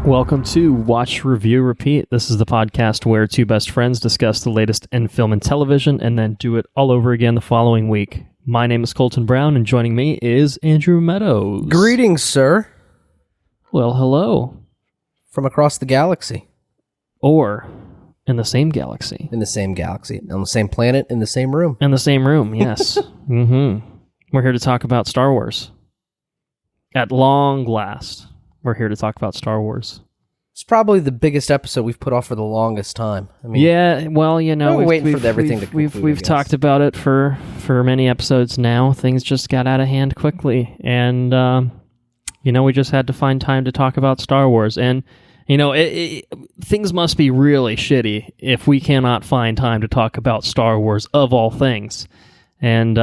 Welcome to Watch, Review, Repeat. This is the podcast where two best friends discuss the latest in film and television and then do it all over again the following week. My name is Colton Brown, and joining me is Andrew Meadows. Greetings, sir. Well, hello. From across the galaxy. Or in the same galaxy. In the same galaxy. On the same planet, in the same room. In the same room, yes. We're here to talk about Star Wars. At long last, we're here to talk about Star Wars. It's probably the biggest episode we've put off for the longest time. I mean, yeah, well, you know, we're waiting for everything to conclude. We've talked about it for many episodes now. Things just got out of hand quickly, and we just had to find time to talk about Star Wars. And things must be really shitty if we cannot find time to talk about Star Wars of all things. And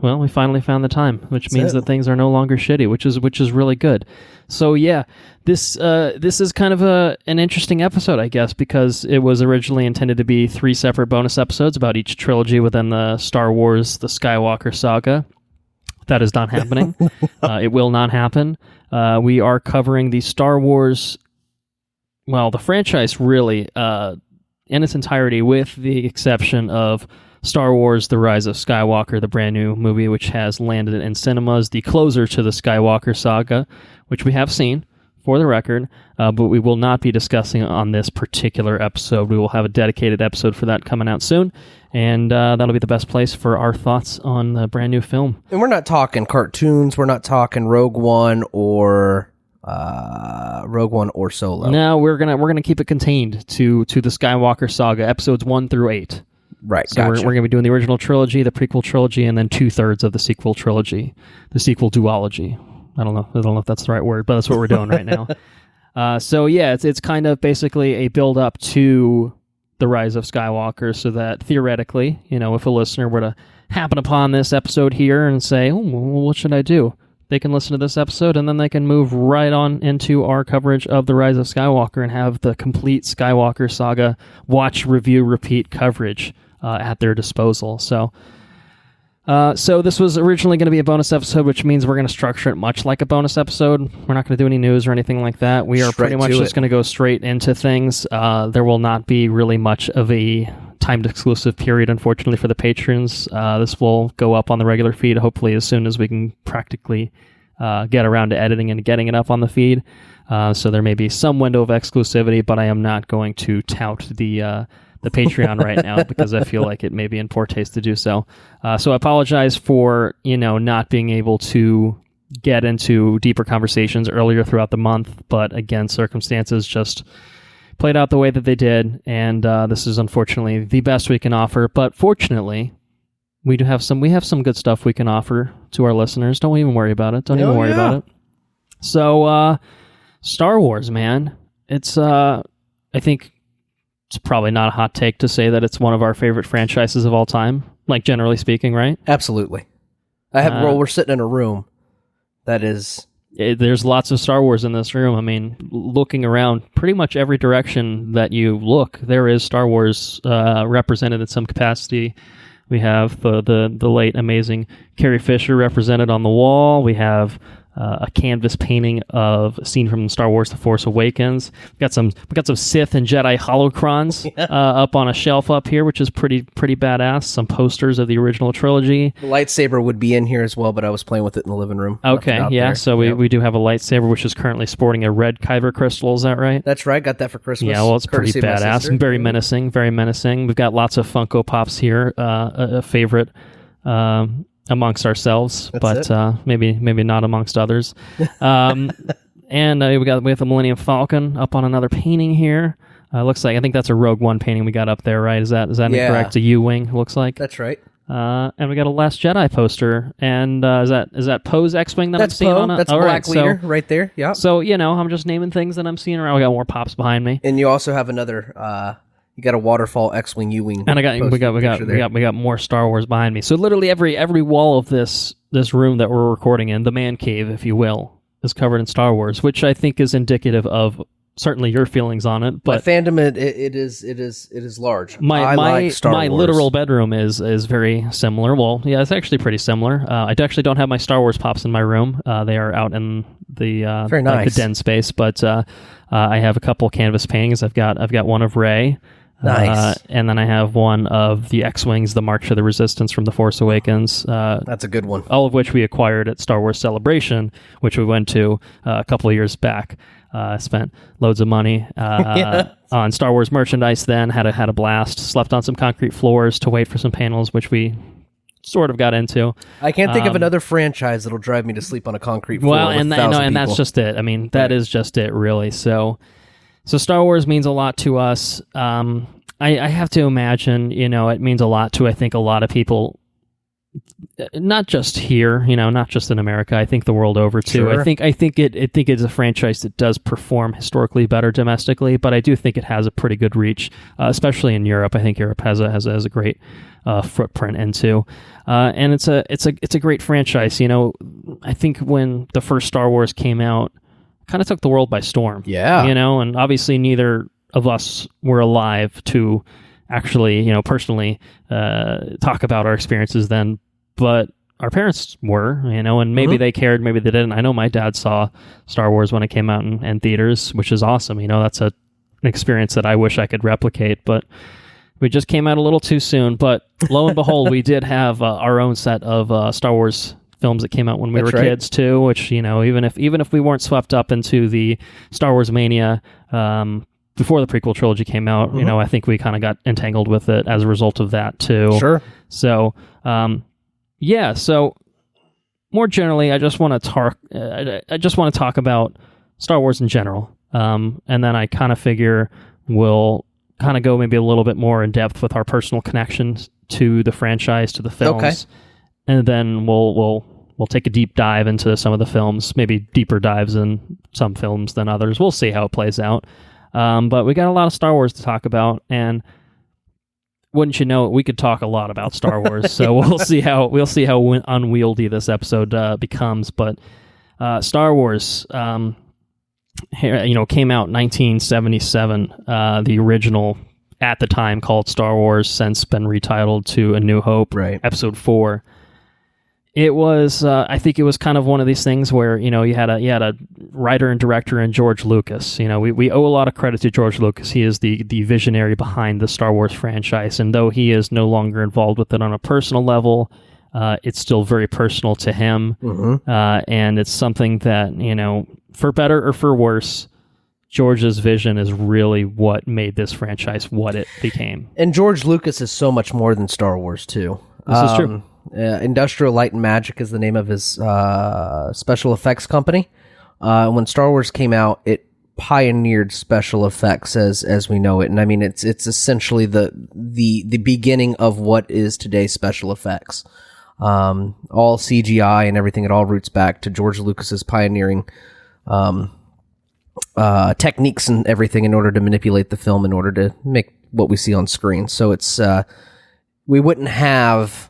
we finally found the time, which means that things are no longer shitty, which is really good. So yeah, this is kind of an interesting episode, I guess, because it was originally intended to be 3 separate bonus episodes about each trilogy within the Star Wars, the Skywalker Saga. That is not happening. It will not happen. We are covering the Star Wars, the franchise really, in its entirety, with the exception of Star Wars, The Rise of Skywalker, the brand new movie, which has landed in cinemas, the closer to the Skywalker Saga, which we have seen, for the record, but we will not be discussing on this particular episode. We will have a dedicated episode for that coming out soon, and that'll be the best place for our thoughts on the brand new film. And we're not talking cartoons, we're not talking Rogue One or Solo. No, we're gonna keep it contained to the Skywalker Saga, episodes 1 through 8. Right, so gotcha. we're going to be doing the original trilogy, the prequel trilogy, and then 2/3 of the sequel trilogy, the sequel duology. I don't know if that's the right word, but that's what we're doing right now. It's kind of basically a build-up to the Rise of Skywalker, so that theoretically, if a listener were to happen upon this episode here and say, what should I do? They can listen to this episode, and then they can move right on into our coverage of the Rise of Skywalker and have the complete Skywalker Saga watch, review, repeat coverage at their disposal. So this was originally going to be a bonus episode, which means we're going to structure it much like a bonus episode. We're not going to do any news or anything like that. We are pretty much just going to go straight into things. There will not be really much of a timed exclusive period, unfortunately, for the patrons. This will go up on the regular feed, hopefully as soon as we can practically get around to editing and getting it up on the feed. So there may be some window of exclusivity, but I am not going to tout the Patreon right now because I feel like it may be in poor taste to do so. So I apologize for, not being able to get into deeper conversations earlier throughout the month, but again, circumstances just played out the way that they did, and this is unfortunately the best we can offer. But fortunately, we have some good stuff we can offer to our listeners. Don't even worry about it. Don't even worry about it. So, Star Wars, man, it's I think it's probably not a hot take to say that it's one of our favorite franchises of all time, like generally speaking, right? Absolutely. We're sitting in a room that is... There's lots of Star Wars in this room. I mean, looking around, pretty much every direction that you look, there is Star Wars represented in some capacity. We have the late, amazing Carrie Fisher represented on the wall. We have a canvas painting of a scene from Star Wars: The Force Awakens. We got some Sith and Jedi holocrons up on a shelf up here, which is pretty badass. Some posters of the original trilogy. The lightsaber would be in here as well, but I was playing with it in the living room. Okay, yeah. So we do have a lightsaber, which is currently sporting a red kyber crystal. Is that right? That's right. Got that for Christmas. Yeah, well, it's pretty badass. Very menacing. Very menacing. We've got lots of Funko Pops here. A favorite. Amongst ourselves, maybe not amongst others. And we have the Millennium Falcon up on another painting here. Looks like, I think that's a Rogue One painting we got up there, right? Is that incorrect? A U-wing, looks like. That's right. And we got a Last Jedi poster. And is that Poe's X-wing that I'm seeing on it? That's Black Leader right there. Yeah. So I'm just naming things that I'm seeing around. We got more pops behind me. And you also have another. You got a waterfall X-wing, U-wing, and we got more Star Wars behind me. So literally every wall of this room that we're recording in, the man cave, if you will, is covered in Star Wars, which I think is indicative of certainly your feelings on it. But fandom, it is large. My like Star Wars. Literal bedroom is very similar. Well, yeah, it's actually pretty similar. I actually don't have my Star Wars pops in my room. They are out in Very nice. like the den space, but I have a couple canvas paintings. I've got one of Rey. Nice. And then I have one of the X-Wings, the March of the Resistance from The Force Awakens. That's a good one. All of which we acquired at Star Wars Celebration, which we went to a couple of years back. Spent loads of money on Star Wars merchandise then, had a blast, slept on some concrete floors to wait for some panels, which we sort of got into. I can't think of another franchise that'll drive me to sleep on a concrete floor. Well, and that's just it. I mean, that is just it, really. So Star Wars means a lot to us. I have to imagine, it means a lot to, I think, a lot of people, not just here, not just in America. I think the world over too. Sure. I think it's a franchise that does perform historically better domestically, but I do think it has a pretty good reach, especially in Europe. I think Europe has a great footprint into, and it's a great franchise. I think when the first Star Wars came out, kind of took the world by storm. Yeah. And obviously neither of us were alive to actually, personally talk about our experiences then, but our parents were, and maybe they cared, maybe they didn't. I know my dad saw Star Wars when it came out in theaters, which is awesome. That's an experience that I wish I could replicate, but we just came out a little too soon. But lo and behold, we did have our own set of Star Wars films that came out when we were kids too, which, even if we weren't swept up into the Star Wars mania before the prequel trilogy came out, I think we kind of got entangled with it as a result of that too. Sure. So, so more generally, I just want to talk about Star Wars in general. And then I kind of figure we'll kind of go maybe a little bit more in depth with our personal connections to the franchise, to the films. Okay. And then we'll take a deep dive into some of the films, maybe deeper dives in some films than others. We'll see how it plays out. But we got a lot of Star Wars to talk about, and wouldn't you know it, we could talk a lot about Star Wars. So we'll see how unwieldy this episode becomes. But Star Wars, came out in 1977. The original, at the time, called Star Wars, since been retitled to A New Hope, right. Episode 4. It was, I think it was kind of one of these things where, you had a writer and director in George Lucas. We owe a lot of credit to George Lucas. He is the visionary behind the Star Wars franchise. And though he is no longer involved with it on a personal level, it's still very personal to him. Mm-hmm. And it's something that, for better or for worse, George's vision is really what made this franchise what it became. And George Lucas is so much more than Star Wars, too. This is true. Industrial Light and Magic is the name of his special effects company. When Star Wars came out, it pioneered special effects as we know it, and I mean it's essentially the beginning of what is today special effects. All CGI and everything, it all roots back to George Lucas's pioneering techniques and everything in order to manipulate the film in order to make what we see on screen. So it's we wouldn't have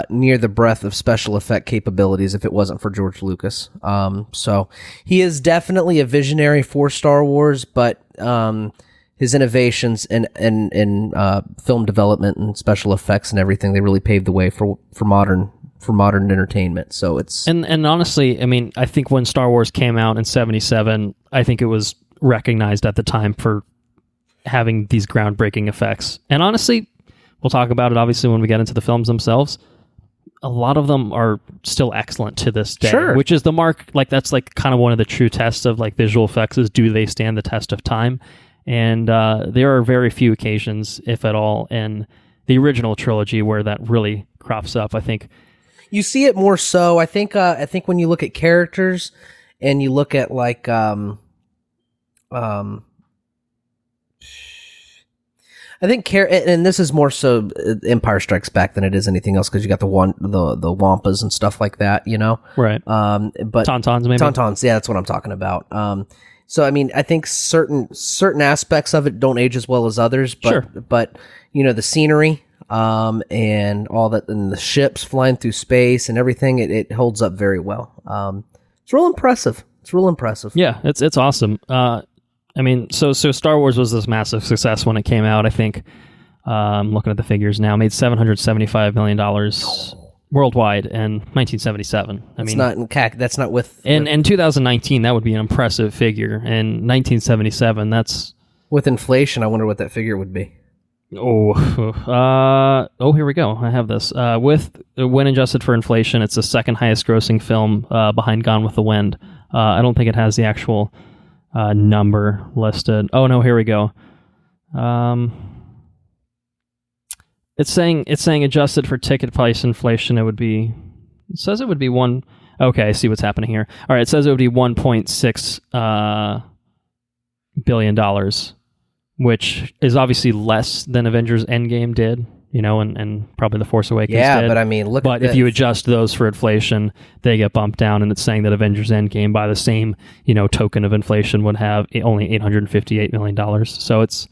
near the breadth of special effect capabilities if it wasn't for George Lucas. So he is definitely a visionary for Star Wars, but his innovations in film development and special effects and everything, they really paved the way for modern entertainment. So it's and honestly, I mean, I think when Star Wars came out in 1977, I think it was recognized at the time for having these groundbreaking effects. And honestly, we'll talk about it obviously when we get into the films themselves. A lot of them are still excellent to this day, sure. Which is the mark, that's kind of one of the true tests of visual effects is, do they stand the test of time? And there are very few occasions, if at all, in the original trilogy where that really crops up. I think you see it more so. I think when you look at characters and you look at I think and this is more so Empire Strikes Back than it is anything else, because you got the Wampas and stuff like that, right? But Tauntauns, maybe. Tauntauns, yeah, that's what I'm talking about. So I mean, I think certain aspects of it don't age as well as others, but sure. But the scenery, and all that, and the ships flying through space and everything, it holds up very well. It's real impressive. Yeah, it's awesome. I mean, so Star Wars was this massive success when it came out. I think, looking at the figures now, made $775 million worldwide in 1977. That's not with... In 2019, that would be an impressive figure. In 1977, that's... With inflation, I wonder what that figure would be. Here we go. I have this. When adjusted for inflation, it's the second highest grossing film behind Gone with the Wind. I don't think it has the actual number listed. Oh no, here we go. It's saying adjusted for ticket price inflation, it says it would be one. Okay, I see what's happening here. All right, it says it would be $1.6 billion, which is obviously less than Avengers Endgame did, and probably The Force Awakens did. Yeah, but I mean, if you adjust those for inflation, they get bumped down, and it's saying that Avengers Endgame, by the same, token of inflation, would have only $858 million. So it's...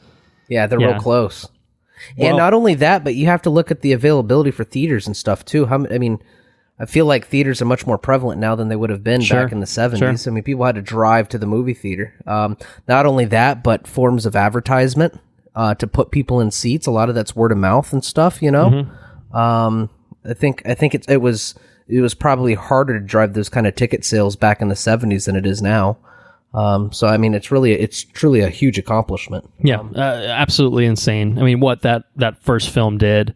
Yeah, they're real close. And not only that, but you have to look at the availability for theaters and stuff, too. I feel like theaters are much more prevalent now than they would have been back in the 70s. Sure. I mean, people had to drive to the movie theater. Not only that, but forms of advertisement to put people in seats. A lot of that's word of mouth and stuff, Mm-hmm. I think it was probably harder to drive those kind of ticket sales back in the 70s than it is now. So I mean, it's truly a huge accomplishment. Yeah, absolutely insane. I mean, what that first film did,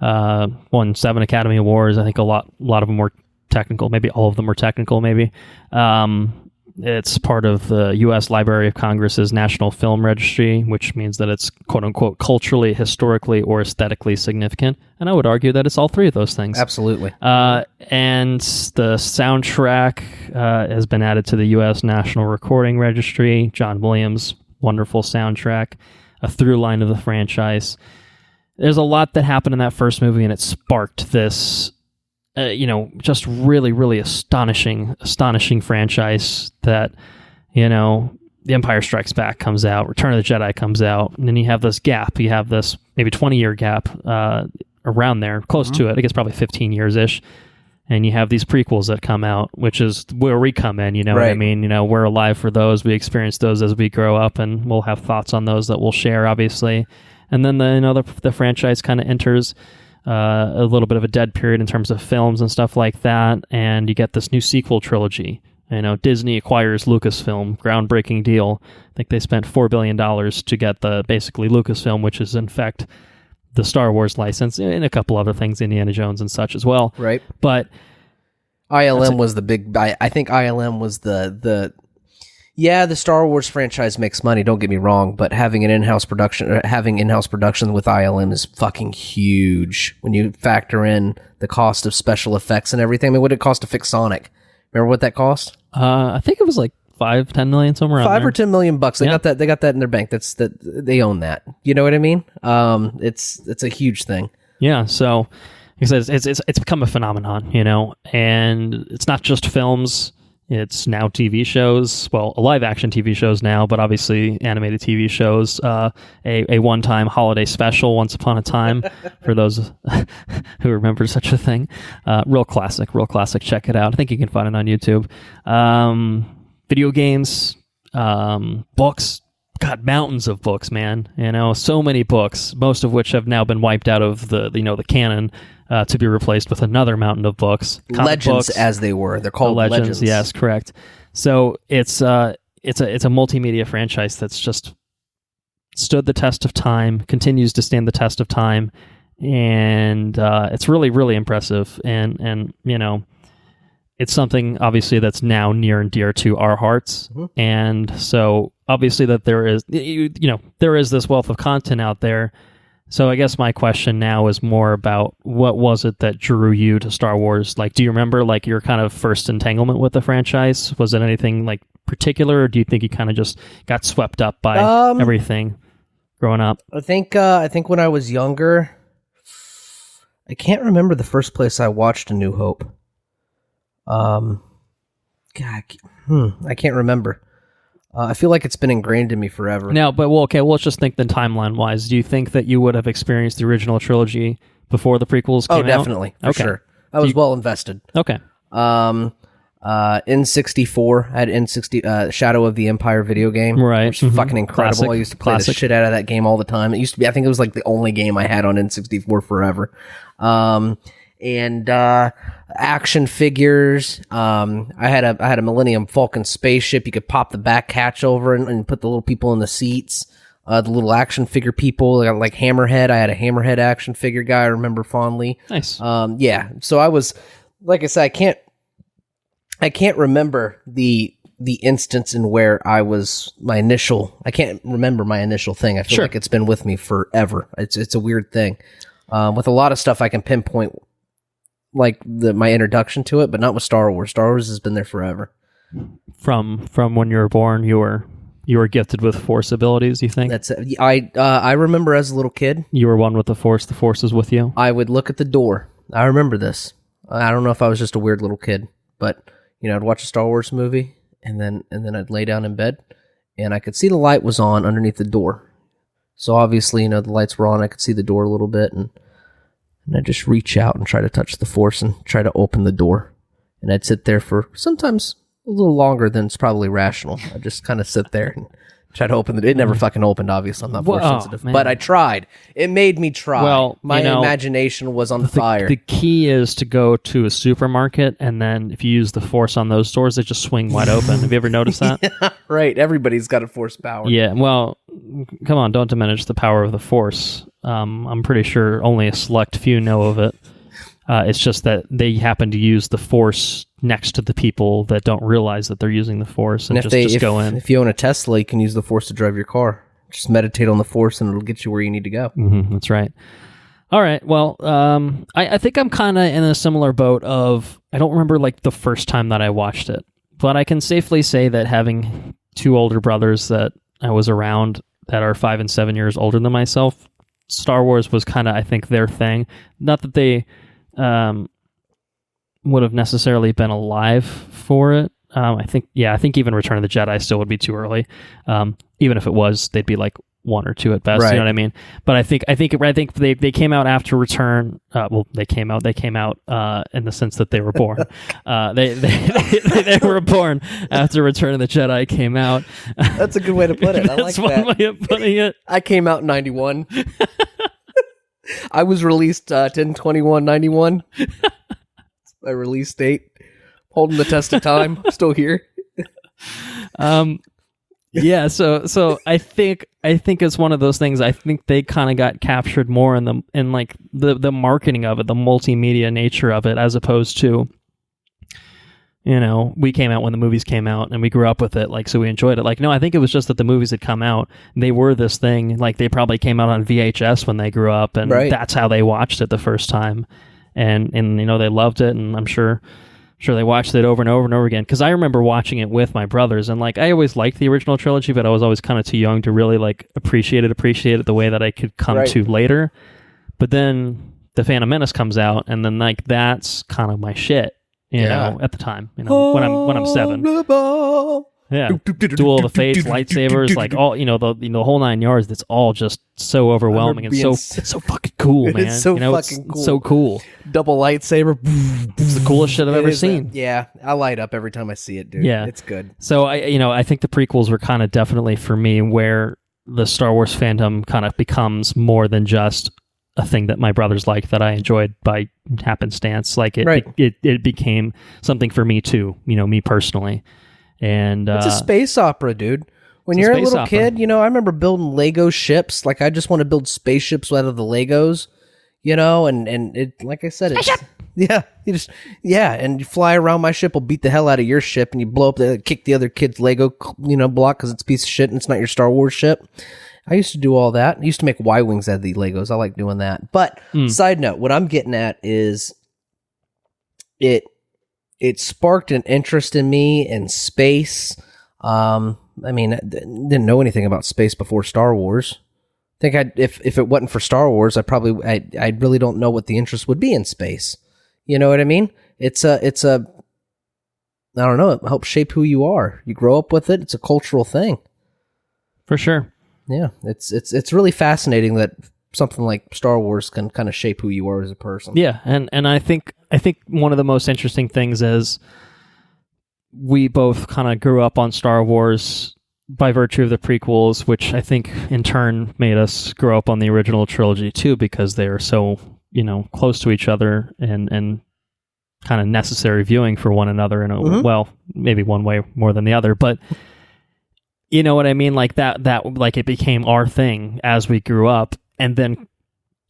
won 7 Academy Awards. I think a lot of them were technical. Maybe all of them were technical. Maybe it's part of the U.S. Library of Congress's National Film Registry, which means that it's quote unquote culturally, historically, or aesthetically significant. And I would argue that it's all three of those things. Absolutely. And the soundtrack has been added to the U.S. National Recording Registry. John Williams, wonderful soundtrack, a through line of the franchise. There's a lot that happened in that first movie, and it sparked this, just really, really astonishing franchise that, The Empire Strikes Back comes out, Return of the Jedi comes out, and then you have this gap. You have this maybe 20-year gap around there, close to it. I guess probably 15 years-ish. And you have these prequels that come out, which is where we come in, what I mean? We're alive for those. We experience those as we grow up, and we'll have thoughts on those that we'll share, obviously. And then the franchise kind of enters a little bit of a dead period in terms of films and stuff like that, and you get this new sequel trilogy. Disney acquires Lucasfilm, groundbreaking deal. I think they spent $4 billion to get basically Lucasfilm, which is in fact the Star Wars license, and a couple other things, Indiana Jones and such as well. Right. But ILM was the big... I think ILM was the Star Wars franchise makes money, don't get me wrong, but having in-house production with ILM is fucking huge when you factor in the cost of special effects and everything. I mean, what did it cost to fix Sonic? Remember what that cost? I think it was like $5-10 million, somewhere around there. 5 or 10 million bucks. They got that in their bank. They own that. You know what I mean? It's a huge thing. Yeah, so like I said, it's become a phenomenon, and it's not just films. It's now TV shows, live action TV shows now, but obviously animated TV shows, a one-time holiday special, Once Upon a Time, for those who remember such a thing. Real classic. Check it out. I think you can find it on YouTube. Video games, books, God, mountains of books, man. So many books, most of which have now been wiped out of the canon, to be replaced with another mountain of books. Legends, books, as they were. They're called legends. Yes, correct. So it's a multimedia franchise that's just stood the test of time, continues to stand the test of time, and it's really, really impressive. And it's something obviously that's now near and dear to our hearts. Mm-hmm. And so obviously that there is this wealth of content out there. So I guess my question now is more about what was it that drew you to Star Wars? Like, do you remember like your kind of first entanglement with the franchise? Was it anything like particular, or do you think you kind of just got swept up by everything growing up? I think when I was younger, I can't remember the first place I watched A New Hope. I can't remember. I feel like it's been ingrained in me forever. Now, but let's just think then timeline-wise. Do you think that you would have experienced the original trilogy before the prequels came out? Oh, definitely. For sure. I was well invested. Okay. N64, I had N60, Shadow of the Empire video game. Right. Which is fucking incredible. Classic. I used to play the shit out of that game all the time. It used to be, I think it was like the only game I had on N64 forever. and action figures. I had a Millennium Falcon spaceship. You could pop the back hatch over and put the little people in the seats. The little action figure people, like Hammerhead. I had a Hammerhead action figure guy I remember fondly. Nice. Yeah. So I was, like I said, I can't remember the instance in where I was I can't remember my initial thing. I feel like it's been with me forever. It's a weird thing. With a lot of stuff I can pinpoint like my introduction to it, but not with Star Wars. Star Wars has been there forever. From when you were born, you were gifted with Force abilities, you think? That's it. I remember as a little kid. You were one with the Force is with you? I would look at the door. I remember this. I don't know if I was just a weird little kid, but I'd watch a Star Wars movie and then I'd lay down in bed and I could see the light was on underneath the door. So obviously, the lights were on. I could see the door a little bit and I'd just reach out and try to touch the Force and try to open the door. And I'd sit there for sometimes a little longer than it's probably rational. I'd just kind of sit there and try to open it. Never fucking opened, obviously. I'm not Force sensitive. Man. But I tried. It made me try. Well, my imagination was on fire. The key is to go to a supermarket, and then if you use the Force on those doors, they just swing wide open. Have you ever noticed that? Yeah, right. Everybody's got a Force power. Yeah, well, come on, don't diminish the power of the Force. I'm pretty sure only a select few know of it. It's just that they happen to use the Force next to the people that don't realize that they're using the Force and just go in. If you own a Tesla, you can use the Force to drive your car. Just meditate on the Force and it'll get you where you need to go. Mm-hmm, that's right. All right. Well, I think I'm kind of in a similar boat of, I don't remember like the first time that I watched it, but I can safely say that having two older brothers that I was around that are 5 and 7 years older than myself, Star Wars was kind of, I think, their thing. Not that they would have necessarily been alive for it. I think even Return of the Jedi still would be too early. Even if it was, they'd be like 1 or 2 at best. Right. You know what I mean? But I think they came out after Return. They came out in the sense that they were born. They were born after Return of the Jedi came out. That's a good way to put it. I like that. That's one way of putting it. I came out in 91. I was released 10/21/91. My release date, holding the test of time. Still here. Yeah. So I think it's one of those things. I think they kind of got captured more in the marketing of it, the multimedia nature of it, as opposed to, we came out when the movies came out and we grew up with it, so we enjoyed it. No, I think it was just that the movies had come out. They were this thing, they probably came out on VHS when they grew up, and that's how they watched it the first time. And they loved it, and I'm sure they watched it over and over and over again. Because I remember watching it with my brothers, and I always liked the original trilogy, but I was always kind of too young to really appreciate it the way that I could come to later. But then the Phantom Menace comes out, and then that's kind of my shit. You know, at the time, when I'm 7. Yeah, Duel of the Fates, lightsabers, all the whole 9 yards. That's all just so overwhelming and so fucking cool, man. It's so fucking cool. So cool. Double lightsaber. It's the coolest shit I've ever seen. Yeah, I light up every time I see it, dude. Yeah, it's good. So I think the prequels were kind of definitely for me where the Star Wars fandom kind of becomes more than just a thing that my brothers liked that I enjoyed by happenstance. It became something for me too. Me personally. And it's a space opera, dude. When you're a little kid, I remember building Lego ships. I just want to build spaceships out of the Legos, and it, like I said, it's, and you fly around my ship, will beat the hell out of your ship, and you blow up kick the other kid's Lego, block because it's a piece of shit and it's not your Star Wars ship. I used to do all that. I used to make Y-Wings out of the Legos. I like doing that. But side note, what I'm getting at is it sparked an interest in me in space. I didn't know anything about space before Star Wars. I think if it wasn't for Star Wars, I really don't know what the interest would be in space. You know what I mean? It's a I don't know, it helps shape who you are. You grow up with it. It's a cultural thing. For sure. Yeah, it's really fascinating that something like Star Wars can kind of shape who you are as a person. Yeah, and I think one of the most interesting things is we both kind of grew up on Star Wars by virtue of the prequels, which I think in turn made us grow up on the original trilogy too, because they are so close to each other and kind of necessary viewing for one another in a well, maybe one way more than the other, but you know what I mean? Like that like it became our thing as we grew up, and then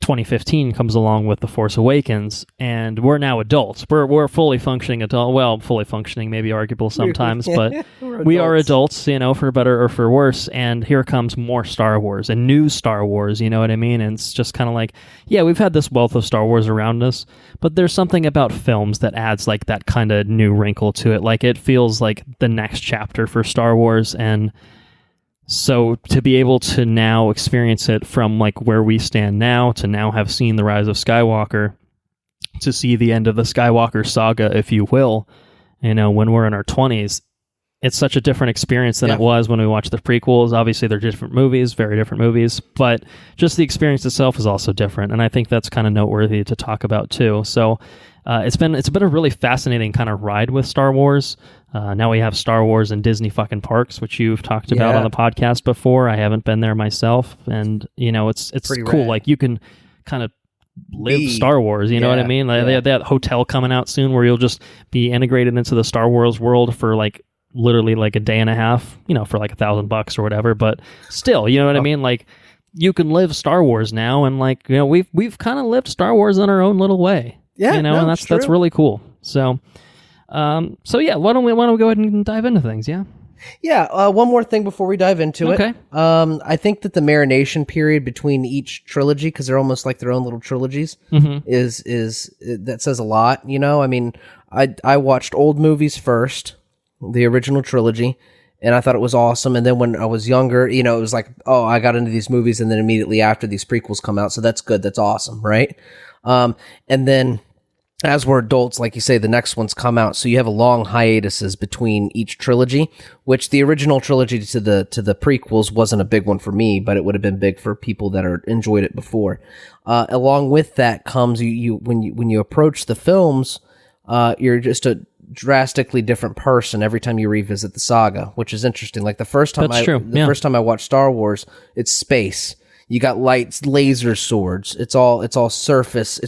2015 comes along with The Force Awakens, and we're now adults. We're fully functioning adult. Well, fully functioning, maybe arguable sometimes, but we are adults, for better or for worse. And here comes more Star Wars and new Star Wars. You know what I mean? And it's just kind of like, yeah, we've had this wealth of Star Wars around us, but there's something about films that adds like that kind of new wrinkle to it. Like it feels like the next chapter for Star Wars, and so to be able to now experience it from like where we stand now, to now have seen the Rise of Skywalker, to see the end of the Skywalker Saga, if you will, when we're in our 20s, it's such a different experience than it was when we watched the prequels. Obviously, they're different movies, very different movies, but just the experience itself is also different, and I think that's kind of noteworthy to talk about too. So it's been a really fascinating kind of ride with Star Wars. Now we have Star Wars and Disney fucking parks, which you've talked about on the podcast before. I haven't been there myself, and it's cool. Rad. Like you can kind of live Star Wars. You know what I mean? Like, they have that hotel coming out soon where you'll just be integrated into the Star Wars world for like literally like a day and a half. For like $1,000 or whatever. But still, you know what I mean? Like you can live Star Wars now, and like we've kind of lived Star Wars in our own little way. Yeah, and that's really cool. So. Yeah, why don't we go ahead and dive into things? Yeah. One more thing before we dive into it. I think that the marination period between each trilogy, because they're almost like their own little trilogies, is that says a lot. I mean, I watched old movies first, the original trilogy, and I thought it was awesome. And then when I was younger, it was like, oh, I got into these movies, and then immediately after these prequels come out, so that's good, that's awesome, right? And then as we're adults, like you say, the next ones come out, so you have a long hiatuses between each trilogy, which the original trilogy to the prequels wasn't a big one for me, but it would have been big for people that enjoyed it before. Along with that comes when you approach the films, you're just a drastically different person every time you revisit the saga, which is interesting. Like the first time first time I watched Star Wars, it's space. You got lights, laser swords. It's all surface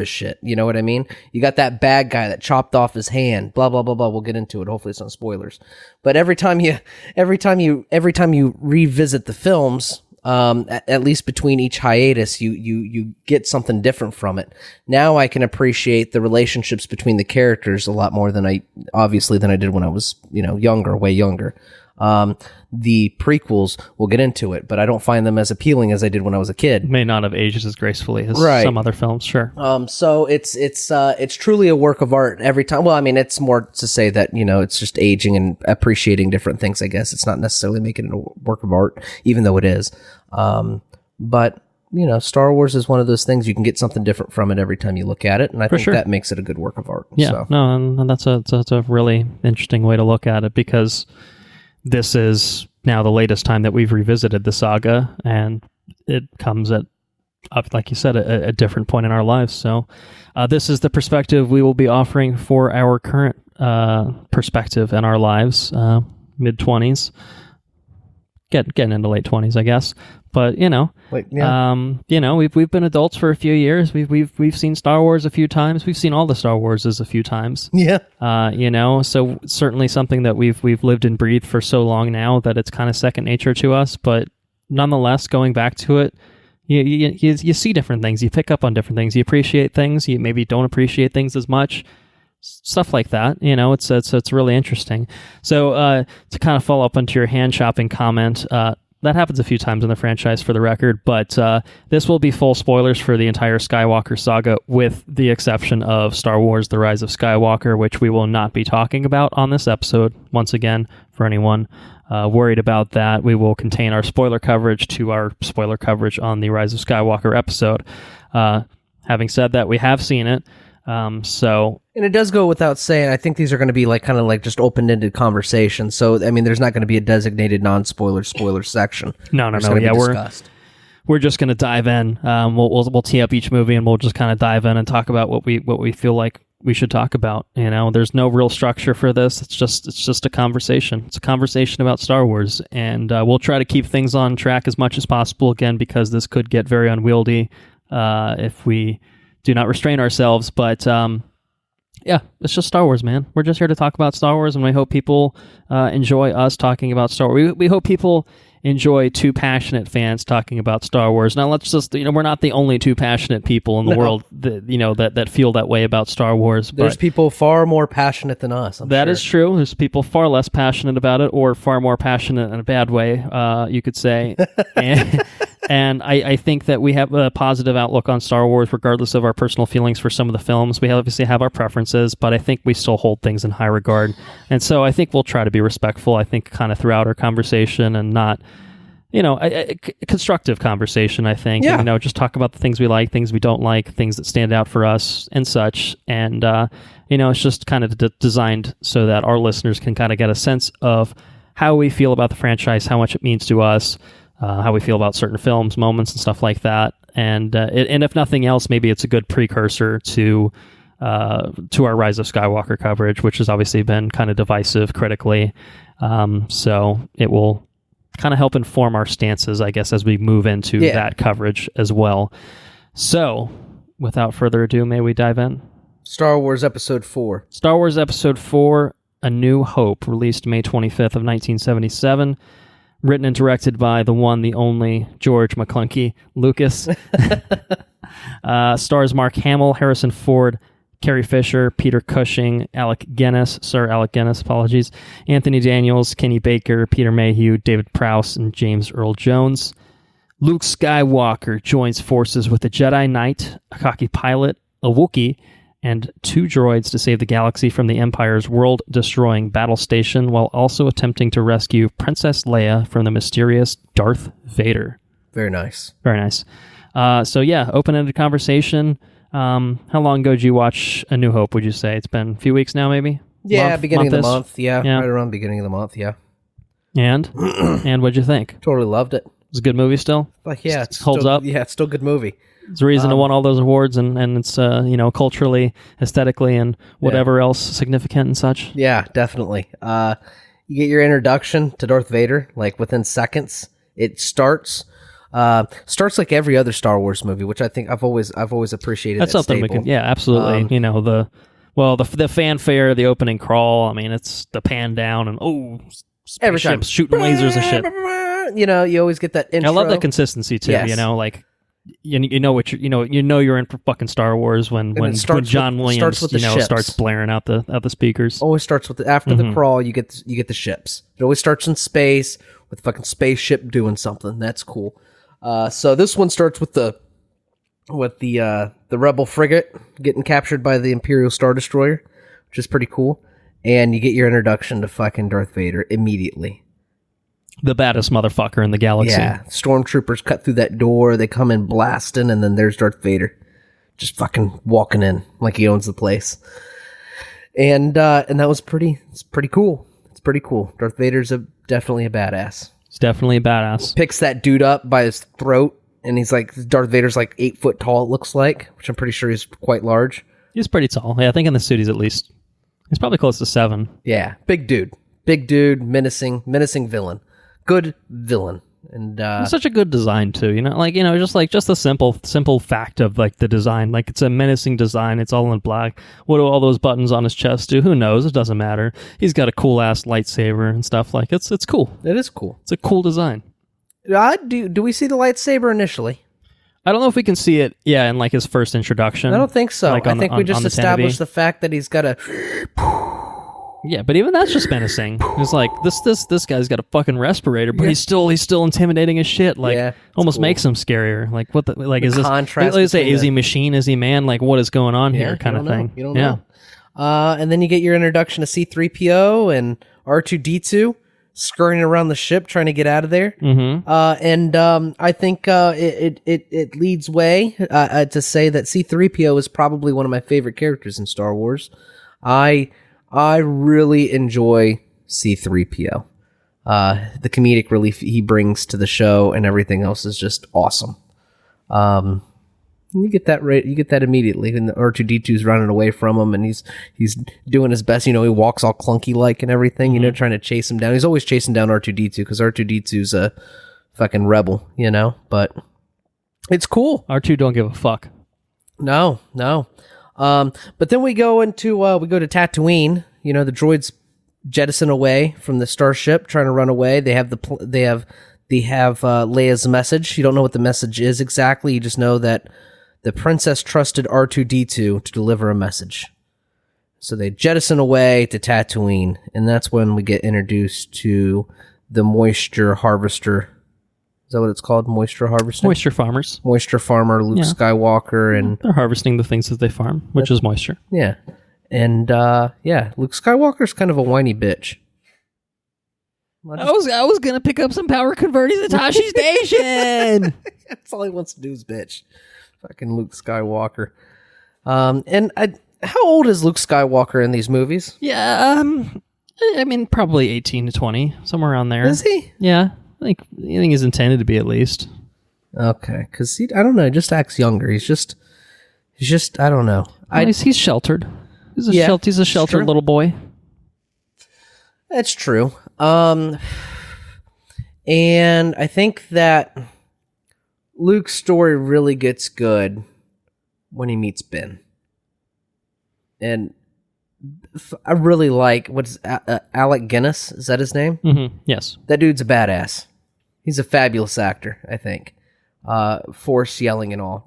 shit. You know what I mean? You got that bad guy that chopped off his hand. Blah blah blah blah. We'll get into it. Hopefully, it's not spoilers. But every time you revisit the films, at least between each hiatus, you get something different from it. Now I can appreciate the relationships between the characters a lot more than I did when I was younger, way younger. The prequels, we'll get into it, but I don't find them as appealing as I did when I was a kid. May not have aged as gracefully as some other films, sure. So it's truly a work of art every time. Well, I mean, it's more to say that, it's just aging and appreciating different things, I guess. It's not necessarily making it a work of art, even though it is. But Star Wars is one of those things you can get something different from it every time you look at it, and I think that makes it a good work of art. Yeah, so. No, and that's a really interesting way to look at it, because this is now the latest time that we've revisited the saga, and it comes at, like you said, a different point in our lives. So this is the perspective we will be offering for our current perspective in our lives, mid-20s, getting into late 20s, I guess. But we've been adults for a few years. We've seen Star Wars a few times. We've seen all the Star Warses a few times. Yeah. So certainly something that we've lived and breathed for so long now that it's kind of second nature to us. But nonetheless, going back to it, you see different things. You pick up on different things. You appreciate things. You maybe don't appreciate things as much. Stuff like that, it's really interesting. So to kind of follow up onto your hand shopping comment, that happens a few times in the franchise, for the record, but this will be full spoilers for the entire Skywalker saga, with the exception of Star Wars: The Rise of Skywalker, which we will not be talking about on this episode. Once again, for anyone worried about that, we will contain our spoiler coverage to our spoiler coverage on the Rise of Skywalker episode. Having said that, we have seen it. And it does go without saying, I think these are going to be kind of just open-ended conversations. So, I mean, there's not going to be a designated non-spoiler spoiler section. No. Yeah, we're just going to dive in. We'll tee up each movie, and we'll just kind of dive in and talk about what we feel like we should talk about. There's no real structure for this. It's just a conversation. It's a conversation about Star Wars, and we'll try to keep things on track as much as possible. Again, because this could get very unwieldy if we do not restrain ourselves. But yeah, it's just Star Wars, man. We're just here to talk about Star Wars, and we hope people enjoy us talking about Star Wars. We hope people enjoy two passionate fans talking about Star Wars. Now, let's just, we're not the only two passionate people in the world that, that feel that way about Star Wars. There's people far more passionate than us. That is true. There's people far less passionate about it, or far more passionate in a bad way, you could say. And I think that we have a positive outlook on Star Wars, regardless of our personal feelings for some of the films. We obviously have our preferences, but I think we still hold things in high regard. And so I think we'll try to be respectful, I think, kind of throughout our conversation, and not, a constructive conversation, I think. Yeah. And, just talk about the things we like, things we don't like, things that stand out for us and such. And, it's just kind of designed so that our listeners can kind of get a sense of how we feel about the franchise, how much it means to us, how we feel about certain films, moments, and stuff like that. And if nothing else, maybe it's a good precursor to our Rise of Skywalker coverage, which has obviously been kind of divisive critically. So it will kind of help inform our stances, I guess, as we move into that coverage as well. So without further ado, may we dive in? Star Wars Episode 4. Star Wars Episode 4, A New Hope, released May 25th of 1977. Written and directed by the one, the only George McClunky Lucas. Stars Mark Hamill, Harrison Ford, Carrie Fisher, Peter Cushing, Sir Alec Guinness, apologies, Anthony Daniels, Kenny Baker, Peter Mayhew, David Prowse, and James Earl Jones. Luke Skywalker joins forces with a Jedi Knight, a cocky pilot, a Wookiee, and 2 droids to save the galaxy from the Empire's world-destroying battle station, while also attempting to rescue Princess Leia from the mysterious Darth Vader. Very nice. Very nice. Open-ended conversation. How long ago did you watch A New Hope, would you say? It's been a few weeks now, maybe? Beginning of the month. Yeah, right around the beginning of the month, yeah. And what'd you think? Totally loved it. It's a good movie still? Like, yeah, it holds up? Yeah, it's still a good movie. It's the reason it won all those awards, and it's culturally, aesthetically, and whatever else significant and such. Yeah, definitely. You get your introduction to Darth Vader like within seconds. It starts like every other Star Wars movie, which I think I've always appreciated. That's something we can, absolutely. The fanfare, the opening crawl. I mean, it's the pan down and every time shooting lasers and shit. You always get that intro. I love that consistency too. Yes. You're in for fucking Star Wars when John Williams starts blaring out the speakers. Always starts with after the crawl. You get the ships. It always starts in space with a fucking spaceship doing something. That's cool. So this one starts with the Rebel frigate getting captured by the Imperial Star Destroyer, which is pretty cool. And you get your introduction to fucking Darth Vader immediately. The baddest motherfucker in the galaxy. Yeah, stormtroopers cut through that door, they come in blasting, and then there's Darth Vader. Just fucking walking in like he owns the place. And that was pretty cool. It's pretty cool. Darth Vader's definitely a badass. He's definitely a badass. Picks that dude up by his throat, and he's like, Darth Vader's like 8 foot tall, it looks like, which I'm pretty sure he's quite large. He's pretty tall. Yeah, I think in the suit he's probably close to 7. Yeah, big dude, menacing villain. Good villain. And it's such a good design too, just the simple fact of like the design. Like, it's a menacing design, it's all in black. What do all those buttons on his chest do? Who knows? It doesn't matter. He's got a cool ass lightsaber and stuff. Like, it's cool. It is cool. It's a cool design. Do we see the lightsaber initially? I don't know if we can see it, in like his first introduction. I don't think so. Like I think we just established the fact that he's got a... Yeah, but even that's just menacing. It's like, this guy's got a fucking respirator, but he's still intimidating as shit. Like, almost cool. Makes him scarier. Like, what is this? Let's say, is he machine? Is he man? Like, what is going on here? Kind of thing. You don't know. And then you get your introduction to C-3PO and R2-D2 scurrying around the ship trying to get out of there. Mm-hmm. I think it leads way to say that C-3PO is probably one of my favorite characters in Star Wars. I really enjoy C-3PO. The comedic relief he brings to the show and everything else is just awesome. You get that right. You get that immediately. And the R2-D2's running away from him, and he's doing his best. He walks all clunky like and everything. Mm-hmm. Trying to chase him down. He's always chasing down R2-D2 because R2-D2's a fucking rebel. But it's cool. R2 don't give a fuck. No. But then we go to Tatooine. You know, the droids jettison away from the starship, trying to run away. They have Leia's message. You don't know what the message is exactly. You just know that the princess trusted R2-D2 to deliver a message. So they jettison away to Tatooine, and that's when we get introduced to the moisture harvester. Is that what it's called? Moisture harvester? Moisture farmers. Moisture farmer, Luke Skywalker, and they're harvesting the things that they farm, which is moisture. Yeah. And Luke Skywalker's kind of a whiny bitch. I was gonna pick up some power converting at Tashi Station. That's all he wants to do is bitch. Fucking Luke Skywalker. How old is Luke Skywalker in these movies? Yeah, I mean probably 18 to 20, somewhere around there. Is he? Yeah, I think he's intended to be at least. Okay, because I don't know, he just acts younger. He's just I don't know. He's sheltered. He's a sheltered little boy. That's true. And I think that Luke's story really gets good when he meets Ben. And I really like, what's Alec Guinness? Is that his name? Mm-hmm. Yes. That dude's a badass. He's a fabulous actor, I think. Force yelling and all.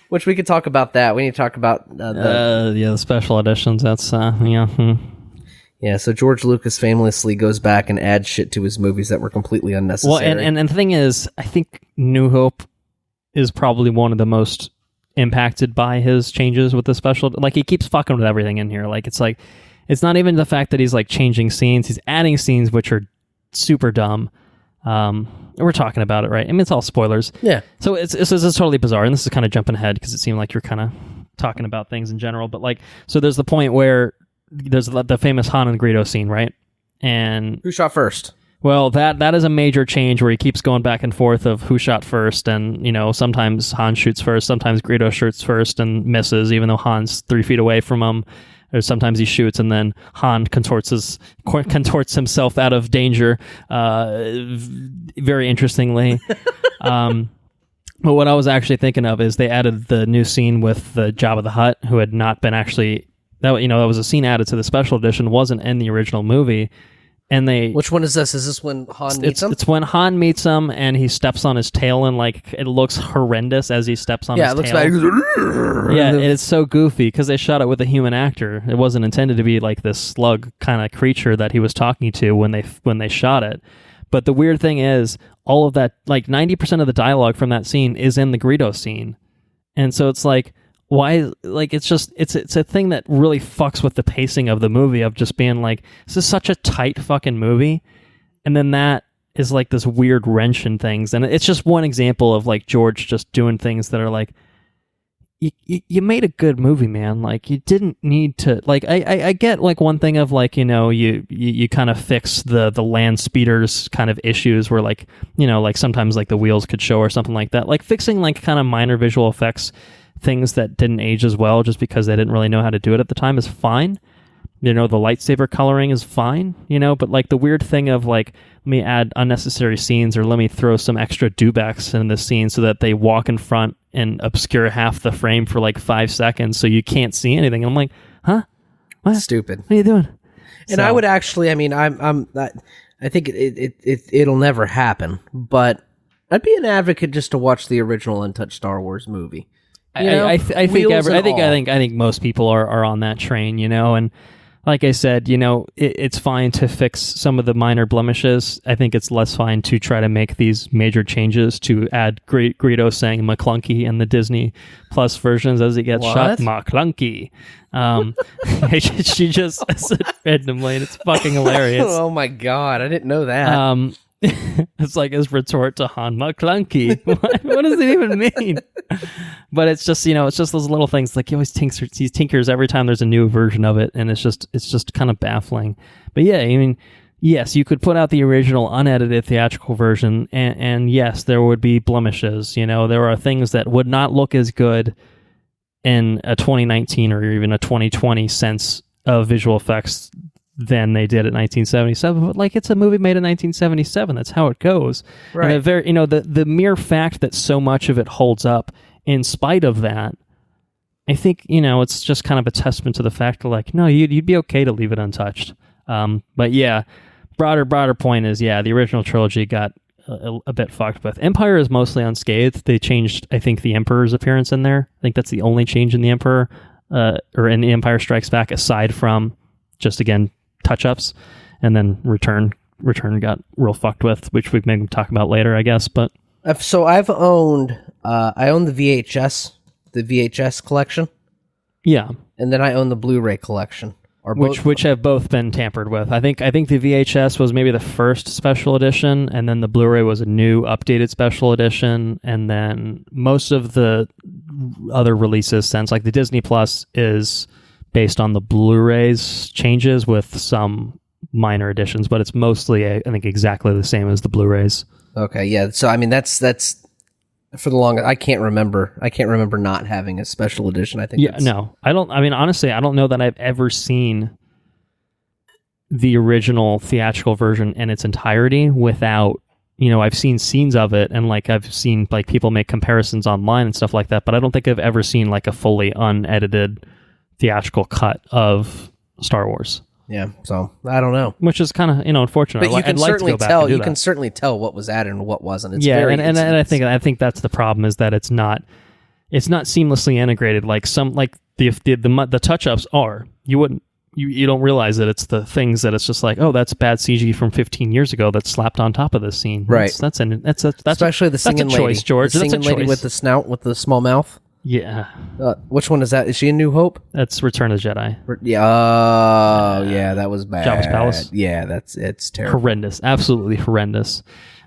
Which we could talk about that. We need to talk about the special editions. That's Yeah, so George Lucas famously goes back and adds shit to his movies that were completely unnecessary. Well, and the thing is, I think New Hope is probably one of the most impacted by his changes with the special. Like, he keeps fucking with everything in here. Like, it's not even the fact that he's like changing scenes. He's adding scenes which are super dumb. We're talking about it, right? I mean, it's all spoilers. Yeah. So it's totally bizarre, and this is kind of jumping ahead because it seemed like you're kind of talking about things in general. But like, so there's the point where there's the famous Han and Greedo scene, right? And who shot first? Well, that is a major change where he keeps going back and forth of who shot first, and sometimes Han shoots first, sometimes Greedo shoots first and misses, even though Han's 3 feet away from him. Or sometimes he shoots and then Han contorts himself out of danger. Very interestingly. But what I was actually thinking of is they added the new scene with the Jabba the Hutt, who had not been actually that was a scene added to the special edition, wasn't in the original movie. And which one is this? Is this when Han meets him? It's when Han meets him and he steps on his tail, and like it looks horrendous as he steps on his tail. Yeah, it looks like... Yeah, it's so goofy because they shot it with a human actor. It wasn't intended to be like this slug kind of creature that he was talking to when they shot it. But the weird thing is, all of that, like 90% of the dialogue from that scene is in the Greedo scene. And so it's like, why? Like, it's a thing that really fucks with the pacing of the movie, of just being like, this is such a tight fucking movie, and then that is like this weird wrench in things, and it's just one example of like George just doing things that are like, you made a good movie, man. Like, you didn't need to, like, I get like one thing of like, you kind of fix the land speeders kind of issues where like, like sometimes like the wheels could show or something like that, like fixing like kind of minor visual effects, things that didn't age as well just because they didn't really know how to do it at the time is fine. The lightsaber coloring is fine, but like the weird thing of like, let me add unnecessary scenes, or let me throw some extra dewbacks in the scene so that they walk in front and obscure half the frame for like 5 seconds so you can't see anything. And I'm like, huh? What? Stupid. What are you doing? And I would actually, I mean, I think it'll never happen, but I'd be an advocate just to watch the original untouched Star Wars movie. I think most people are on that train, and like I said, it's fine to fix some of the minor blemishes. I think it's less fine to try to make these major changes to add Greedo saying McClunky in the Disney Plus versions as he gets shot. McClunky. She just says it randomly, and it's fucking hilarious. Oh my god, I didn't know that. It's like his retort to Han McClunky. What does it even mean? But it's just, it's just those little things. Like, he always tinkers every time there's a new version of it, and it's just kind of baffling. But yeah, I mean, yes, you could put out the original unedited theatrical version, and yes, there would be blemishes. There are things that would not look as good in a 2019 or even a 2020 sense of visual effects than they did at 1977, but like, it's a movie made in 1977. That's how it goes. Right. And the mere fact that so much of it holds up in spite of that, I think, it's just kind of a testament to the fact that, like, no, you'd be okay to leave it untouched. But yeah, broader point is, yeah, the original trilogy got a bit fucked with. Empire is mostly unscathed. They changed, I think, the Emperor's appearance in there. I think that's the only change in the Emperor, or in the Empire Strikes Back, aside from just, again, touch-ups. And then Return got real fucked with, which we may talk about later, I guess. But so I own the VHS collection. Yeah, and then I own the Blu-ray collection, which have both been tampered with. I think the VHS was maybe the first special edition, and then the Blu-ray was a new updated special edition, and then most of the other releases since, like the Disney Plus, is based on the Blu-rays changes with some minor additions, but it's mostly, I think, exactly the same as the Blu-rays. Okay, yeah. So I mean, that's for the longest. I can't remember not having a special edition. I think. Yeah, no, I don't. I mean, honestly, I don't know that I've ever seen the original theatrical version in its entirety without. I've seen scenes of it, and like I've seen like people make comparisons online and stuff like that, but I don't think I've ever seen like a fully unedited theatrical cut of Star Wars. Yeah, so I don't know, which is kind of unfortunate. But you can certainly tell. You can certainly tell what was added and what wasn't. It's very and I think that's the problem, is that it's not seamlessly integrated. Like the touch ups are. You don't realize that it's the things that it's just like, oh, that's bad CG from 15 years ago that's slapped on top of this scene. Right. That's especially the singing lady. Choice, George. The singing lady with the snout with the small mouth. Yeah. Which one is that? Is she in New Hope? That's Return of the Jedi. Yeah, that was bad. Jabba's Palace. Yeah, it's terrible. Horrendous. Absolutely horrendous.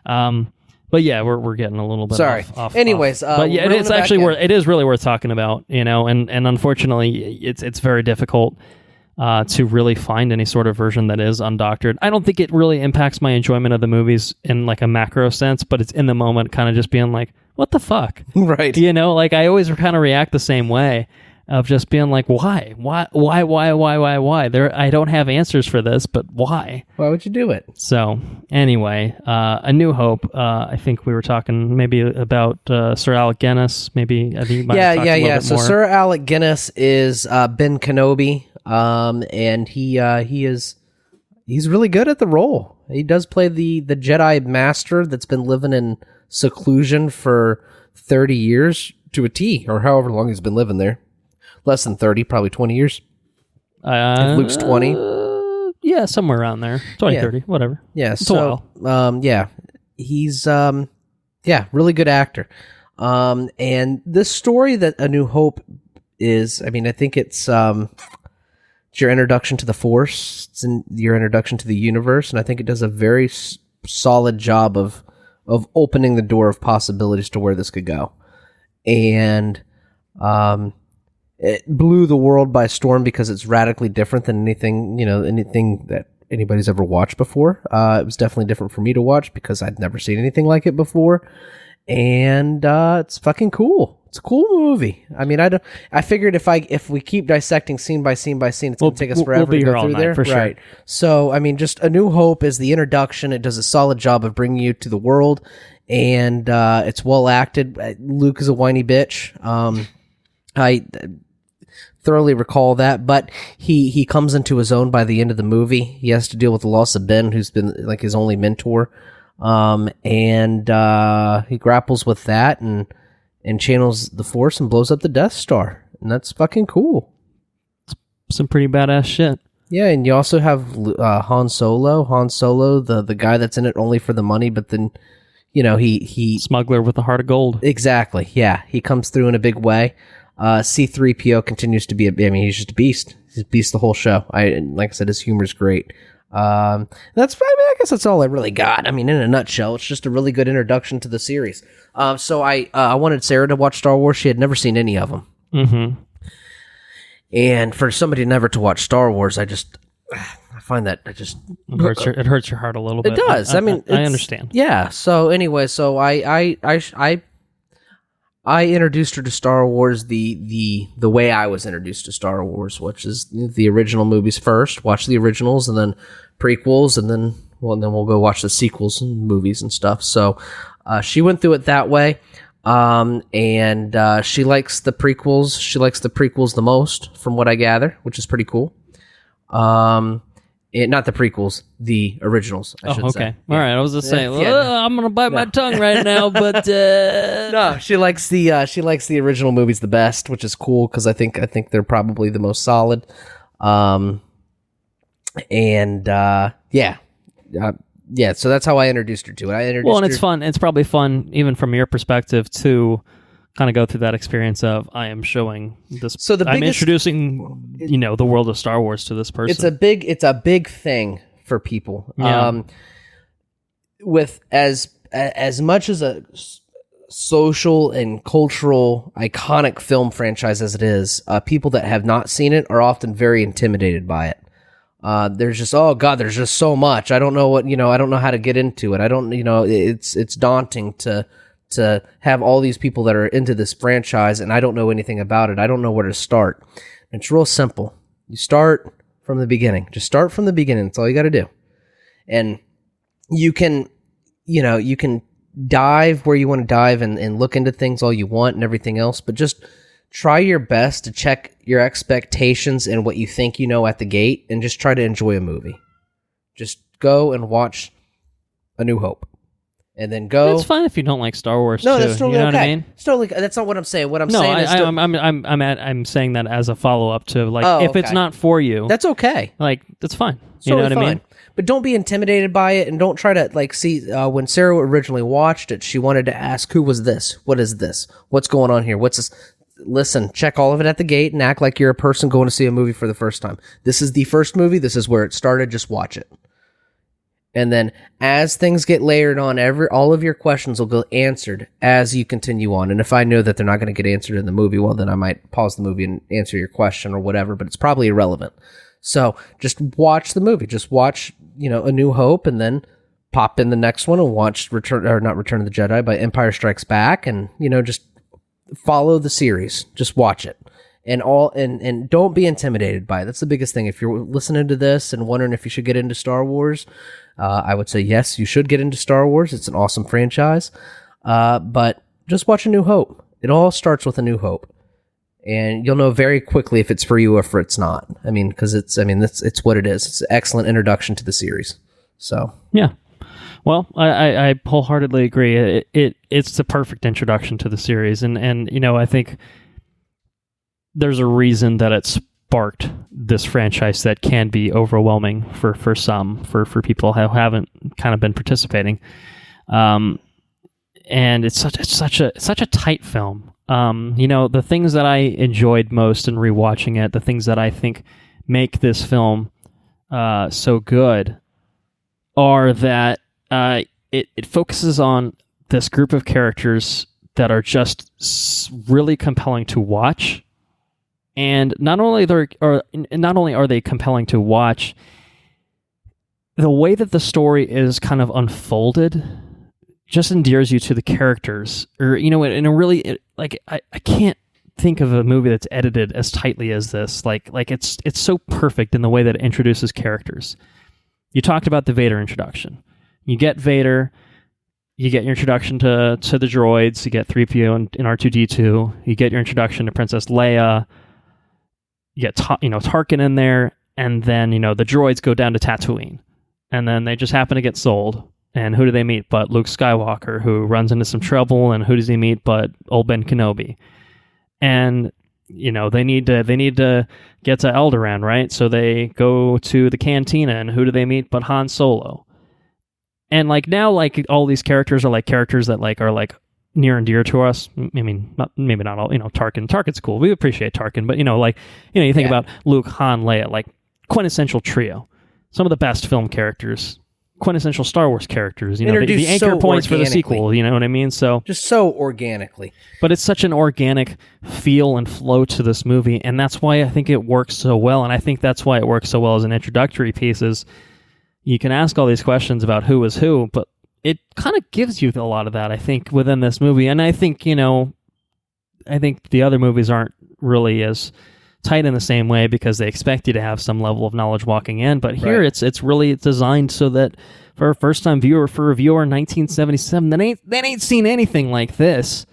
But yeah, we're getting a little bit off. Anyways, but yeah, it's actually it is really worth talking about, and unfortunately it's very difficult to really find any sort of version that is undoctored. I don't think it really impacts my enjoyment of the movies in like a macro sense, but it's in the moment kind of just being like, what the fuck? Right. Like I always kind of react the same way of just being like, why? I don't have answers for this, but why? Why would you do it? So anyway, A New Hope, I think we were talking maybe about Sir Alec Guinness. Maybe I think you might have talked a little bit So more. Sir Alec Guinness is Ben Kenobi, and he's really good at the role. He does play the Jedi Master that's been living in seclusion for 30 years to a T, or however long he's been living there. Less than 30, probably 20 years. If Luke's 20. Yeah, somewhere around there. 20, 30, whatever. Yeah, it's a while. He's really good actor. And this story that A New Hope is, I mean, I think it's your introduction to the Force, it's your introduction to the universe, and I think it does a very solid job of opening the door of possibilities to where this could go. And it blew the world by storm because it's radically different than anything that anybody's ever watched before. It was definitely different for me to watch because I'd never seen anything like it before. And it's fucking cool. It's a cool movie. I mean, I figured if we keep dissecting scene by scene by scene, it's going to take us forever to go through there. For sure. Right. So, I mean, just A New Hope is the introduction. It does a solid job of bringing you to the world, and it's well acted. Luke is a whiny bitch. I thoroughly recall that, but he comes into his own by the end of the movie. He has to deal with the loss of Ben, who's been like his only mentor, and he grapples with that and channels the Force and blows up the Death Star, and that's fucking cool. It's some pretty badass shit. Yeah, and you also have Han Solo. Han Solo, the guy that's in it only for the money, but then he smuggler with a heart of gold. Exactly. Yeah, he comes through in a big way. C-3PO continues to be he's just a beast. He's a beast the whole show. Like I said, his humor's great. I guess that's all I really got. I mean, in a nutshell, it's just a really good introduction to the series. So I wanted Sarah to watch Star Wars. She had never seen any of them. Mm-hmm. And for somebody never to watch Star Wars, I find that it hurts your heart a little bit. It does. I understand. Yeah. So anyway, I introduced her to Star Wars the way I was introduced to Star Wars, which is the original movies first. Watch the originals and then prequels, and then we'll go watch the sequels and movies and stuff. So she went through it that way. And she likes the prequels. She likes the prequels the most, from what I gather, which is pretty cool. Not the prequels, the originals, I should say. All right, I was just saying, I'm gonna bite my tongue right now, but no, she likes the original movies the best, which is cool because I think they're probably the most solid. So that's how I introduced her to it. And it's fun. It's probably fun, even from your perspective, to kind of go through that experience of I am showing this. So I'm introducing, the world of Star Wars to this person. It's a big thing for people. Yeah. With as much as a social and cultural iconic film franchise as it is, people that have not seen it are often very intimidated by it. There's just, oh God, there's just so much. I don't know I don't know how to get into it. I don't, it's daunting to have all these people that are into this franchise and I don't know anything about it. I don't know where to start. And it's real simple. You start from the beginning. Just start from the beginning. That's all you got to do. And you can dive where you want to dive and look into things all you want and everything else, but just try your best to check your expectations and what you think at the gate and just try to enjoy a movie. Just go and watch A New Hope. And then go. It's fine if you don't like Star Wars. No, too. that's totally you know okay. What I mean? It's totally. That's not what I'm saying. What I'm saying is, I'm saying that as a follow up to if it's not for you, that's okay. That's fine. You know what fine. I mean? But don't be intimidated by it, and don't try to see. When Sarah originally watched it, she wanted to ask, "Who was this? What is this? What's going on here? What's this?" Listen, check all of it at the gate, and act like you're a person going to see a movie for the first time. This is the first movie. This is where it started. Just watch it. And then as things get layered on, all of your questions will get answered as you continue on. And if I know that they're not going to get answered in the movie, well, then I might pause the movie and answer your question or whatever, but it's probably irrelevant. So just watch the movie. Just watch, A New Hope, and then pop in the next one and watch Return of the Jedi, but Empire Strikes Back, and, just follow the series. Just watch it. And don't be intimidated by it. That's the biggest thing. If you're listening to this and wondering if you should get into Star Wars, I would say yes, you should get into Star Wars. It's an awesome franchise. But just watch A New Hope. It all starts with A New Hope. And you'll know very quickly if it's for you or if it's not. Because it's what it is. It's an excellent introduction to the series. So yeah. Well, I wholeheartedly agree. It's the perfect introduction to the series. And I think there's a reason that it sparked this franchise that can be overwhelming for some, for people who haven't kind of been participating. And it's such a tight film. The things that I enjoyed most in rewatching it, the things that I think make this film so good, are that it focuses on this group of characters that are just really compelling to watch. And not only are they compelling to watch, the way that the story is kind of unfolded just endears you to the characters. Or in a really I can't think of a movie that's edited as tightly as this. Like it's so perfect in the way that it introduces characters. You talked about the Vader introduction. You get Vader. You get your introduction to the droids. You get 3PO and R2-D2. You get your introduction to Princess Leia. You get Tarkin in there, and then the droids go down to Tatooine, and then they just happen to get sold. And who do they meet but Luke Skywalker, who runs into some trouble? And who does he meet but old Ben Kenobi? And they need to get to Alderaan, right? So they go to the cantina, and who do they meet but Han Solo? And now all these characters are characters that are near and dear to us. Maybe not all. Tarkin's cool. We appreciate Tarkin, but you think about Luke, Han, Leia, quintessential trio. Some of the best film characters, quintessential Star Wars characters. The anchor points for the sequel. You know what I mean? So just so organically. But it's such an organic feel and flow to this movie, and that's why I think it works so well. And I think that's why it works so well as an introductory piece. Is you can ask all these questions about who is who, but it kind of gives you a lot of that, I think, within this movie. And I think, I think the other movies aren't really as tight in the same way because they expect you to have some level of knowledge walking in. But here it's really designed so that for a first-time viewer, in 1977, that ain't seen anything like this.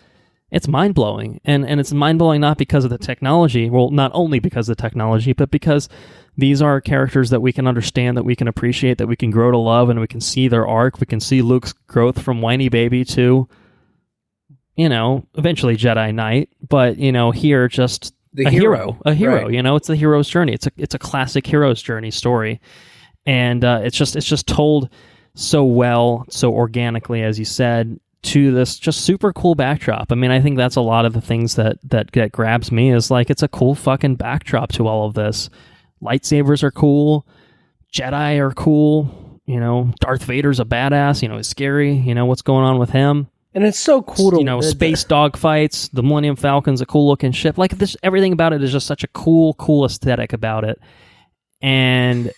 it's mind-blowing. And it's mind-blowing not because of the technology, well, not only because of the technology, but because these are characters that we can understand, that we can appreciate, that we can grow to love, and we can see their arc. We can see Luke's growth from whiny baby to, eventually Jedi Knight, but, here just a hero. Right. It's the hero's journey. It's a classic hero's journey story. And it's just told so well, so organically, as you said, to this just super cool backdrop. I mean, I think that's a lot of the things that grabs me is like, it's a cool fucking backdrop to all of this. Lightsabers are cool. Jedi are cool. Darth Vader's a badass. He's scary. What's going on with him. And it's so cool to... space dogfights, the Millennium Falcon's a cool looking ship. Like this, everything about it is just such a cool aesthetic about it. And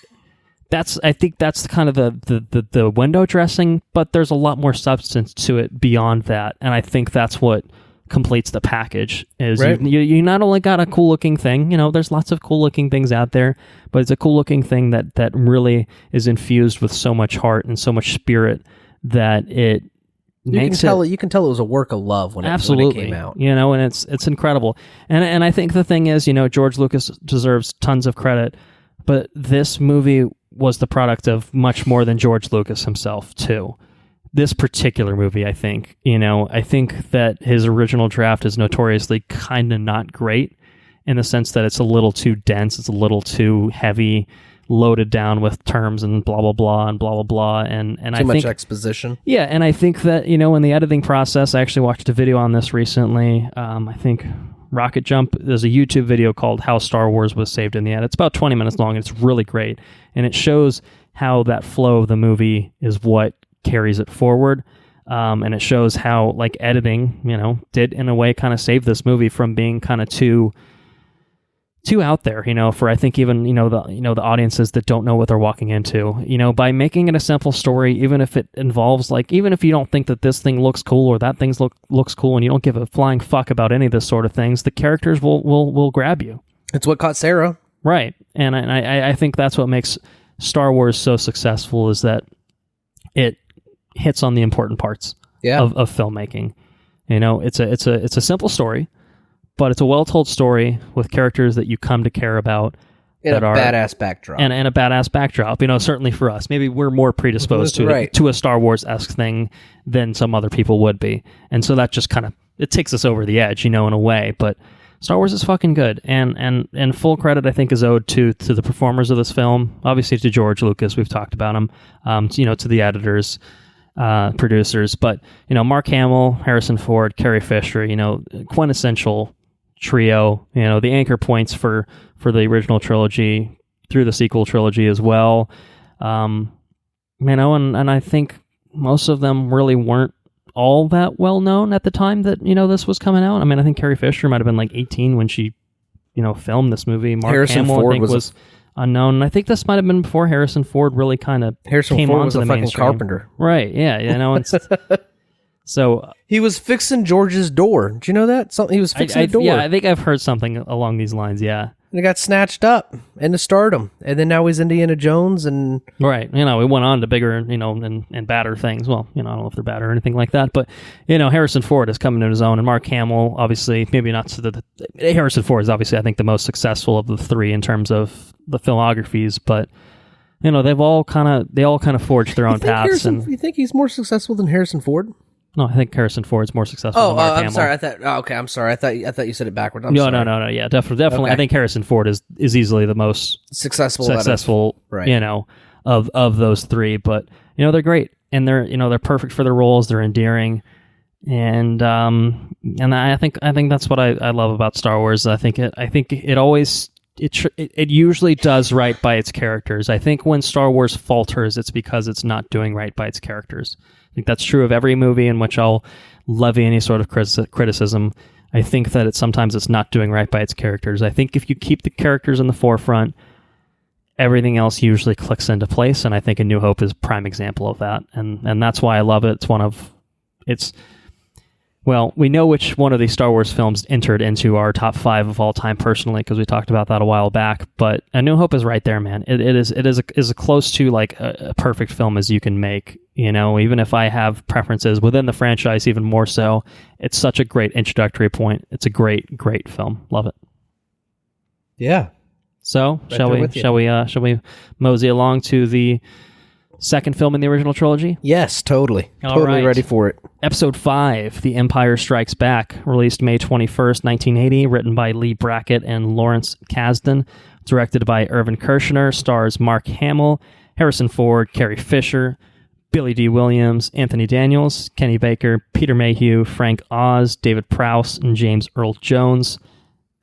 I think that's kind of the window dressing, but there's a lot more substance to it beyond that. And I think that's what completes the package is right. you not only got a cool looking thing, there's lots of cool looking things out there, but it's a cool looking thing that really is infused with so much heart and so much spirit that it you can tell it was a work of love when it came out. And it's incredible. And I think the thing is, George Lucas deserves tons of credit, but this movie was the product of much more than George Lucas himself too. This particular movie, I think that his original draft is notoriously kind of not great in the sense that it's a little too dense, it's a little too heavy, loaded down with terms and blah blah blah and blah blah blah, and too much exposition. Yeah, and I think that in the editing process, I actually watched a video on this recently. I think Rocket Jump. There's a YouTube video called "How Star Wars Was Saved in the End." It's about 20 minutes long, and it's really great, and it shows how that flow of the movie is what carries it forward, and it shows how editing, did in a way kind of save this movie from being kind of too out there, for I think even the audiences that don't know what they're walking into, by making it a simple story, even if it involves even if you don't think that this thing looks cool or that thing looks cool, and you don't give a flying fuck about any of this sort of things, the characters will grab you. It's what caught Sarah, right? And I think that's what makes Star Wars so successful is that it hits on the important parts of filmmaking. It's a simple story, but it's a well-told story with characters that you come to care about. And a badass backdrop. And a badass backdrop, certainly for us. Maybe we're more predisposed to a Star Wars-esque thing than some other people would be. And so that just kind of, it takes us over the edge, in a way. But Star Wars is fucking good. And full credit, I think, is owed to the performers of this film. Obviously to George Lucas, we've talked about him. To the editors, producers. But, Mark Hamill, Harrison Ford, Carrie Fisher, quintessential trio, the anchor points for the original trilogy through the sequel trilogy as well. And I think most of them really weren't all that well known at the time that, this was coming out. I mean, I think Carrie Fisher might have been 18 when she, filmed this movie. Mark Harrison Hamill, Ford I think, was unknown. And I think this might have been before Harrison Ford really kind of came Ford onto was the a fucking mainstream. carpenter. Right, yeah, So he was fixing George's door. Do you know that? He was fixing the door. Yeah, I think I've heard something along these lines. Yeah, and it got snatched up into stardom, and then now he's Indiana Jones, and right. We went on to bigger, and badder things. Well, I don't know if they're bad or anything like that, but Harrison Ford is coming to his own, and Mark Hamill, obviously, maybe not to the Harrison Ford is obviously, I think, the most successful of the three in terms of the filmographies, but. They all kind of forged their own paths. You think he's more successful than Harrison Ford? No, I think Harrison Ford's more successful than Mark Hamill. I'm sorry. I'm sorry. I thought you said it backward. No. Yeah, definitely. Okay. I think Harrison Ford is easily the most successful, of those three. But they're great, and they're perfect for their roles. They're endearing, and I think that's what I love about Star Wars. I think it always. It usually does right by its characters. I think when Star Wars falters, it's because it's not doing right by its characters. I think that's true of every movie in which I'll levy any sort of criticism. I think that sometimes it's not doing right by its characters. I think if you keep the characters in the forefront, everything else usually clicks into place, and I think A New Hope is a prime example of that. And that's why I love it. Well, we know which one of these Star Wars films entered into our top 5 of all time personally, because we talked about that a while back. But A New Hope is right there, man. It is as close to like a perfect film as you can make. You know, even if I have preferences within the franchise, even more so, it's such a great introductory point. It's a great film. Love it. Yeah. So shall we mosey along to the second film in the original trilogy? Yes, totally. Totally ready for it. Episode 5, The Empire Strikes Back, released May 21st, 1980, written by Lee Brackett and Lawrence Kasdan, directed by Irvin Kershner, stars Mark Hamill, Harrison Ford, Carrie Fisher, Billy D. Williams, Anthony Daniels, Kenny Baker, Peter Mayhew, Frank Oz, David Prowse, and James Earl Jones.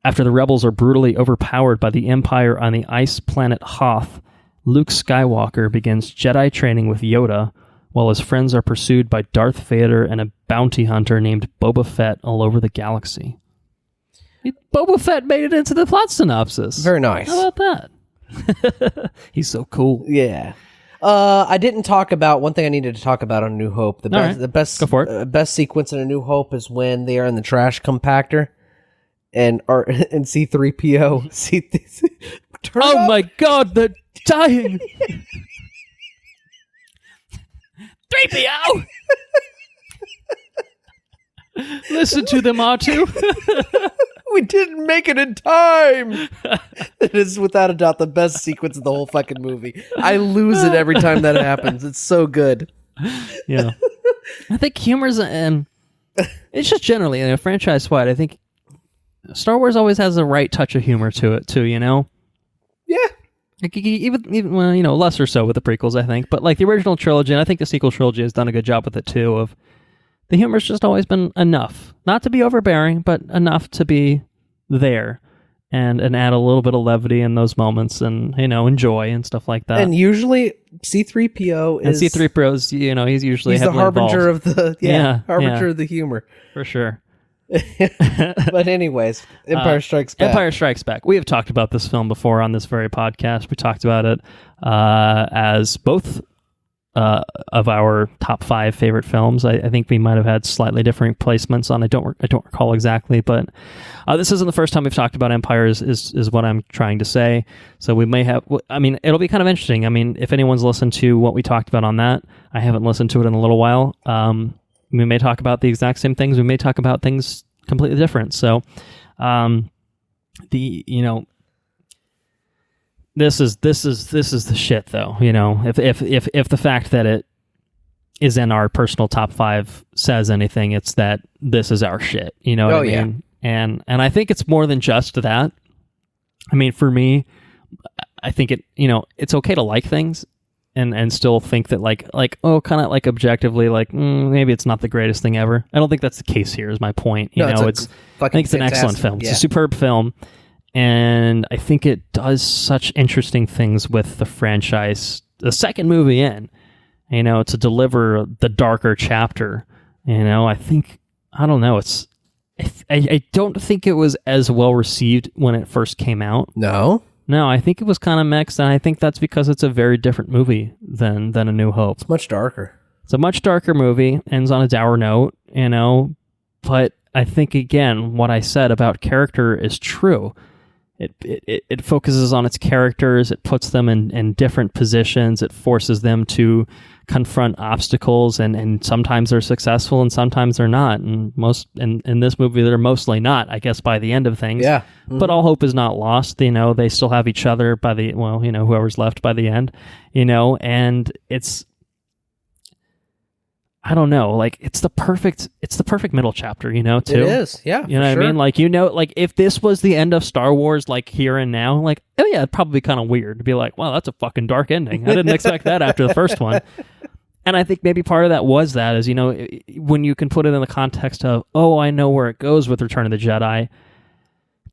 After the rebels are brutally overpowered by the Empire on the ice planet Hoth, Luke Skywalker begins Jedi training with Yoda, while his friends are pursued by Darth Vader and a bounty hunter named Boba Fett all over the galaxy. Boba Fett made it into the plot synopsis. Very nice. How about that? He's so cool. Yeah. I didn't talk about one thing I needed to talk about on New Hope. The best Go for it. Best sequence in A New Hope is when they are in the trash compactor and C-3PO. Oh my God, they're dying. 3PO! Listen to them, R2. We didn't make it in time. It is without a doubt the best sequence of the whole fucking movie. I lose it every time that happens. It's so good. Yeah. I think humor's and it's just generally in a franchise wide, I think Star Wars always has the right touch of humor to it too, you know? Yeah. Like, even well, you know, less or so with the prequels, I think. But like the original trilogy, and I think the sequel trilogy has done a good job with it too, of the humor's just always been enough. Not to be overbearing, but enough to be there and add a little bit of levity in those moments and, you know, enjoy and stuff like that. And usually C-3PO is... And C-3PO's, you know, he's usually the harbinger involved. of the... harbinger of the humor. For sure. But anyways, Empire Strikes Back. Empire Strikes Back. We have talked about this film before on this very podcast. We talked about it as both of our top 5 favorite films. I think we might have had slightly different placements on. I don't recall exactly, but this isn't the first time we've talked about Empire. Is what I'm trying to say. So we may have. I mean, it'll be kind of interesting. I mean, if anyone's listened to what we talked about on that, I haven't listened to it in a little while. We may talk about the exact same things. We may talk about things completely different. So, this is the shit, though. You know, if the fact that it is in our personal top 5 says anything, it's that this is our shit. You know what I mean? Yeah. And I think it's more than just that. I mean, for me, I think it's okay to like things. And still think that like kind of like objectively maybe it's not the greatest thing ever. I don't think that's the case here. Is my point. I think it's an excellent film. It's a superb film, and I think it does such interesting things with the franchise. The second movie in, you know, to deliver the darker chapter. You know, I don't know. I don't think it was as well received when it first came out. No, I think it was kind of mixed, and I think that's because it's a very different movie than A New Hope. It's much darker. It's a much darker movie, ends on a dour note, you know, but I think, again, what I said about character is true. It focuses on its characters, it puts them in different positions, it forces them to confront obstacles, and sometimes they're successful and sometimes they're not. And in this movie, they're mostly not, I guess, by the end of things. Yeah. Mm-hmm. But all hope is not lost. You know, they still have each other by the, well, you know, whoever's left by the end, you know, and it's, I don't know, like it's the perfect middle chapter, you know, too. It is, yeah. You know what I mean? Like, you know, like if this was the end of Star Wars, like here and now, like, oh yeah, it'd probably be kind of weird to be like, wow, that's a fucking dark ending. I didn't expect that after the first one. And I think maybe part of that was that is, you know, when you can put it in the context of, oh, I know where it goes with Return of the Jedi,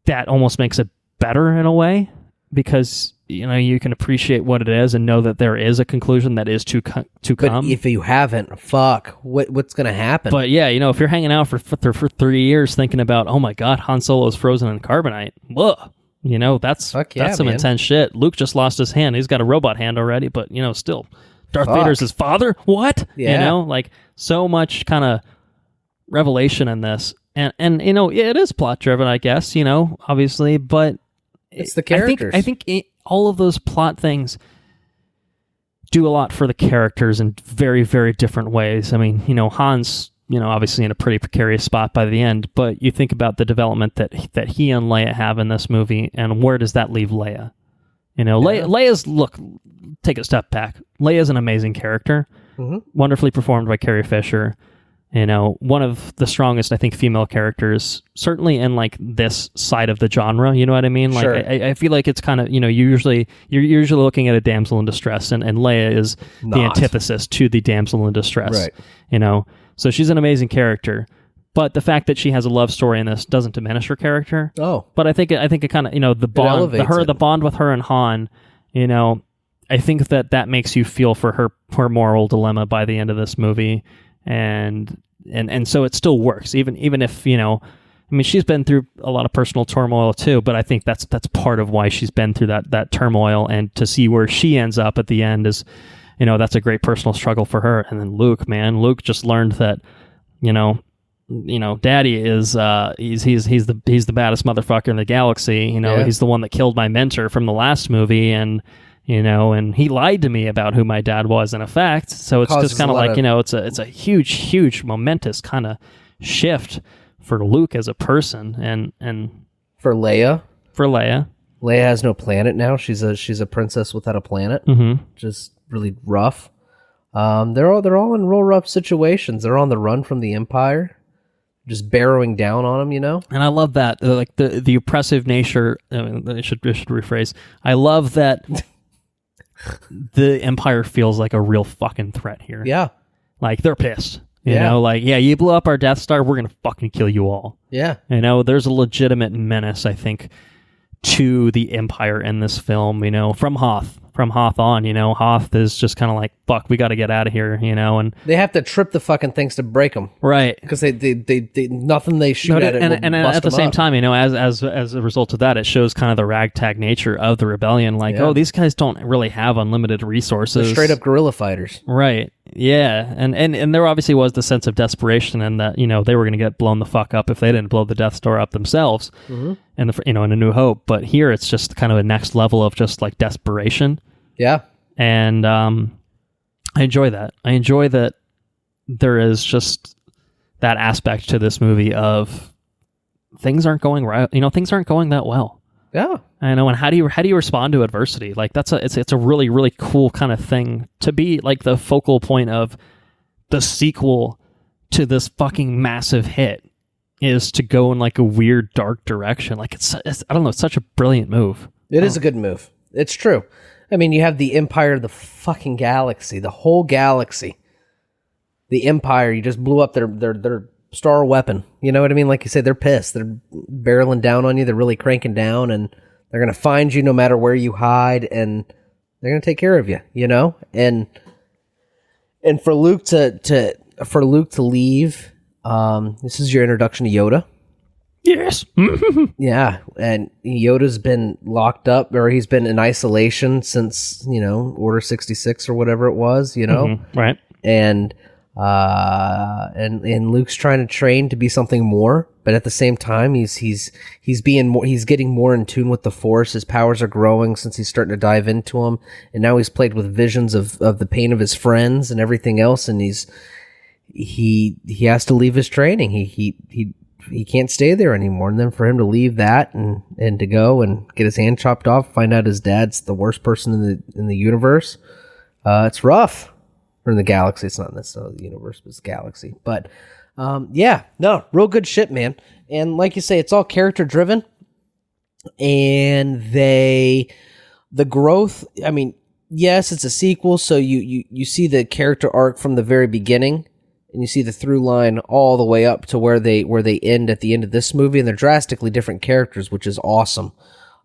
that almost makes it better in a way, because, you know, you can appreciate what it is and know that there is a conclusion that is to come. But if you haven't, fuck, what's going to happen? But yeah, you know, if you're hanging out for 3 years thinking about, oh my God, Han Solo's frozen in carbonite, ugh, you know, that's some intense shit. Luke just lost his hand. He's got a robot hand already, but, you know, still, Darth Vader's his father? What? Yeah. You know, like so much kind of revelation in this. And you know, it is plot driven, I guess, you know, obviously, but it's the characters. I think all of those plot things do a lot for the characters in very, very different ways. I mean, you know, Han's, you know, obviously in a pretty precarious spot by the end, but you think about the development that he and Leia have in this movie, and where does that leave Leia? You know, Leia's, look, take a step back. Leia's an amazing character, wonderfully performed by Carrie Fisher. You know, one of the strongest, I think, female characters, certainly in like this side of the genre. You know what I mean? Like, sure. I feel like it's kind of, you know, you're usually looking at a damsel in distress, and Leia is the antithesis to the damsel in distress. Right. You know, so she's an amazing character, but the fact that she has a love story in this doesn't diminish her character. Oh, but I think it kind of, you know, the bond, the bond with her and Han, you know, I think that makes you feel for her moral dilemma by the end of this movie. And so it still works, even if, you know, I mean, she's been through a lot of personal turmoil too, but I think that's part of why she's been through that turmoil, and to see where she ends up at the end is, you know, that's a great personal struggle for her. And then Luke just learned that, you know, Daddy is he's the baddest motherfucker in the galaxy. You know, he's the one that killed my mentor from the last movie, and you know, and he lied to me about who my dad was in effect. So it's just kind of like, you know, it's a huge momentous kind of shift for Luke as a person, and for Leia. Leia has no planet now. She's a princess without a planet. Just really rough. They're all in real rough situations. They're on the run from the Empire, just barrowing down on them, you know? And I love that, like the oppressive nature. I should rephrase. I love that the Empire feels like a real fucking threat here. Yeah. Like, they're pissed. You know, like, yeah, you blew up our Death Star, we're going to fucking kill you all. Yeah. You know, there's a legitimate menace, I think, to the Empire in this film, you know, from Hoth on, you know. Hoth is just kind of like, fuck, we got to get out of here, you know, and they have to trip the fucking things to break them, right? Because they nothing they shoot at it, and at the same time, you know, as a result of that, it shows kind of the ragtag nature of the rebellion. Like, oh, these guys don't really have unlimited resources. They're straight up guerrilla fighters, right? Yeah, and there obviously was the sense of desperation, and that, you know, they were going to get blown the fuck up if they didn't blow the Death Star up themselves, and in A New Hope. But here, it's just kind of a next level of just like desperation. Yeah. And I enjoy that. I enjoy that there is just that aspect to this movie of things aren't going right. You know, things aren't going that well. Yeah. I know. And how do you respond to adversity? Like, it's a really, really cool kind of thing to be like the focal point of the sequel to this fucking massive hit, is to go in like a weird dark direction. Like, it's I don't know, it's such a brilliant move. It is a good move. It's true. I mean, you have the Empire of the fucking galaxy, the whole galaxy. The Empire, you just blew up their star weapon. You know what I mean? Like you say, they're pissed. They're barreling down on you. They're really cranking down, and they're going to find you no matter where you hide, and they're going to take care of you, you know? And for Luke to leave, this is your introduction to Yoda. Yes. Yeah, and Yoda's been locked up, or he's been in isolation since, you know, Order 66 or whatever it was, you know? Right. And Luke's trying to train to be something more, but at the same time, he's getting more in tune with the Force. His powers are growing since he's starting to dive into them, and now he's played with visions of the pain of his friends and everything else, and he has to leave his training. He can't stay there anymore. And then for him to leave that and to go and get his hand chopped off, find out his dad's the worst person in the universe, it's rough. Or in the galaxy. It's not necessarily the universe, but it's galaxy. But real good shit, man. And like you say, it's all character driven. And the growth, I mean, yes, it's a sequel, so you see the character arc from the very beginning. And you see the through line all the way up to where they end at the end of this movie, and they're drastically different characters, which is awesome.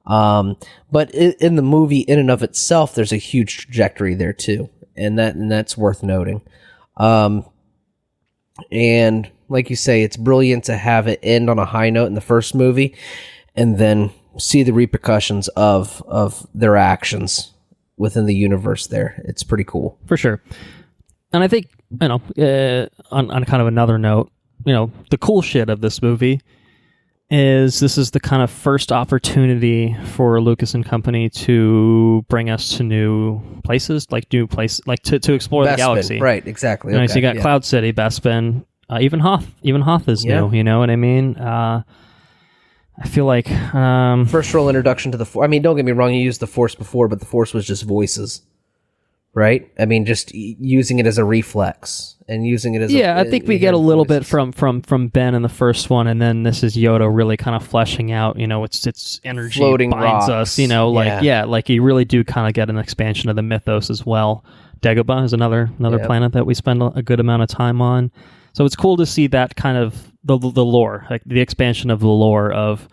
But in the movie, in and of itself, there's a huge trajectory there too, and that's worth noting. And like you say, it's brilliant to have it end on a high note in the first movie, and then see the repercussions of their actions within the universe. There, it's pretty cool for sure. And I think, you know, on kind of another note, the cool shit of this movie is this is the kind of first opportunity for Lucas and company to bring us to new places, to explore the galaxy. Right, exactly. So you got Cloud City, Bespin, even Hoth. Even Hoth is new, you know what I mean? I feel like... first real introduction to the Force. I mean, don't get me wrong, you used the Force before, but the Force was just voices. Right? I mean, just using it as a reflex and using it as I think we get a little bit from Ben in the first one, and then this is Yoda really kind of fleshing out, its energy floating binds rocks. us, like you really do kind of get an expansion of the mythos as well. Dagobah is another planet that we spend a good amount of time on. So it's cool to see that kind of the lore, like the expansion of the lore of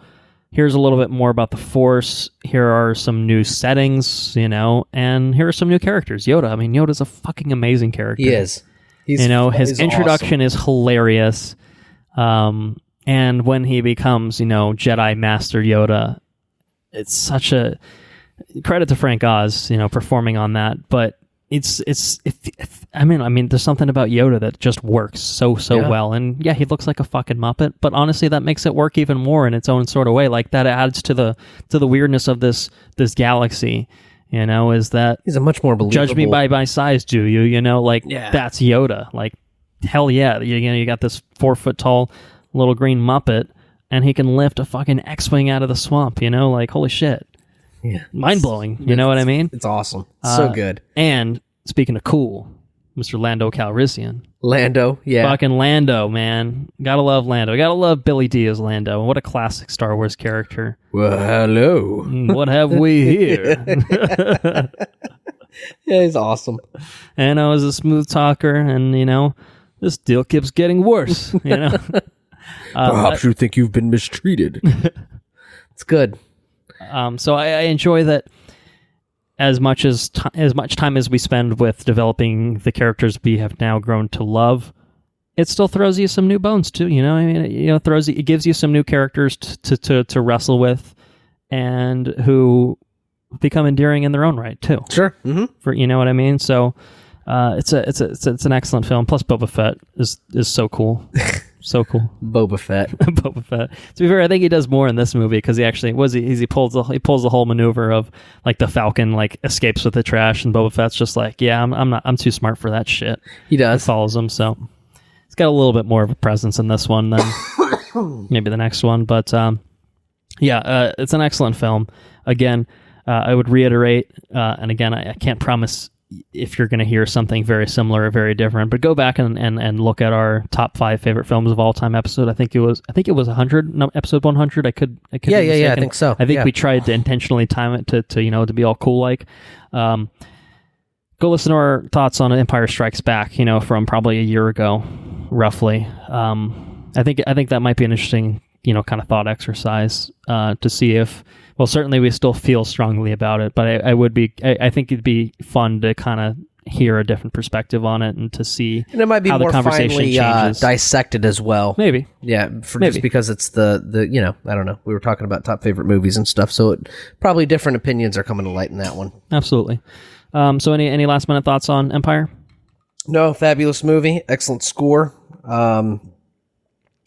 here's a little bit more about the Force. Here are some new settings, and here are some new characters. Yoda. I mean, Yoda's a fucking amazing character. He is. His introduction is hilarious. And when he becomes, Jedi Master Yoda, it's such a credit to Frank Oz, performing on that. But there's something about Yoda that just works so well. And yeah, he looks like a fucking Muppet, but honestly, that makes it work even more in its own sort of way. Like that adds to the weirdness of this galaxy. Is that he's a much more believable. Judge me by my size, do you? That's Yoda. Like hell yeah, you got this 4 foot tall little green Muppet, and he can lift a fucking X-wing out of the swamp. Like holy shit. Yeah, mind blowing. You know what I mean? It's awesome. So good. And speaking of cool, Mr. Lando Calrissian. Lando, yeah. Fucking Lando, man. Gotta love Lando. Gotta love Billy D as Lando. What a classic Star Wars character. Well, hello. What have we here? Yeah, he's awesome. And I was a smooth talker, and this deal keeps getting worse. Perhaps you think you've been mistreated. It's good. So I enjoy that as much time as we spend with developing the characters we have now grown to love, it still throws you some new bones too. It gives you some new characters to wrestle with, and who become endearing in their own right too. Sure. Mm-hmm. For what I mean. So it's an excellent film. Plus Boba Fett is so cool. So cool. Boba Fett. Boba Fett. To be fair, I think he does more in this movie because he pulls the whole maneuver of like the Falcon like escapes with the trash, and Boba Fett's just like, yeah, I'm too smart for that shit. He does. He follows him, so he's got a little bit more of a presence in this one than maybe the next one. But it's an excellent film. Again, I would reiterate, and again, I can't promise if you're going to hear something very similar or very different, but go back and look at our top 5 favorite films of all time episode. I think it was 100, no, episode 100. I could. Yeah, I think so. I think we tried to intentionally time it to be all cool. Like, go listen to our thoughts on Empire Strikes Back. From probably a year ago, roughly. I think that might be an interesting kind of thought exercise to see if. Well, certainly we still feel strongly about it, but I think it'd be fun to kind of hear a different perspective on it and to see and it might be how more the conversation finely, changes. Dissected as well. Maybe. Yeah, just because it's the I don't know. We were talking about top favorite movies and stuff, so probably different opinions are coming to light in that one. Absolutely. So any last minute thoughts on Empire? No, fabulous movie, excellent score.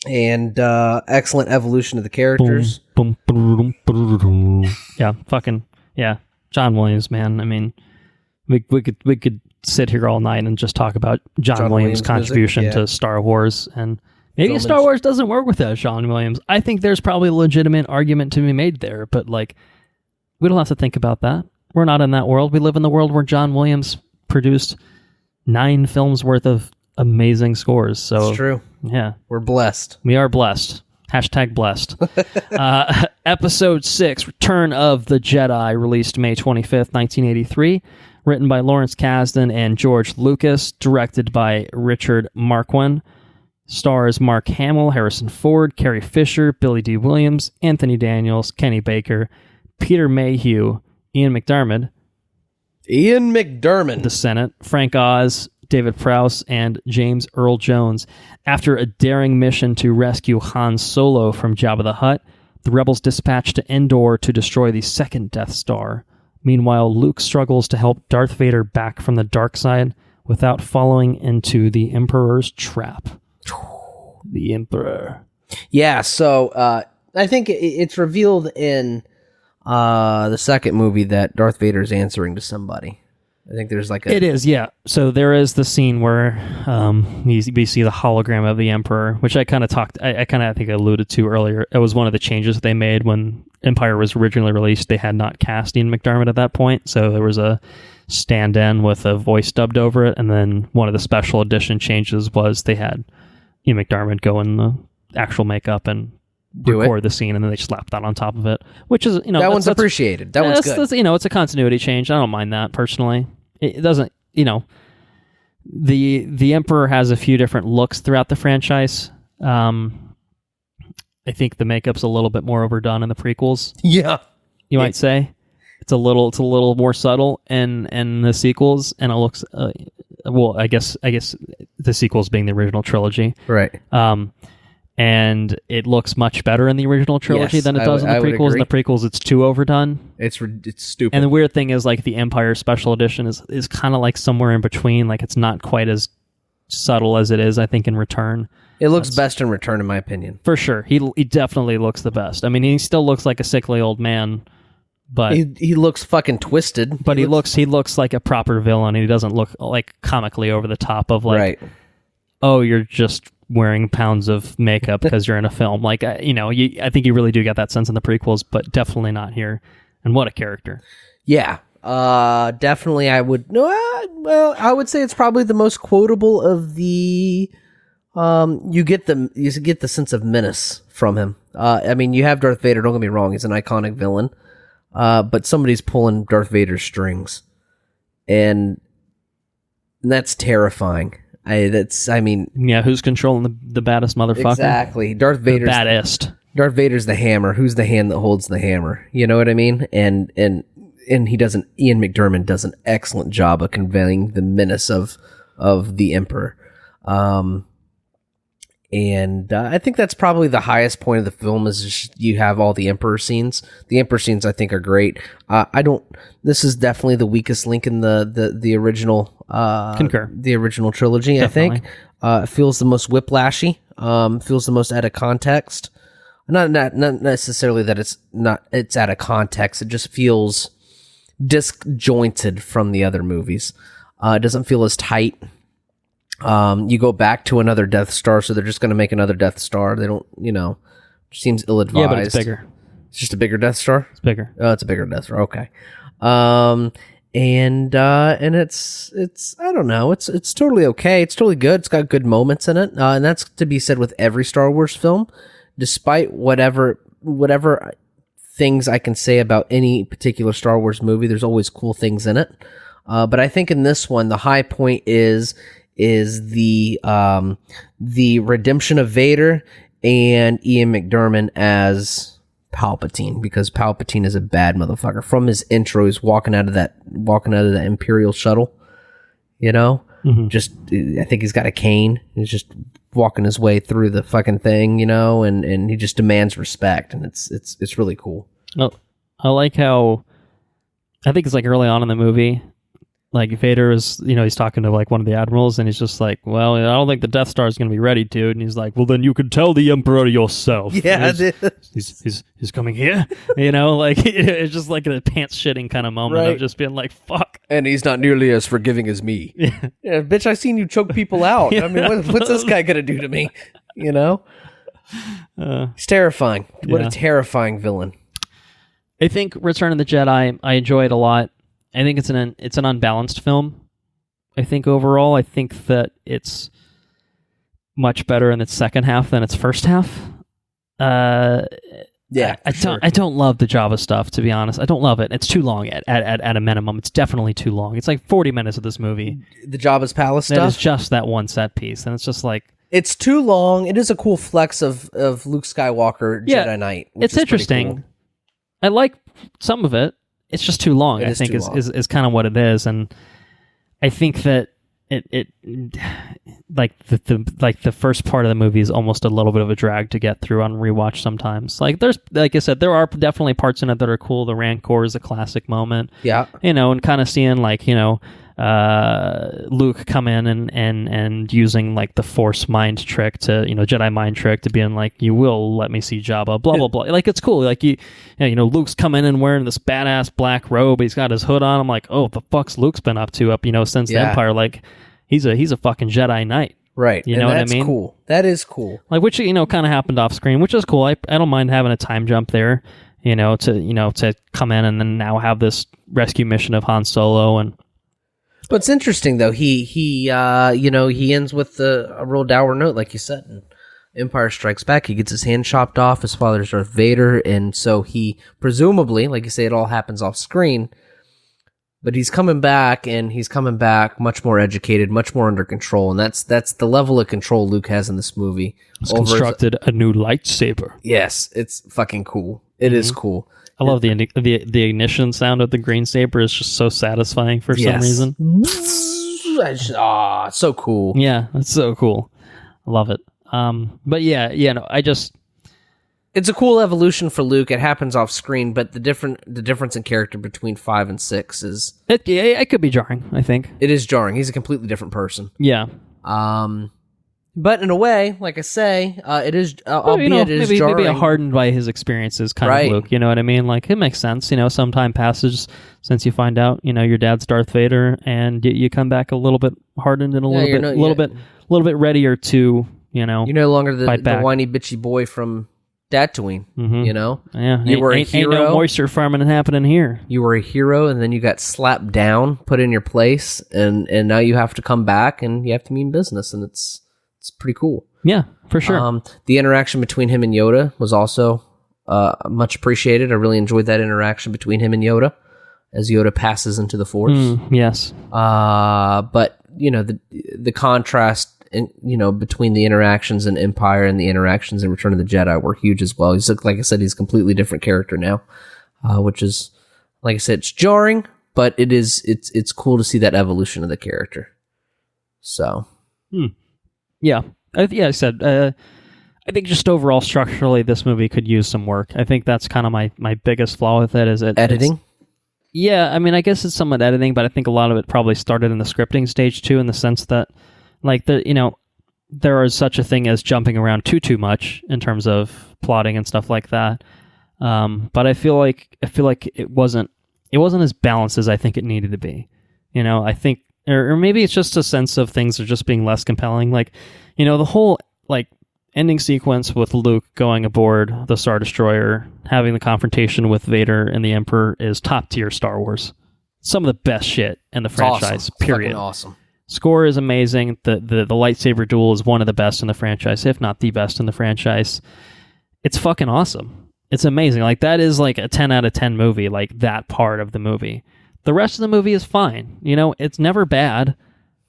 And excellent evolution of the characters. Yeah, John Williams, man. I mean, we could sit here all night and just talk about John Williams' contribution to Star Wars, and maybe Star Wars doesn't work without John Williams. I think there's probably a legitimate argument to be made there, but like, we don't have to think about that. We're not in that world. We live in the world where John Williams produced 9 films worth of amazing scores. So it's true. Yeah. We're blessed. We are blessed. Hashtag blessed. Episode 6, Return of the Jedi, released May 25th, 1983. Written by Lawrence Kasdan and George Lucas. Directed by Richard Marquand. Stars Mark Hamill, Harrison Ford, Carrie Fisher, Billy D. Williams, Anthony Daniels, Kenny Baker, Peter Mayhew, Ian McDiarmid, the Senate, Frank Oz, David Prowse, and James Earl Jones. After a daring mission to rescue Han Solo from Jabba the Hutt, the rebels dispatch to Endor to destroy the second Death Star. Meanwhile, Luke struggles to help Darth Vader back from the dark side without falling into the Emperor's trap. the Emperor. Yeah, so I think it's revealed in the second movie that Darth Vader is answering to somebody. I think there's like a... It is, yeah. So there is the scene where we see the hologram of the Emperor, which I kind of I think I alluded to earlier. It was one of the changes that they made when Empire was originally released. They had not cast Ian McDiarmid at that point, so there was a stand-in with a voice dubbed over it, and then one of the special edition changes was they had Ian McDiarmid go in the actual makeup and record the scene, and then they slapped that on top of it, which is, that one's appreciated. That one's good. It's a continuity change. I don't mind that personally. It doesn't, the Emperor has a few different looks throughout the franchise. I think the makeup's a little bit more overdone in the prequels. Yeah, you might say it's a little more subtle in the sequels, and it looks I guess the sequels being the original trilogy, right? And it looks much better in the original trilogy than it does in the prequels. In the prequels, it's too overdone. It's stupid. And the weird thing is, like, the Empire Special Edition is kind of like somewhere in between. Like, it's not quite as subtle as it is, I think, in Return. It looks best in Return, in my opinion. For sure. He definitely looks the best. I mean, he still looks like a sickly old man, but... He looks fucking twisted. But he looks like a proper villain, and he doesn't look, like, comically over the top of, like, right. Oh, you're just... wearing pounds of makeup because you're in a film. Like, I think you really do get that sense in the prequels, but definitely not here. And what a character. Yeah. Definitely I would... well, I would say it's probably the most quotable of the... You get the sense of menace from him. I mean, you have Darth Vader, don't get me wrong, he's an iconic villain. But somebody's pulling Darth Vader's strings. And that's terrifying. Who's controlling the baddest motherfucker? Exactly. Darth Vader's the baddest. Darth Vader's the hammer. Who's the hand that holds the hammer? You know what I mean? And he doesn't. Ian McDiarmid does an excellent job of conveying the menace of the Emperor. And I think that's probably the highest point of the film is just you have all the Emperor scenes. The Emperor scenes I think are great. This is definitely the weakest link in the original. Concur. The original trilogy. Definitely. I think it feels the most whiplashy. Feels the most out of context. Not necessarily that it's out of context. It just feels disjointed from the other movies. It doesn't feel as tight. You go back to another Death Star, so they're just going to make another Death Star. They don't, seems ill-advised. Yeah, but it's bigger. It's just a bigger Death Star? It's bigger. Oh, it's a bigger Death Star. Okay. And it's I don't know. It's totally okay. It's totally good. It's got good moments in it. And that's to be said with every Star Wars film, despite whatever things I can say about any particular Star Wars movie, there's always cool things in it. But I think in this one, the high point is the redemption of Vader and Ian McDiarmid as Palpatine, because Palpatine is a bad motherfucker. From his intro, he's walking out of that Imperial shuttle, I think he's got a cane. He's just walking his way through the fucking thing, and he just demands respect, and it's really cool. Well, I like how, I think it's like early on in the movie, like Vader is, he's talking to like one of the admirals, and he's just like, well, I don't think the Death Star is going to be ready, dude. And he's like, well, then you could tell the Emperor yourself. Yeah, he's coming here. Like it's just like a pants shitting kind of moment of just being like, fuck. And he's not nearly as forgiving as me. Yeah, bitch, I seen you choke people out. I mean, what's this guy gonna do to me? He's terrifying. What a terrifying villain. I think Return of the Jedi, I enjoy it a lot. I think it's an unbalanced film. I think overall, I think that it's much better in its second half than its first half. Yeah, I don't love the Jabba stuff, to be honest. I don't love it. It's too long at a minimum. It's definitely too long. It's like 40 minutes of this movie. The Jabba's palace stuff. It is just that one set piece, and it's just like it's too long. It is a cool flex of Luke Skywalker Jedi Knight. It's interesting. Cool. I like some of it. It's just too long, I think, is kind of what it is. And I think that it like the first part of the movie is almost a little bit of a drag to get through on rewatch sometimes. Like there's, like I said, there are definitely parts in it that are cool. The Rancor is a classic moment. Yeah. And kind of seeing like, Luke come in and using like the Force mind trick to, Jedi mind trick to being like, you will let me see Jabba, blah blah blah. Like, it's cool. Like, Luke's coming in wearing this badass black robe. He's got his hood on. I'm like, oh, the fuck's Luke's been up to since the Empire? Like, he's a fucking Jedi Knight. Right. You know what I mean? Cool. That is cool. Like, which, kind of happened off screen, which is cool. I don't mind having a time jump there, to come in and then now have this rescue mission of Han Solo. And but it's interesting though. He ends with a real dour note, like you said. In Empire Strikes Back, he gets his hand chopped off. His father's Darth Vader, and so he presumably, like you say, it all happens off screen. But he's coming back, and he's coming back much more educated, much more under control, and that's the level of control Luke has in this movie. He's constructed a new lightsaber. Yes, it's fucking cool. It is cool. I love the ignition sound of the green saber. Is just so satisfying for some reason. So cool. Yeah, it's so cool. I love it. But it's a cool evolution for Luke. It happens off screen, but the difference in character between 5 and 6 is it could be jarring. I think it is jarring. He's a completely different person. Yeah. But in a way, like I say, it is. Albeit it is jarring. Maybe hardened by his experiences, kind of Luke. You know what I mean? Like, it makes sense. Some time passes since you find out, your dad's Darth Vader, and you come back a little bit hardened and a little bit readier to, You're no longer the whiny bitchy boy from Tatooine. Mm-hmm. Yeah, you were a hero. Ain't no moisture farming happening here. You were a hero, and then you got slapped down, put in your place, and now you have to come back, and you have to mean business, and it's pretty cool. Yeah, for sure. The interaction between him and Yoda was also much appreciated. I really enjoyed that interaction between him and Yoda as Yoda passes into the Force. Yes. But the contrast between the interactions in Empire and the interactions in Return of the Jedi were huge as well. He's, like I said, he's a completely different character now, which is, like I said, it's jarring, but it's cool to see that evolution of the character. So. Yeah. I think just overall structurally, this movie could use some work. I think that's kind of my biggest flaw with it. Is it editing? Yeah, I mean, I guess it's somewhat editing, but I think a lot of it probably started in the scripting stage too, in the sense that, like, there is such a thing as jumping around too much in terms of plotting and stuff like that. But I feel like it wasn't as balanced as I think it needed to be. I think. Or maybe it's just a sense of things are just being less compelling. Like, the whole, like, ending sequence with Luke going aboard the Star Destroyer, having the confrontation with Vader and the Emperor is top tier Star Wars. Some of the best shit in the franchise, awesome. Period. Awesome. Score is amazing. The lightsaber duel is one of the best in the franchise, if not the best in the franchise. It's fucking awesome. It's amazing. Like, that is like a 10 out of 10 movie, like that part of the movie. The rest of the movie is fine. It's never bad,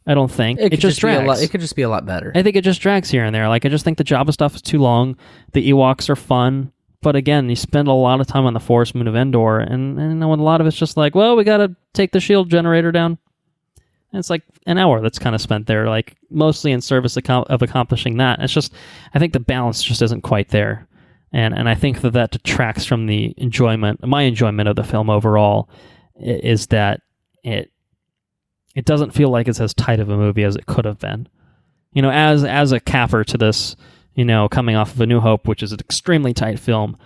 I don't think. It just drags. It could just be a lot better. I think it just drags here and there. Like, I just think the Jabba stuff is too long. The Ewoks are fun. But again, you spend a lot of time on the Forest Moon of Endor, and a lot of it's just like, well, we got to take the shield generator down. And it's like an hour that's kind of spent there, like, mostly in service of accomplishing that. It's just, I think the balance just isn't quite there. And I think that detracts from my enjoyment of the film overall. Is that it doesn't feel like it's as tight of a movie as it could have been. As a capper to this, coming off of A New Hope, which is an extremely tight film,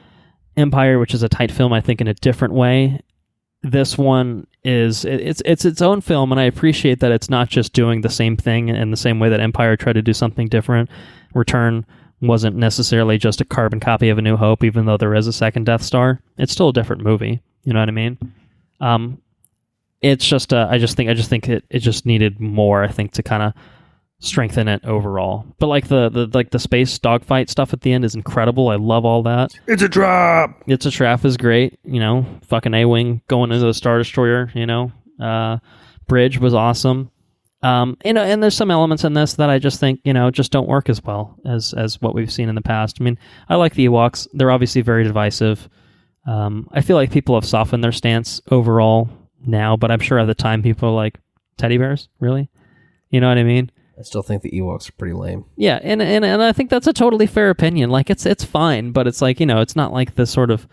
Empire, which is a tight film, I think, in a different way. This one is it's its own film, and I appreciate that it's not just doing the same thing in the same way that Empire tried to do something different. Return wasn't necessarily just a carbon copy of A New Hope, even though there is a second Death Star. It's still a different movie. You know what I mean? It's just I just think it just needed more, I think, to kind of strengthen it overall. But like the space dogfight stuff at the end is incredible. I love all that. It's a trap is great. Fucking A-Wing going into the Star Destroyer. Bridge was awesome. And there's some elements in this that I just think just don't work as well as what we've seen in the past. I mean, I like the Ewoks. They're obviously very divisive. I feel like people have softened their stance overall now, but I'm sure at the time people are like, teddy bears? Really? You know what I mean? I still think the Ewoks are pretty lame. Yeah, and I think that's a totally fair opinion. Like, it's fine, but it's like, it's not like the sort of...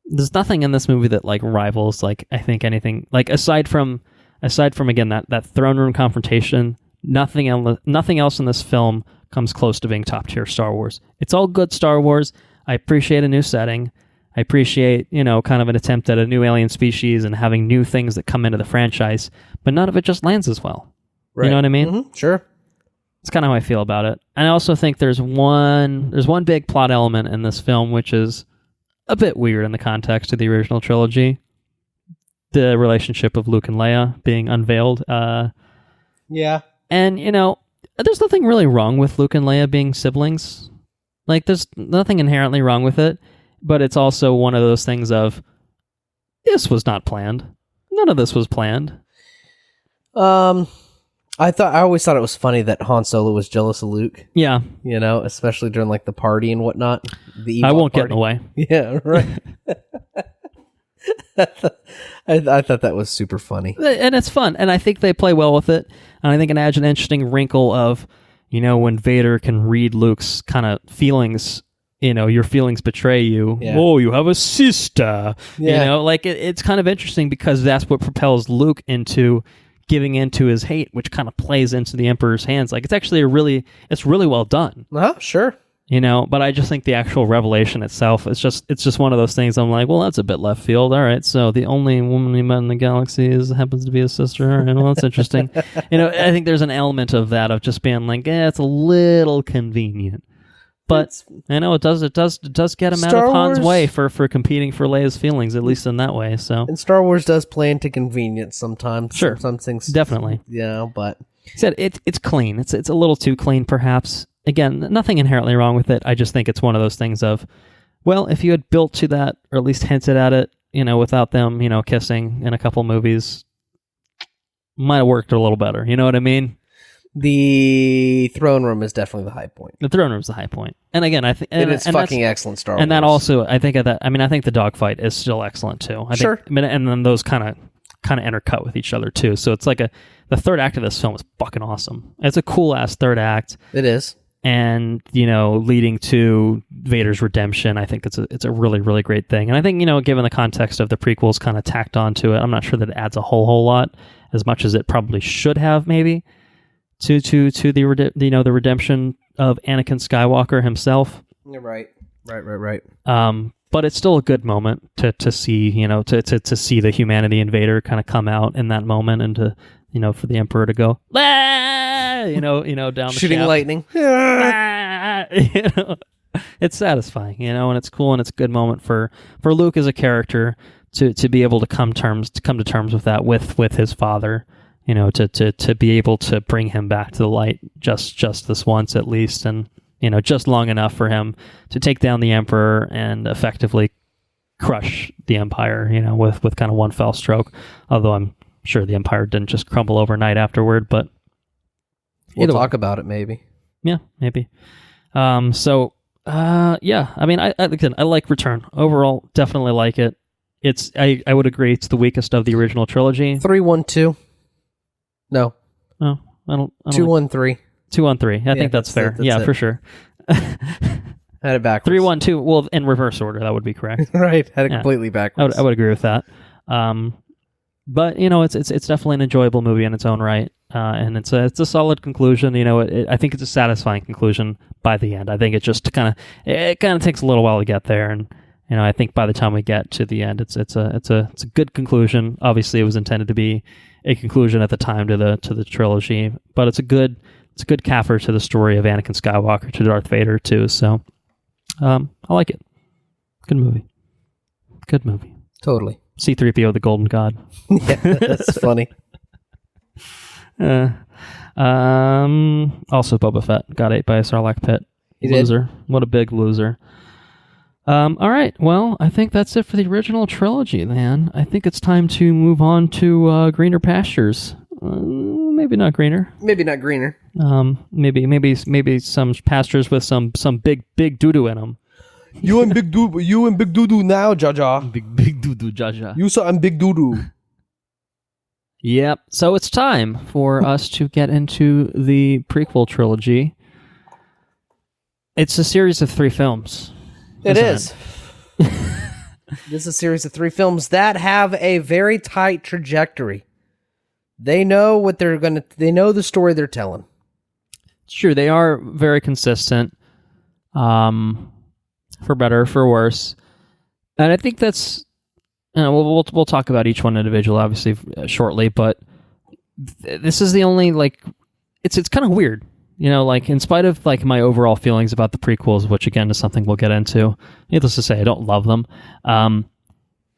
There's nothing in this movie that, like, rivals, like, I think anything... Like, aside from aside from, again, that throne room confrontation, nothing else in this film comes close to being top tier Star Wars. It's all good Star Wars. I appreciate a new setting. I appreciate, kind of an attempt at a new alien species and having new things that come into the franchise, but none of it just lands as well. Right. You know what I mean? Mm-hmm. Sure. That's kind of how I feel about it. And I also think there's one big plot element in this film which is a bit weird in the context of the original trilogy. The relationship of Luke and Leia being unveiled. Yeah. And, there's nothing really wrong with Luke and Leia being siblings. Like, there's nothing inherently wrong with it, but it's also one of those things of, this was not planned. None of this was planned. I always thought it was funny that Han Solo was jealous of Luke. Yeah. Especially during like the party and whatnot. I won't get in the way. Yeah, right. I thought that was super funny. And it's fun. And I think they play well with it. And I think it adds an interesting wrinkle of, when Vader can read Luke's kind of feelings, your feelings betray you. Yeah. Oh, you have a sister. Yeah. It's kind of interesting because that's what propels Luke into giving into his hate, which kind of plays into the Emperor's hands. Like, it's actually it's really well done. Sure. But I just think the actual revelation itself, it's just one of those things. I'm like, well, that's a bit left field. All right, so the only woman he met in the galaxy happens to be his sister. Well, that's interesting. I think there's an element of that, of just being like, it's a little convenient. But I know it does get him out of Han's way for competing for Leia's feelings, at least in that way. So, and Star Wars does play into convenience sometimes. Sure, some things definitely. But he said it's clean. It's a little too clean, perhaps. Again, nothing inherently wrong with it. I just think it's one of those things of, well, if you had built to that, or at least hinted at it, without them, kissing in a couple movies, might have worked a little better. You know what I mean? The throne room is definitely the high point. The throne room is the high point. And again, I think it is fucking excellent Star Wars. And that also, I think I think the dogfight is still excellent too. Sure. And then those kind of intercut with each other too. So it's like the third act of this film is fucking awesome. It's a cool ass third act. It is. And leading to Vader's redemption, I think it's a really, really great thing. And I think given the context of the prequels kind of tacked onto it, I'm not sure that it adds a whole lot as much as it probably should have, maybe to the redemption of Anakin Skywalker himself. You're right. But it's still a good moment to see to see the humanity in Vader kind of come out in that moment, and to for the Emperor to go, down the shooting shaft. lightning. It's satisfying, and it's cool, and it's a good moment for Luke as a character to be able to come to terms with that with his father, to be able to bring him back to the light just this once at least, and just long enough for him to take down the Emperor and effectively crush the Empire, with kind of one fell stroke. Although I'm sure the Empire didn't just crumble overnight afterward, but we'll talk about it maybe. Yeah, maybe. Yeah. I mean, I like Return overall. Definitely like it. I would agree. It's the weakest of the original trilogy. 3-1-2. No. Oh, I don't. 2-1-3. 2-1-3. I think that's fair. That's for sure. Had it backwards. 3-1-2. Well, in reverse order, that would be correct. Right. Had it completely backwards. I would agree with that. But it's definitely an enjoyable movie in its own right, and it's a solid conclusion. I think it's a satisfying conclusion by the end. I think it just kind of takes a little while to get there, and I think by the time we get to the end, it's a good conclusion. Obviously, it was intended to be a conclusion at the time to the trilogy, but it's a good CAFR to the story of Anakin Skywalker to Darth Vader too. So, I like it. Good movie. Totally. C-3PO, the Golden God. Yeah, that's funny. Also, Boba Fett got ate by a Sarlacc pit. Loser. What a big loser. All right. Well, I think that's it for the original trilogy, man. I think it's time to move on to greener pastures. Maybe not greener. Maybe not greener. Maybe some pastures with some big doo-doo in them. You and Big Doo-Doo now, Jaja. Big Doo-Doo, Jaja. You saw Big Doo-Doo. Yep. So it's time for us to get into the prequel trilogy. It's a series of 3 films. It is. This is a series of 3 films that have a very tight trajectory. They know what they know the story they're telling. It's true. They are very consistent, for better, for worse. And I think that's, we'll talk about each one individually, obviously, shortly, but this is the only, like, it's kind of weird, like, in spite of, like, my overall feelings about the prequels, which, again, is something we'll get into. Needless to say, I don't love them.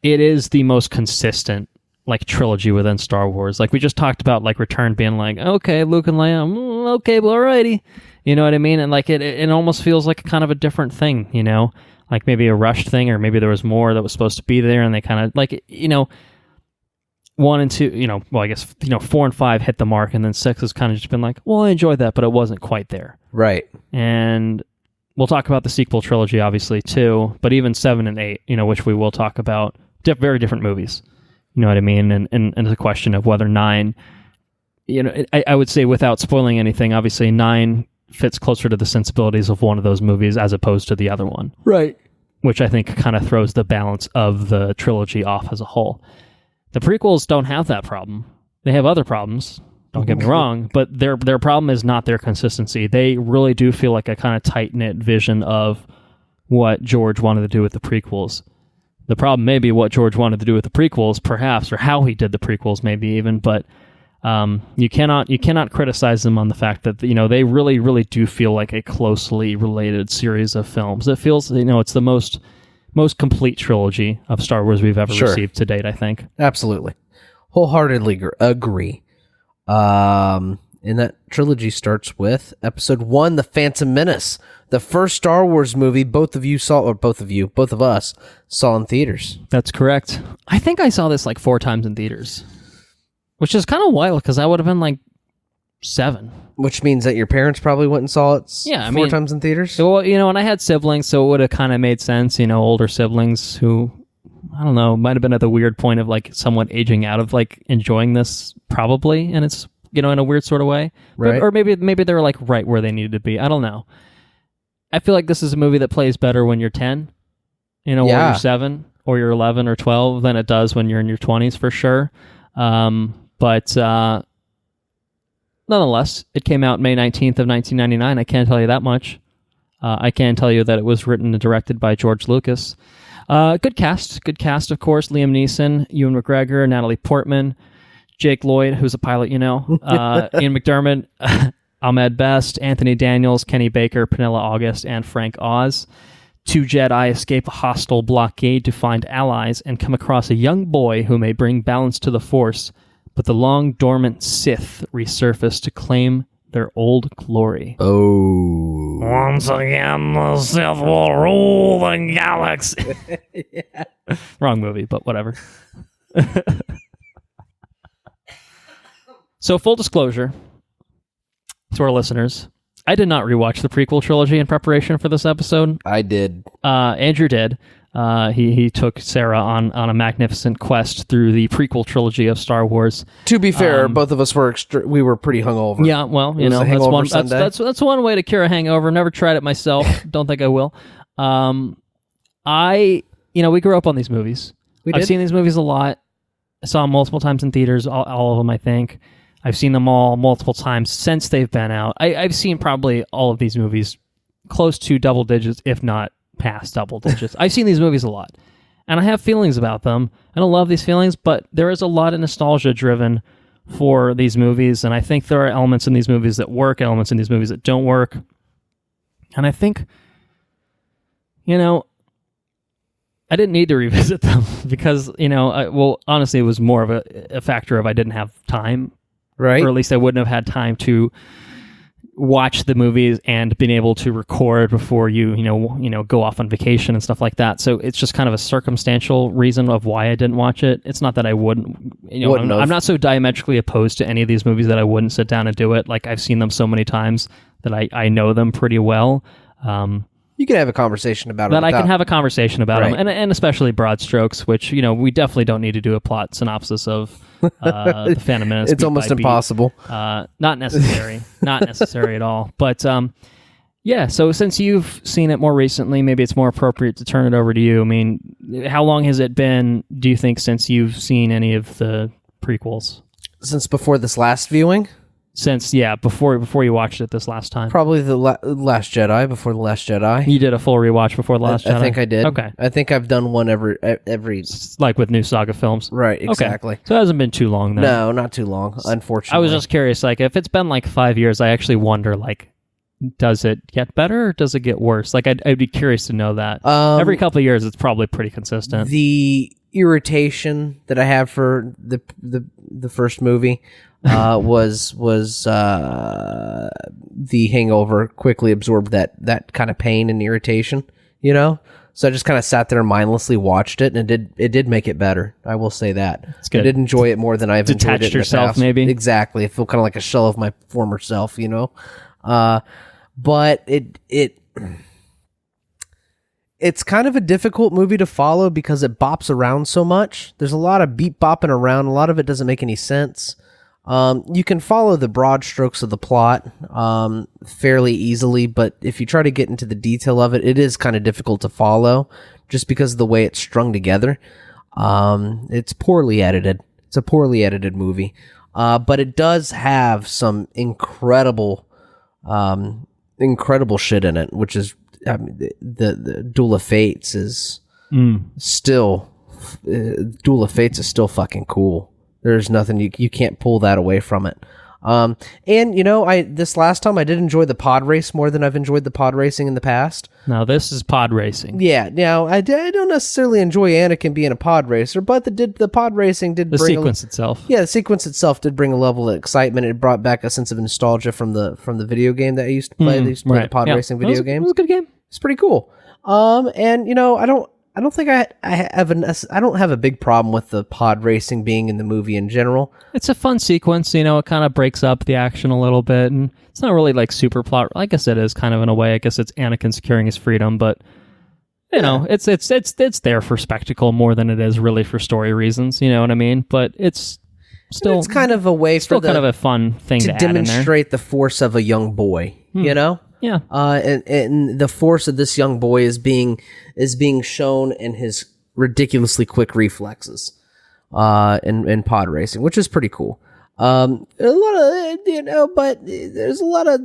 It is the most consistent, like, trilogy within Star Wars. Like, we just talked about, like, Return being like, okay, Luke and Leia, okay, well, alrighty. You know what I mean? And, like, it almost feels like kind of a different thing, Like, maybe a rushed thing, or maybe there was more that was supposed to be there, and they kind of, like, 1 and 2, well, I guess, 4 and 5 hit the mark, and then 6 has kind of just been like, well, I enjoyed that, but it wasn't quite there. Right. And we'll talk about the sequel trilogy, obviously, too, but even 7 and 8, which we will talk about, very different movies. You know what I mean? And it's a question of whether 9, I would say, without spoiling anything, obviously 9 fits closer to the sensibilities of one of those movies as opposed to the other one. Right. Which I think kind of throws the balance of the trilogy off as a whole. The prequels don't have that problem. They have other problems, don't get me wrong, but their problem is not their consistency. They really do feel like a kind of tight-knit vision of what George wanted to do with the prequels. The problem may be what George wanted to do with the prequels, perhaps, or how he did the prequels, maybe even. But you cannot criticize them on the fact that they really, really do feel like a closely related series of films. It feels it's the most complete trilogy of Star Wars we've ever received to date, I think. Absolutely, wholeheartedly agree. And that trilogy starts with Episode 1, The Phantom Menace, the first Star Wars movie both of us saw in theaters. That's correct. I think I saw this like 4 times in theaters, which is kind of wild because I would have been like 7. Which means that your parents probably went and saw it 4 times in theaters? Well, and I had siblings, so it would have kind of made sense, older siblings who, I don't know, might have been at the weird point of like somewhat aging out of like enjoying this probably, and it's in a weird sort of way. Right. Or maybe they were like right where they needed to be. I don't know. I feel like this is a movie that plays better when you're 10, or you're 7, or you're 11 or 12 than it does when you're in your 20s for sure. But nonetheless, it came out May 19th of 1999. I can't tell you that much. I can tell you that it was written and directed by George Lucas. Good cast, of course. Liam Neeson, Ewan McGregor, Natalie Portman, Jake Lloyd, who's a pilot, Ian McDermott, Ahmed Best, Anthony Daniels, Kenny Baker, Penilla August, and Frank Oz. 2 Jedi escape a hostile blockade to find allies and come across a young boy who may bring balance to the Force, but the long-dormant Sith resurface to claim their old glory. Oh. Once again, the Sith will rule the galaxy. Yeah. Wrong movie, but whatever. So, full disclosure to our listeners, I did not rewatch the prequel trilogy in preparation for this episode. I did. Andrew did. He took Sarah on a magnificent quest through the prequel trilogy of Star Wars. To be fair, both of us were we were pretty hungover. Yeah, well, that's one way to cure a hangover. Never tried it myself. Don't think I will. We grew up on these movies. I've seen these movies a lot. I saw them multiple times in theaters, all of them, I think. I've seen them all multiple times since they've been out. I've seen probably all of these movies close to double digits, if not past double digits. I've seen these movies a lot, and I have feelings about them. I don't love these feelings, but there is a lot of nostalgia driven for these movies, and I think there are elements in these movies that work, elements in these movies that don't work. And I think, I didn't need to revisit them because, honestly, it was more of a factor of I didn't have time. Right. Or at least I wouldn't have had time to watch the movies and been able to record before you go off on vacation and stuff like that. So it's just kind of a circumstantial reason of why I didn't watch it. It's not that I wouldn't, I'm not so diametrically opposed to any of these movies that I wouldn't sit down and do it. Like I've seen them so many times that I know them pretty well. You can have a conversation about it. I can have a conversation about them, and especially broad strokes, which we definitely don't need to do a plot synopsis of the Phantom Menace. It's almost impossible. Not necessary, not necessary at all. But so since you've seen it more recently, maybe it's more appropriate to turn it over to you. I mean, how long has it been, do you think, since you've seen any of the prequels? Since before this last viewing? Since, before you watched it this last time. Probably the Last Jedi, before the Last Jedi. You did a full rewatch before the Last Jedi? I think I did. Okay. I think I've done one every... Like with new saga films? Right, exactly. Okay. So it hasn't been too long then. No, not too long, unfortunately. I was just curious, like, if it's been like 5 years, I actually wonder, like, does it get better or does it get worse? Like, I'd be curious to know that. Every couple of years, it's probably pretty consistent. The irritation that I have for the first movie was the Hangover quickly absorbed that kind of pain and irritation, you know? So I just kind of sat there and mindlessly watched it, and it did make it better. I will say that. It's good. I did enjoy it more than I've enjoyed it in the yourself, past. maybe? Exactly. I feel kind of like a shell of my former self, you know? But it's kind of a difficult movie to follow because it bops around so much. There's a lot of beat bopping around. A lot of it doesn't make any sense. You can follow the broad strokes of the plot fairly easily, but if you try to get into the detail of it, it is kind of difficult to follow just because of the way it's strung together. It's poorly edited. It's a poorly edited movie, but it does have some incredible shit in it, which is the Duel of Fates is still Duel of Fates is still fucking cool. There's nothing you can't pull that away from it. And you know, this last time I did enjoy the pod race more than I've enjoyed the pod racing in the past. Now this is pod racing. Yeah. Now I don't necessarily enjoy Anakin being a pod racer, but the pod racing did bring sequence itself. Yeah, the sequence itself did bring a level of excitement. It brought back a sense of nostalgia from the video game that I used to play. They used to play the pod racing video game. It was a good game. It's pretty cool. And you know, I don't think I don't have a big problem with the pod racing being in the movie in general. It's a fun sequence, you know, it kind of breaks up the action a little bit, and it's not really like super plot. I guess it is kind of in a way. I guess it's Anakin securing his freedom, but you know, it's there for spectacle more than it is really for story reasons, you know what I mean? But it's still, it's kind of a way kind of a fun thing to add in there. Demonstrate the force of a young boy, you know? Yeah. And the force of this young boy is being shown in his ridiculously quick reflexes in pod racing, which is pretty cool. A lot of, you know, but there's a lot of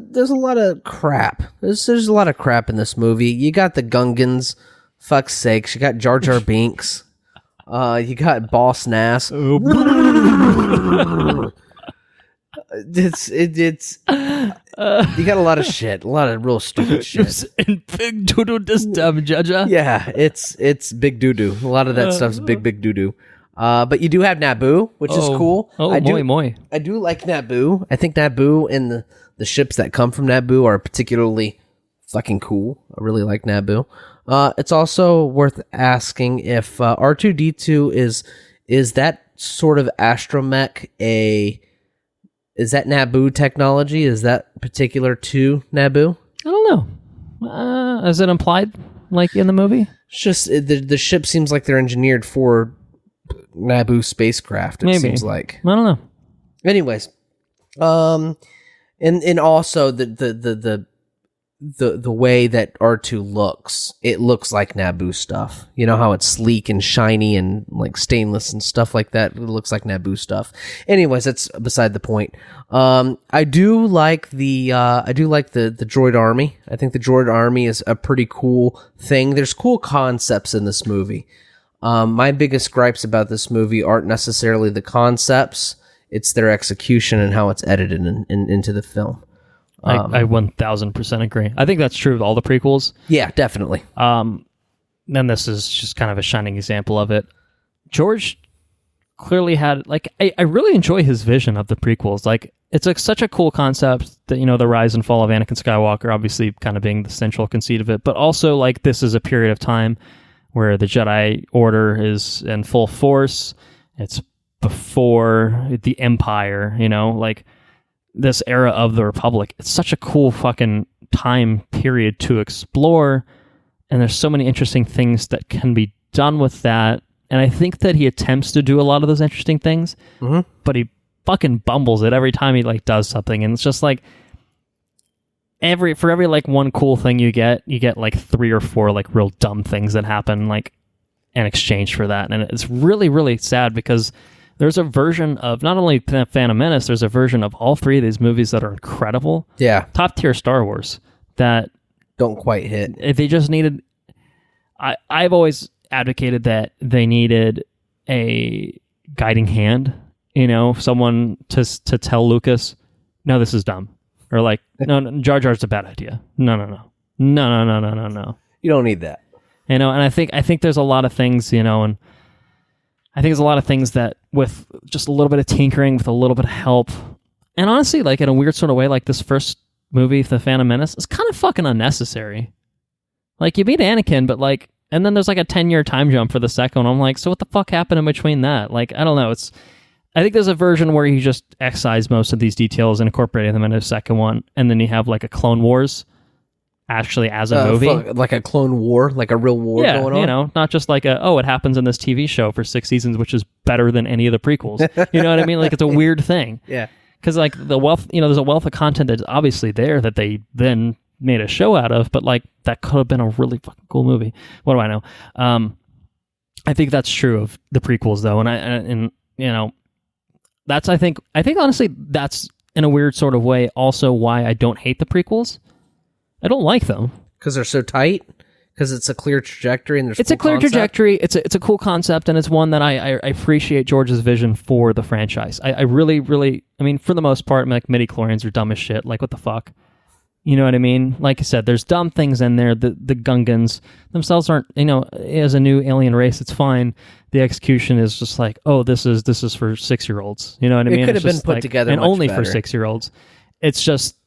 crap. There's a lot of crap in this movie. You got the Gungans, fuck's sakes. You got Jar Jar Binks. You got Boss Nass. It's you got a lot of shit, a lot of real stupid shit. And big doo-doo this time, Jaja. Yeah, it's big doo-doo. A lot of that stuff's big doo-doo. But you do have Naboo, which is cool. I do like Naboo. I think Naboo and the ships that come from Naboo are particularly fucking cool. I really like Naboo. It's also worth asking if R2-D2 is that sort of astromech is that Naboo technology? Is that particular to Naboo? I don't know. Is it implied, like, in the movie? It's just the ship seems like they're engineered for Naboo spacecraft. It seems like. I don't know. Anyways, and also the way that R2 looks, it looks like Naboo stuff. You know how it's sleek and shiny and like stainless and stuff like that? It looks like Naboo stuff. Anyways, that's beside the point. I do like the droid army. I think the droid army is a pretty cool thing. There's cool concepts in this movie. My biggest gripes about this movie aren't necessarily the concepts. It's their execution and how it's edited into the film. I 1000% agree. I think that's true of all the prequels. Yeah, definitely. Then this is just kind of a shining example of it. George clearly had, like, I really enjoy his vision of the prequels. Like, it's such a cool concept that, you know, the rise and fall of Anakin Skywalker obviously kind of being the central conceit of it, but also, like, this is a period of time where the Jedi Order is in full force. It's before the Empire, you know, like, this era of the Republic. It's such a cool fucking time period to explore, and there's so many interesting things that can be done with that, and I think that he attempts to do a lot of those interesting things, but he fucking bumbles it every time he, like, does something, and it's just like for every like one cool thing you get like 3 or 4 like real dumb things that happen, like, in exchange for that. And it's really, really sad because there's a version of not only Phantom Menace, there's a version of all three of these movies that are incredible. Yeah. Top tier Star Wars that don't quite hit. If they just needed, I've always advocated that they needed a guiding hand, someone to tell Lucas, no, this is dumb. Or like, no, Jar Jar's a bad idea. No. You don't need that. And I think there's a lot of things, and I think there's a lot of things that with just a little bit of tinkering, with a little bit of help, and honestly, like in a weird sort of way, like this first movie, The Phantom Menace, is kind of fucking unnecessary. Like, you beat Anakin, but like, and then there's like a 10-year time jump for the second one. I'm like, so what the fuck happened in between that? Like, I don't know. I think there's a version where he just excised most of these details and incorporated them into the second one, and then you have like a Clone Wars actually as a movie. Like a Clone War, like a real war going on? Not just like it happens in this TV show for 6 seasons, which is better than any of the prequels. You know what I mean? Like, it's a weird thing. Yeah. Because like the wealth, there's a wealth of content that's obviously there that they then made a show out of, but like that could have been a really fucking cool movie. What do I know? I think that's true of the prequels though, and that's I think honestly that's in a weird sort of way also why I don't hate the prequels. I don't like them because they're so tight. Because it's a clear trajectory and it's a clear trajectory. It's a cool concept, and it's one that I appreciate George's vision for the franchise. I really, really, I mean, for the most part, like midi-chlorians are dumb as shit. Like, what the fuck? You know what I mean? Like I said, there's dumb things in there. The Gungans themselves aren't, as a new alien race, it's fine. The execution is just like, oh, this is for 6-year-olds. You know what I mean? It could have been put together and much only better. for 6-year-olds. It's just,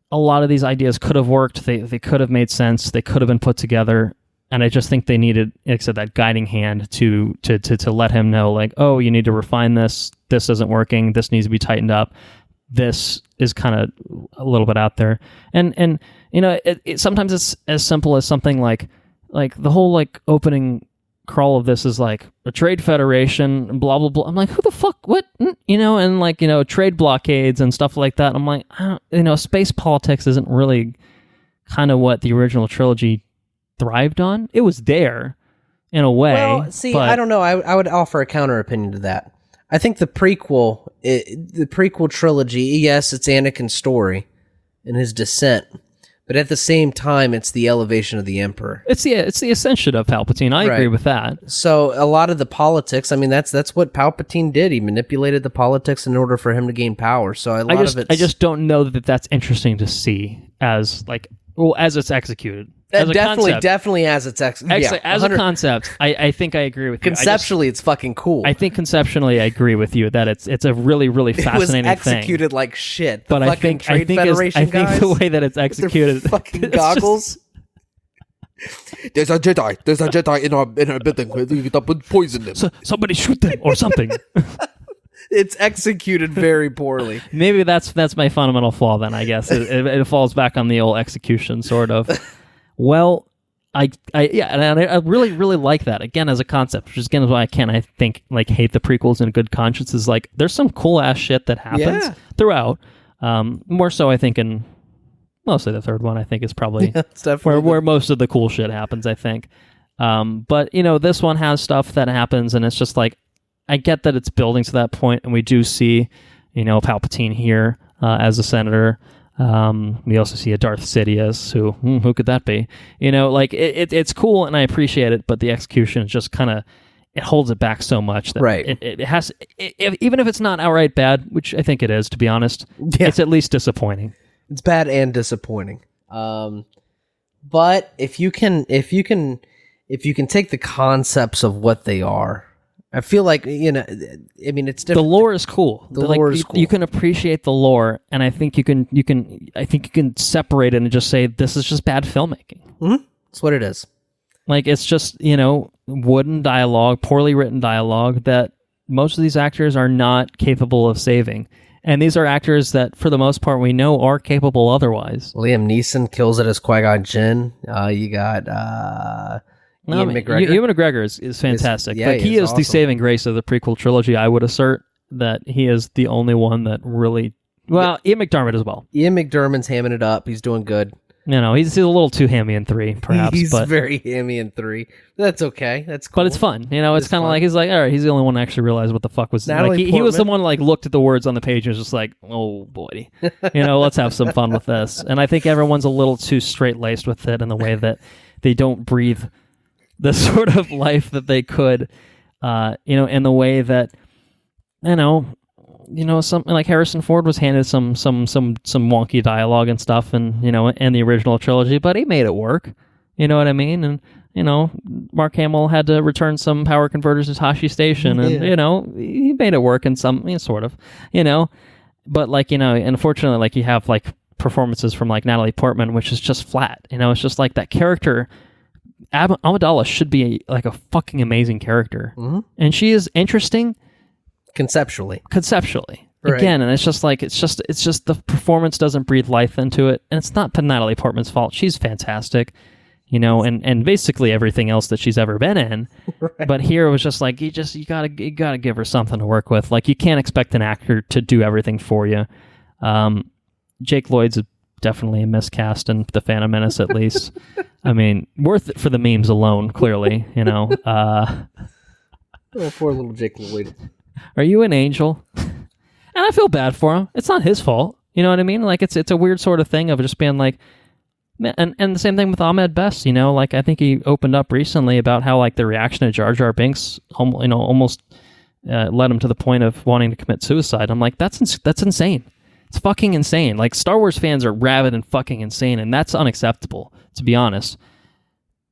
a lot of these ideas could have worked. They could have made sense. They could have been put together. And I just think they needed, like I said, that guiding hand to let him know, like, oh, you need to refine this. This isn't working. This needs to be tightened up. This is kind of a little bit out there. And it sometimes it's as simple as something like the whole like opening crawl of this is like a trade federation, blah blah blah. I'm like, who the fuck? What? And like trade blockades and stuff like that. I'm like, space politics isn't really kind of what the original trilogy thrived on. It was there in a way. Well, see, I don't know. I would offer a counter opinion to that. I think the prequel trilogy, yes, it's Anakin's story and his descent. But at the same time, it's the elevation of the Emperor. It's the ascension of Palpatine. I agree with that. So a lot of the politics, I mean, that's what Palpatine did. He manipulated the politics in order for him to gain power. So I just don't know that that's interesting to see as it's executed. Definitely as it's executed. As a concept, I think I agree with you. Conceptually, it's fucking cool. I think conceptually, I agree with you that it's a really, really fascinating thing. It was executed like shit. But I think the way that it's executed, fucking goggles. There's a Jedi in our building. We poison them. So, somebody shoot them or something. It's executed very poorly. Maybe that's my fundamental flaw. Then I guess it falls back on the old execution sort of. Well, I really, really like that, again, as a concept, which is, again, why I can't, I think, like, hate the prequels in good conscience, is, like, there's some cool-ass shit that happens throughout. More so, I think, in mostly the third one, I think, is probably where most of the cool shit happens, I think. But, this one has stuff that happens, and it's just, like, I get that it's building to that point, and we do see, Palpatine here as a senator. We also see a Darth Sidious, who could that be? It's cool and I appreciate it, but the execution is just kind of, it holds it back so much that it has, even if it's not outright bad, which I think it is, to be honest, it's at least disappointing. It's bad and disappointing. But if you can take the concepts of what they are, I feel like, I mean, it's different. The lore is cool. The lore is cool. You can appreciate the lore, and I think you can separate it and just say, this is just bad filmmaking. Mm-hmm. That's what it is. Like, it's just, wooden dialogue, poorly written dialogue that most of these actors are not capable of saving. And these are actors that, for the most part, we know are capable otherwise. Liam Neeson kills it as Qui-Gon Jinn. You got... Ewan McGregor. Ewan McGregor is fantastic. But he is awesome. The saving grace of the prequel trilogy. I would assert that he is the only one that really... Well, Ian McDiarmid as well. Ian McDiarmid's hamming it up. He's doing good. He's a little too hammy in 3, perhaps. He's but very hammy in 3. That's okay. That's cool. But it's fun. It's kind of like, he's like, all right, he's the only one to actually realize what the fuck was... Natalie Like, he was the Portman. one looked at the words on the page and was just like, oh, boy. Let's have some fun with this. And I think everyone's a little too straight-laced with it in the way that they don't breathe the sort of life that they could, in the way that, something like Harrison Ford was handed some wonky dialogue and stuff, and in the original trilogy, but he made it work. You know what I mean? And Mark Hamill had to return some power converters to Tashi Station, and he made it work in some sort of, But unfortunately, like you have like performances from like Natalie Portman, which is just flat. It's just like that character. Amidala should be like a fucking amazing character, and she is interesting. Conceptually. Right. Again, and it's just the performance doesn't breathe life into it, and it's not Natalie Portman's fault. She's fantastic, and basically everything else that she's ever been in. Right. But here it was just like you gotta give her something to work with. Like you can't expect an actor to do everything for you. Jake Lloyd's definitely a miscast in The Phantom Menace, at least. I mean, worth it for the memes alone. Clearly, Oh, poor little Jake Lloyd. Are you an angel? And I feel bad for him. It's not his fault. You know what I mean? Like it's a weird sort of thing of just being like, and the same thing with Ahmed Best. Like I think he opened up recently about how like the reaction to Jar Jar Binks, almost led him to the point of wanting to commit suicide. I'm like, that's insane. It's fucking insane. Like Star Wars fans are rabid and fucking insane, and that's unacceptable, to be honest.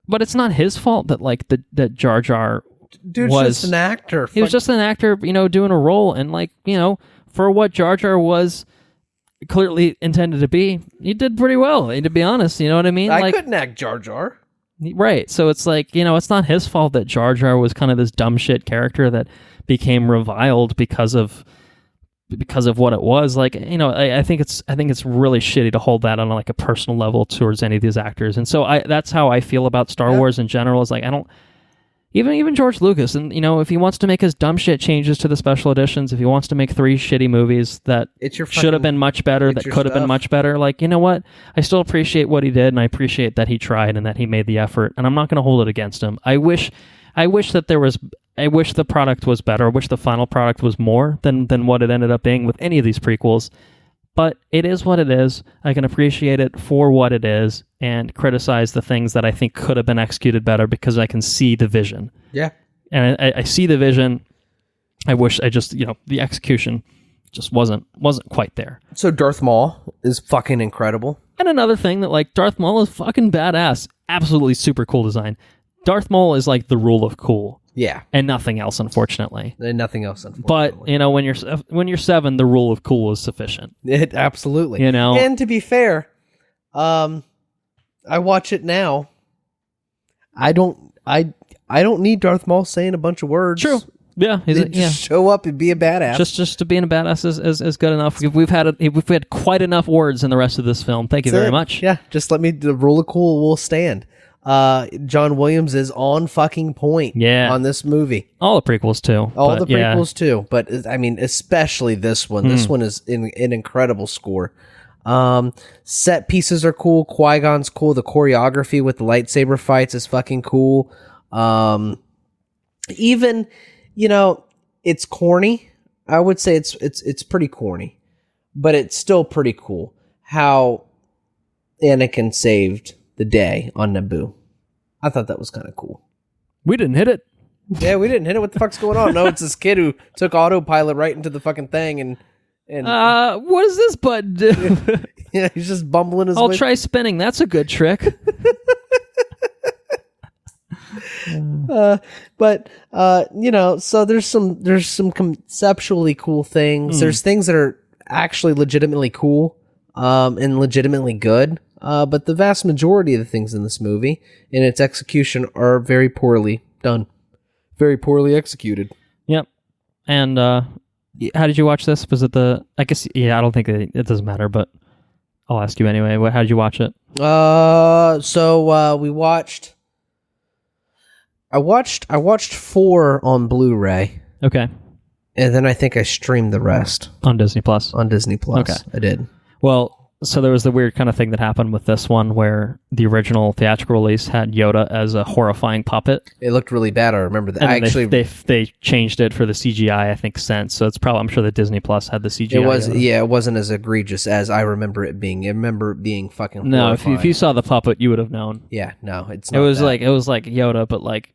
But it's not his fault that like that Jar Jar. Dude's just an actor. He was just an actor, doing a role, and like, for what Jar Jar was clearly intended to be, he did pretty well, to be honest, you know what I mean? I couldn't act Jar Jar. Right, so it's like, it's not his fault that Jar Jar was kind of this dumb shit character that became reviled because of what it was. Like, I think it's really shitty to hold that on like a personal level towards any of these actors, and so that's how I feel about Star Wars in general. Is like, I don't... Even George Lucas, and if he wants to make his dumb shit changes to the special editions, if he wants to make 3 shitty movies that should have been much better, that could have been much better, like, you know what? I still appreciate what he did, and I appreciate that he tried and that he made the effort, and I'm not going to hold it against him. I wish the product was better. I wish the final product was more than what it ended up being with any of these prequels. But it is what it is. I can appreciate it for what it is and criticize the things that I think could have been executed better because I can see the vision. Yeah. And I see the vision. I wish I just, the execution just wasn't quite there. So Darth Maul is fucking incredible. And another thing that, like, Darth Maul is fucking badass. Absolutely super cool design. Darth Maul is like the rule of cool. Yeah. And nothing else, unfortunately. And nothing else, unfortunately. But, when you're 7, the rule of cool is sufficient. It absolutely. And to be fair, I watch it now. I don't need Darth Maul saying a bunch of words. True. Yeah. Just show up and be a badass. Just to being a badass is good enough. We've had quite enough words in the rest of this film. Thank you very much. Yeah. Just the rule of cool will stand. John Williams is on fucking point on this movie. All the prequels too. Too. But I mean, especially this one. This one is an incredible score. Set pieces are cool. Qui-Gon's cool. The choreography with the lightsaber fights is fucking cool. Even, it's corny. I would say it's pretty corny, but it's still pretty cool how Anakin saved the day on Naboo. I thought that was kind of cool. We didn't hit it. Yeah, we didn't hit it. What the fuck's going on? No, it's this kid who took autopilot right into the fucking thing and what does this button do? Yeah, he's just bumbling his way. I'll try spinning. That's a good trick. So there's some conceptually cool things. There's things that are actually legitimately cool and legitimately good. But the vast majority of the things in this movie and its execution are very poorly done. Very poorly executed. Yep. And how did you watch this? Was it I guess, I don't think it doesn't matter, but I'll ask you anyway. How did you watch it? We watched... I watched 4 on Blu-ray. Okay. And then I think I streamed the rest. On Disney Plus? On Disney Plus. Okay. I did. Well... So there was the weird kind of thing that happened with this one where the original theatrical release had Yoda as a horrifying puppet. It looked really bad. I remember that. And they changed it for the CGI, I think, since. So it's probably, I'm sure that Disney Plus had the CGI. It was, Yoda. yeah, it wasn't as egregious as I remember it being. I remember it being fucking No, horrifying. if you saw the puppet, you would have known. Yeah, no, it's not. It was that. like Yoda, but like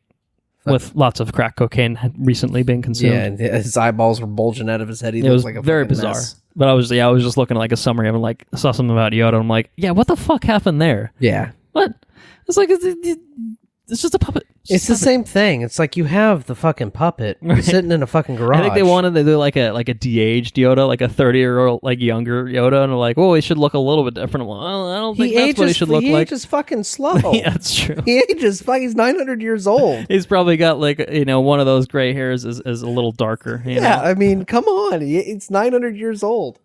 with lots of crack cocaine had recently been consumed. Yeah, and his eyeballs were bulging out of his head. He It looked was like a very fucking bizarre. mess. But I was just looking at like a summary of it, like saw something about Yoda. I'm like, yeah, what the fuck happened there? Yeah. What? It's like it's just a puppet. It's the same thing. It's like you have the fucking puppet sitting in a fucking garage. I think they wanted to do like a de-aged Yoda, like a 30-year-old like younger Yoda, and they're like, well, he should look a little bit different. Well, I don't think that's what he should look like. He ages fucking slow. Yeah, that's true. He ages he's 900 years old. He's probably got like one of those gray hairs is a little darker. You know? I mean, come on. It's 900 years old.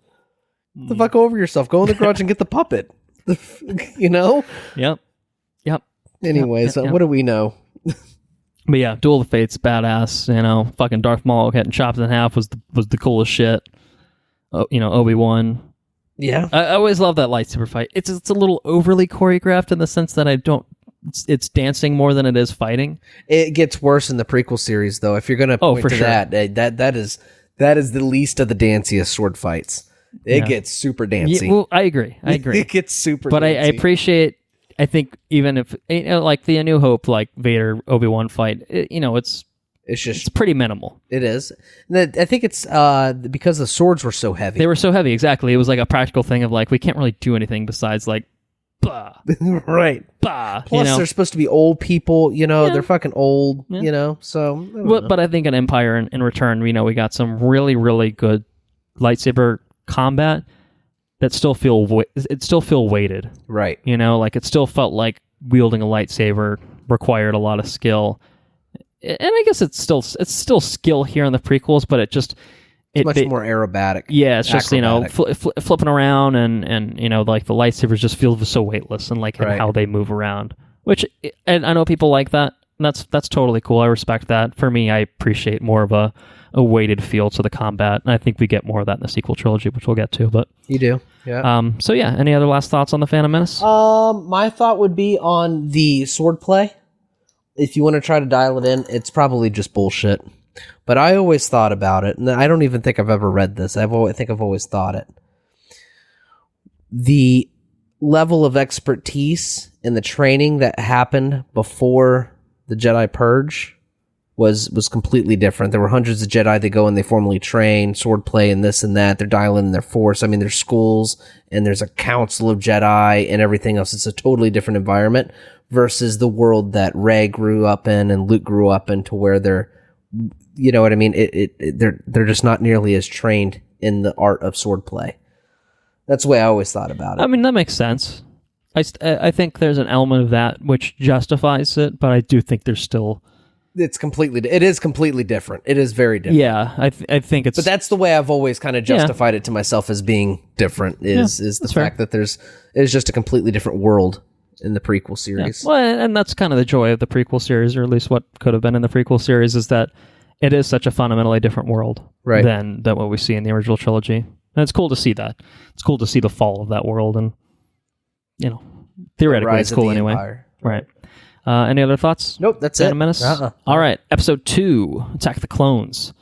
Get the fuck over yourself. Go in the garage and get the puppet. You know? Yep. Anyways, Yep. what do we know? But yeah, Duel of the Fates, badass. Fucking Darth Maul getting chopped in half was the coolest shit. Obi-Wan. Yeah. I always love that lightsaber fight. It's a little overly choreographed in the sense that it's dancing more than it is fighting. It gets worse in the prequel series, though. If you're going to point for to sure. that is the least of the danciest sword fights. It gets super dancey. Yeah, well, I agree. It gets super But I dancey. appreciate, I think, even if, like the A New Hope, like Vader, Obi-Wan fight, it's pretty minimal. It is. I think it's because the swords were so heavy. They were so heavy, exactly. It was like a practical thing of like, we can't really do anything besides like, bah, right. bah. Plus, they're supposed to be old people, they're fucking old, so. I don't know. But I think in Empire, in return, we got some really, really good lightsaber combat that still feel weighted. Right. Like it still felt like wielding a lightsaber required a lot of skill. And I guess it's still skill here in the prequels, but it's much more aerobatic. Yeah, it's just acrobatic. flipping around and like the lightsabers just feel so weightless and like how they move around. And I know people like that. And that's totally cool. I respect that. For me, I appreciate more of a weighted feel to the combat, and I think we get more of that in the sequel trilogy, which we'll get to. But you do, yeah. So yeah, any other last thoughts on the Phantom Menace? My thought would be on the swordplay. If you want to try to dial it in, it's probably just bullshit. But I always thought about it, and I don't even think I've ever read this. I think I've always thought it. The level of expertise in the training that happened before the Jedi Purge was completely different. There were hundreds of Jedi that go and they formally train, swordplay and this and that. They're dialing in their force. I mean, there's schools and there's a council of Jedi and everything else. It's a totally different environment versus the world that Rey grew up in and Luke grew up in, to where they're, you know what I mean? They're just not nearly as trained in the art of swordplay. That's the way I always thought about it. I mean, that makes sense. I think there's an element of that which justifies it, but I do think there's still... It is completely different. It is very different. Yeah, I think it's... But that's the way I've always kind of justified it to myself as being different, is the fact that it is just a completely different world in the prequel series. Yeah. Well, and that's kind of the joy of the prequel series, or at least what could have been in the prequel series, is that it is such a fundamentally different world than what we see in the original trilogy. And it's cool to see that. It's cool to see the fall of that world, and theoretically it's cool anyway. Empire. Right. Any other thoughts? Nope, that's Phantom it. Menace? All right. Episode 2, Attack the Clones.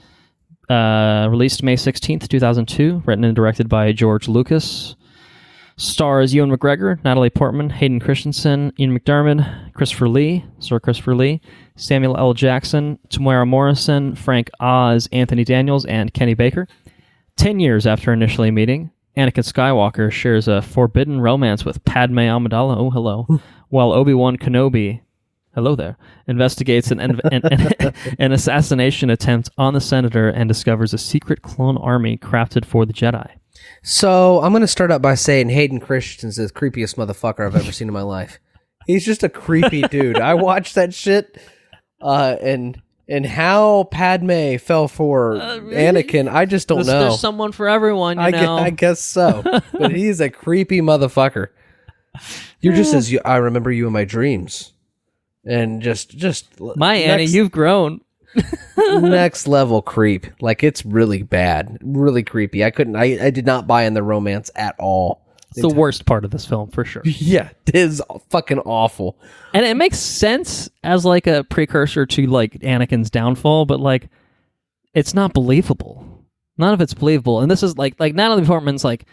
Released May 16th, 2002. Written and directed by George Lucas. Stars Ewan McGregor, Natalie Portman, Hayden Christensen, Ian McDiarmid, Sir Christopher Lee, Samuel L. Jackson, Tamara Morrison, Frank Oz, Anthony Daniels, and Kenny Baker. 10 years after initially meeting, Anakin Skywalker shares a forbidden romance with Padme Amidala. Oh, hello. While Obi-Wan Kenobi... Hello there. Investigates an assassination attempt on the Senator and discovers a secret clone army crafted for the Jedi. So I'm going to start out by saying Hayden Christensen's the creepiest motherfucker I've ever seen in my life. He's just a creepy dude. I watched that shit, and how Padme fell for Anakin, I just don't know. There's someone for everyone, I guess so. But he's a creepy motherfucker. You're just as I remember you in my dreams. And just my Annie, you've grown. Next level creep. Like, it's really bad, really creepy. I did not buy in the romance at all. It's the worst part of this film, for sure. Yeah, it is fucking awful. And it makes sense as like a precursor to like Anakin's downfall, but like it's not believable. None of it's believable. And this is like Natalie Portman's like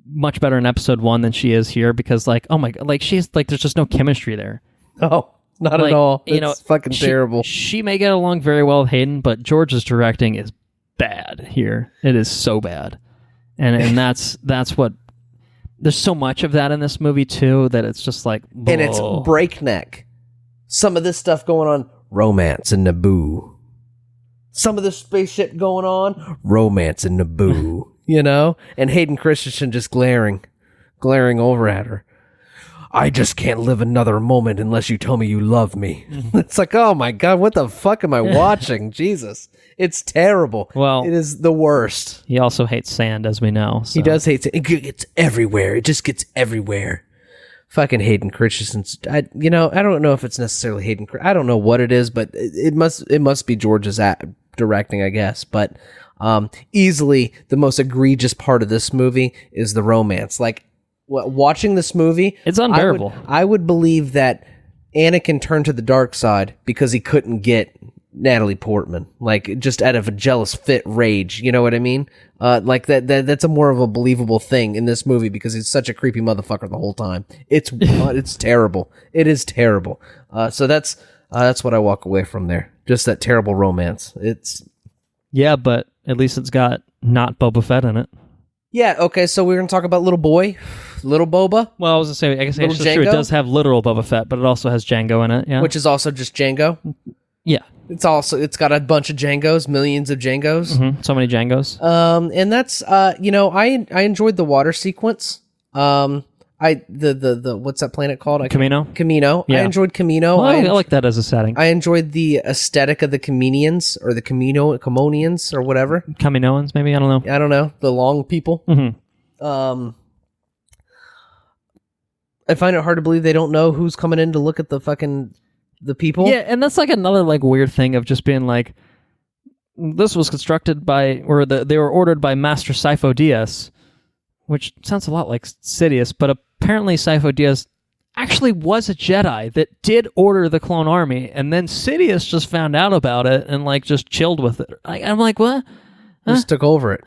much better in episode 1 than she is here because like, oh my god, like she's like there's just no chemistry there. Oh, not like, at all. You know, it's fucking terrible. She may get along very well with Hayden, but George's directing is bad here. It is so bad. And that's what there's so much of that in this movie too that it's just like and it's breakneck. Some of this stuff going on, romance in Naboo. Some of this space shit going on, romance in Naboo. You know? And Hayden Christensen just glaring over at her. I just can't live another moment unless you tell me you love me. It's like, oh my God, what the fuck am I watching? Jesus. It's terrible. Well, it is the worst. He also hates sand, as we know. So. He does hate sand. It gets everywhere. It just gets everywhere. Fucking Hayden Christensen. I don't know if it's necessarily Hayden. I don't know what it is, but it must be George's directing, I guess. But easily the most egregious part of this movie is the romance. Like watching this movie, it's unbearable. I would believe that Anakin turned to the dark side because he couldn't get Natalie Portman, like just out of a jealous fit rage. You know what I mean? Like that's a more of a believable thing in this movie because he's such a creepy motherfucker the whole time. It's terrible. It is terrible. So that's what I walk away from there. Just that terrible romance. Yeah, but at least it's got not Boba Fett in it. Yeah. Okay. So we're gonna talk about little Boba. Well, I was gonna say, I guess it's true. It does have literal Boba Fett, but it also has Django in it. Yeah, which is also just Django. Yeah. It's got a bunch of Djangos, millions of Djangos. Mm-hmm. So many Djangos. And that's I enjoyed the water sequence. The what's that planet called? Camino. Yeah. I enjoyed Camino. Well, I like that as a setting. I enjoyed the aesthetic of the Caminians or the Camonians or whatever. Caminoans, maybe, I don't know. The long people. Mm-hmm. I find it hard to believe they don't know who's coming in to look at the people. Yeah, and that's like another like weird thing of just being like, this was constructed by, or they were ordered by Master Sifo Dyas, which sounds a lot like Sidious, but apparently Sifo Dyas actually was a Jedi that did order the clone army, and then Sidious just found out about it and like just chilled with it. I'm like, what? Just took over it.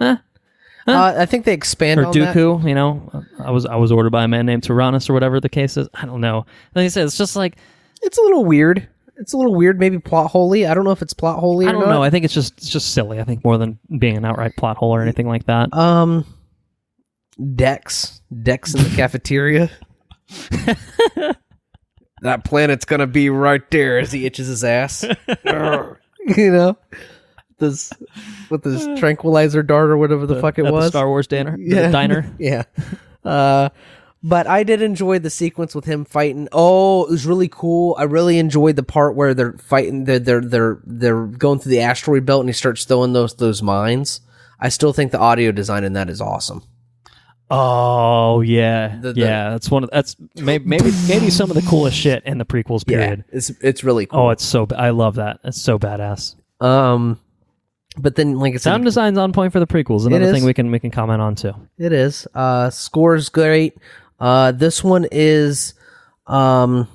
I think they expand on Dooku, that. I was ordered by a man named Tyrannus or whatever the case is. I don't know. Like I said, it's just like, it's a little weird. Maybe plot holy. I don't know if it's plot holy or not. I don't know. I think it's just silly. I think more than being an outright plot hole or anything like that. Dex in the cafeteria. That planet's gonna be right there as he itches his ass. With this tranquilizer dart or whatever the fuck it was. The Star Wars diner. Yeah. The diner. Yeah. But I did enjoy the sequence with him fighting. Oh, it was really cool. I really enjoyed the part where they're fighting. They're going through the asteroid belt, and he starts throwing those mines. I still think the audio design in that is awesome. Oh yeah, that's maybe some of the coolest shit in the prequels. Period. Yeah, it's really cool. Oh, I love that. It's so badass. But then, like I said, sound design's on point for the prequels. Another thing we can comment on too. It is. Score's great. This one is the